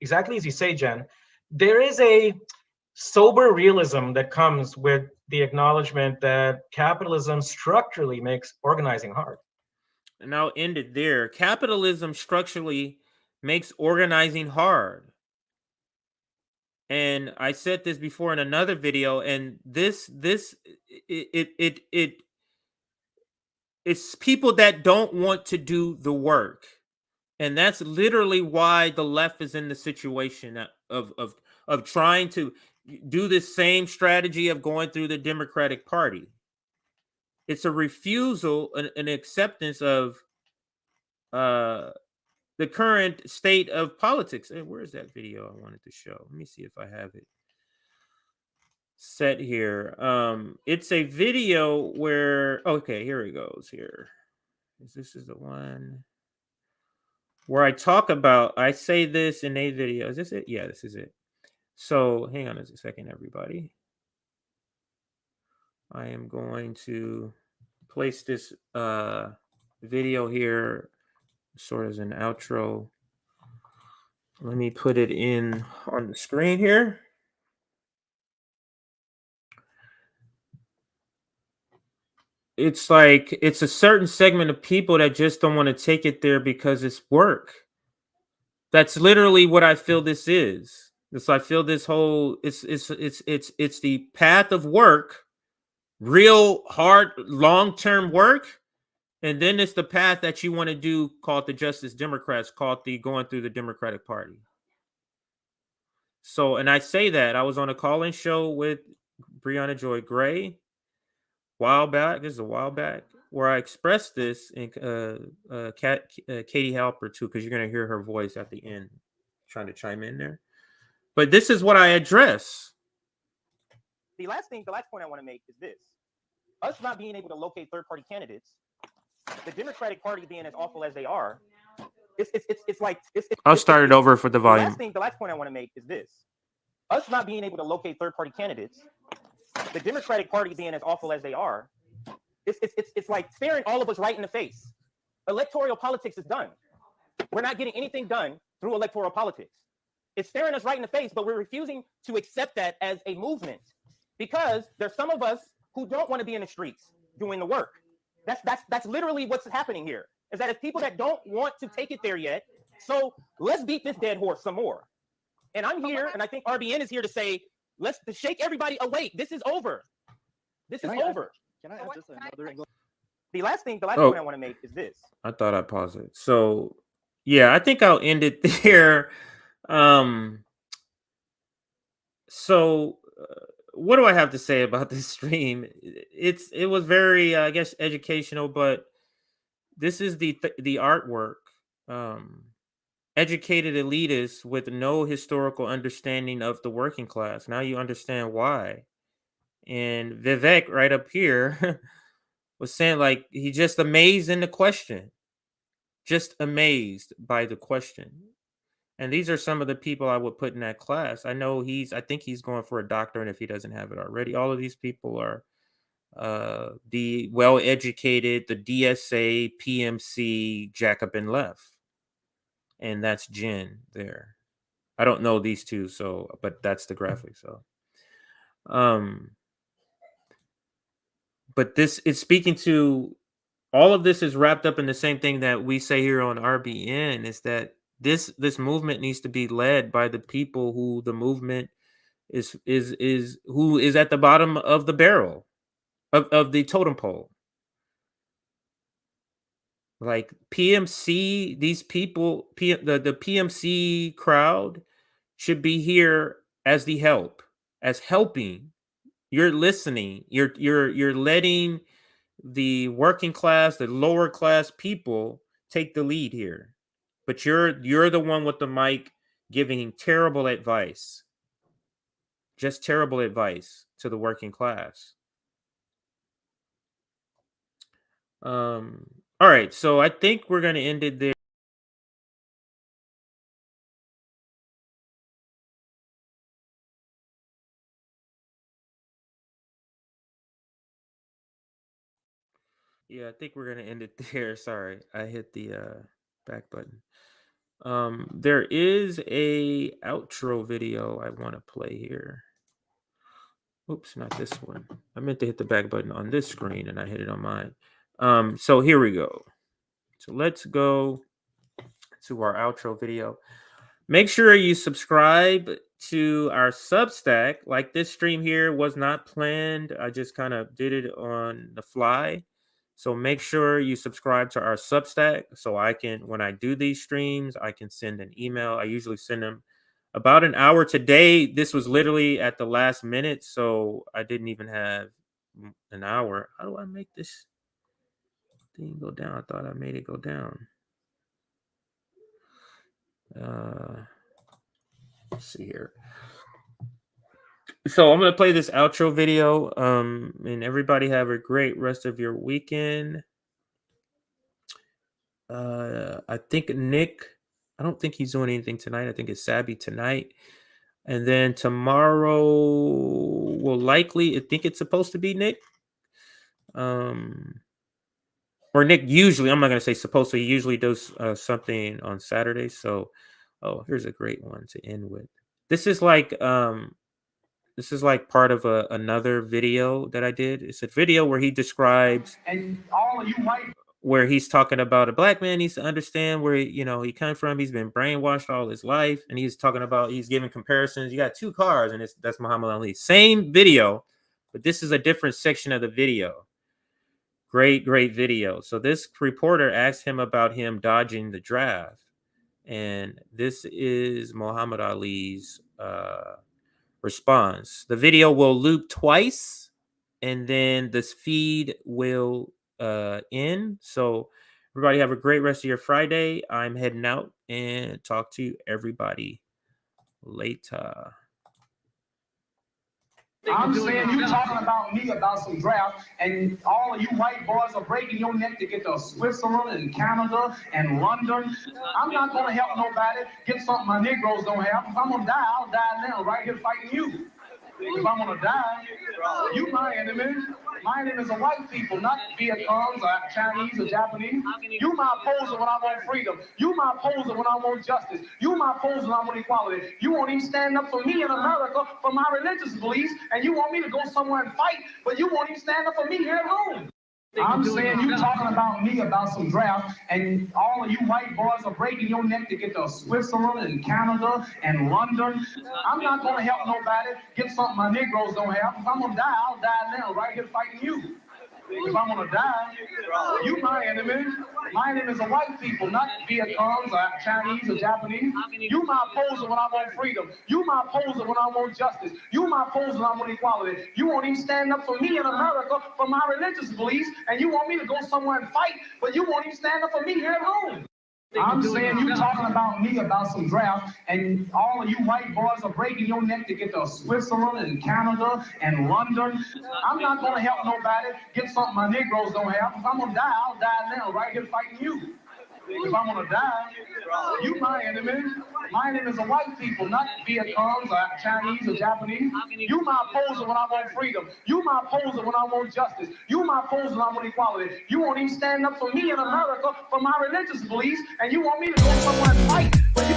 exactly as you say, Jen, there is a sober realism that comes with the acknowledgement that capitalism structurally makes organizing hard. And I'll end it there. Capitalism structurally makes organizing hard. And I said this before in another video, and it's people that don't want to do the work. And that's literally why the left is in the situation of trying to do this same strategy of going through the Democratic Party. It's a refusal, an acceptance of the current state of politics. And where's that video I wanted to show? Let me see if I have it set here. It's a video where, okay, here it goes. Here, this is the one where I talk about, I say this in a video. Is this it? Yeah, this is it. So hang on a second, everybody. I am going to place this video here sort of as an outro. Let me put it in on the screen here. It's like, it's a certain segment of people that just don't want to take it there because it's work. That's literally what I feel this is. I feel this whole, it's the path of work, real hard, long-term work. And then it's the path that you want to do, called the Justice Democrats, called the going through the Democratic Party. So, and I say that I was on a call-in show with Brianna Joy Gray a while back. This is a while back. where I expressed this, and Katie Halper too, because you're going to hear her voice at the end trying to chime in there. But this is what I address. The last point I want to make is this. Us not being able to locate third-party candidates, the Democratic Party being as awful as they are, it's like... I'll start it over for the volume. The last point I want to make is this. Us not being able to locate third-party candidates, the Democratic Party being as awful as they are, it's like staring all of us right in the face. Electoral politics is done. We're not getting anything done through electoral politics. It's staring us right in the face, but we're refusing to accept that as a movement because there's some of us who don't want to be in the streets doing the work. That's literally what's happening here. Is that it's people that don't want to take it there yet. So let's beat this dead horse some more. And I'm here, and I think RBN is here to say, let's shake everybody awake. This is over. This is over. Can I add just another angle? The last point I want to make is this. I thought I'd pause it. So, yeah, I think I'll end it there. What do I have to say about this stream? It was very, I guess, educational, but this is the artwork. Educated elitists with no historical understanding of the working class. Now you understand why. And Vivek right up here was saying, like, he just amazed in the question. Just amazed by the question. And these are some of the people I would put in that class. I know I think he's going for a doctorate if he doesn't have it already. All of these people are the well-educated, the DSA, PMC, Jacobin left. And that's Jen there. I don't know these two, but that's the graphic. So, but this is speaking to all of this is wrapped up in the same thing that we say here on RBN is that this movement needs to be led by the people who the movement is who is at the bottom of the barrel of the totem pole. Like PMC, these people, the PMC crowd should be here as the help, as helping. You're listening. You're letting the working class, the lower class people take the lead here. But you're the one with the mic giving terrible advice. Just terrible advice to the working class. All right, so I think we're going to end it there. Yeah, I think we're going to end it there. Sorry, I hit the back button. There is a outro video I want to play here. Oops, not this one. I meant to hit the back button on this screen and I hit it on mine. So here we go. So let's go to our outro video. Make sure you subscribe to our Substack. Like this stream here was not planned. I just kind of did it on the fly. So make sure you subscribe to our Substack so I can, when I do these streams, I can send an email. I usually send them about an hour. Today, this was literally at the last minute, so I didn't even have an hour. How do I make this thing go down? I thought I made it go down. Let's see here. So I'm going to play this outro video. And everybody have a great rest of your weekend. I think Nick, I don't think he's doing anything tonight. I think it's Sabby tonight. And then tomorrow will likely, I think it's supposed to be Nick. Or Nick usually, I'm not going to say supposed to, he usually does something on Saturday. So, oh, here's a great one to end with. This is like part of another video that I did. It's a video where he describes, and all you white, where he's talking about a black man needs to understand where he come from. He's been brainwashed all his life, and he's talking about, he's giving comparisons. You got two cars, and that's Muhammad Ali. Same video, but this is a different section of the video. Great video. So this reporter asked him about him dodging the draft, and this is Muhammad Ali's response. The video will loop twice, and then this feed will in. So everybody have a great rest of your Friday. I'm heading out and talk to everybody later. I'm saying you talking about me about some draft, and all of you white boys are breaking your neck to get to Switzerland and Canada and London. I'm not gonna help nobody get something my Negroes don't have. If I'm gonna die, I'll die now, right here fighting you. If I'm gonna die, you my enemy. My enemy is a white people, not Vietcong's or Chinese or Japanese. You my opposer when I want freedom. You my opposer when I want justice. You my opposer when I want equality. You won't even stand up for me in America for my religious beliefs, and you want me to go somewhere and fight, but you won't even stand up for me here at home. I'm saying you talking about me about some draft, and all of you white boys are breaking your neck to get to Switzerland and Canada and London. I'm not gonna help nobody get something my Negroes don't have. If I'm gonna die, I'll die now, right here fighting you. If I'm gonna die, you my enemy. My enemy is a white people, not Vietcong's or Chinese or Japanese. You my opposer when I want freedom. You my opposer when I want justice. You my opposer when I want equality. You won't even stand up for me in America for my religious beliefs, and you want me to go somewhere and fight, but you won't even stand up for me here at home. I'm saying you talking about me about some draft, and all of you white boys are breaking your neck to get to Switzerland and Canada and London. I'm not gonna help nobody get something my Negroes don't have. If I'm gonna die, I'll die now, right here fighting you. If I'm gonna die, you my enemy. My enemy is a white people, not Vietcong's or Chinese or Japanese. You my opposer when I want freedom. You my opposer when I want justice. You my opposer when I want equality. You won't even stand up for me in America for my religious beliefs, and you want me to go somewhere and fight, but you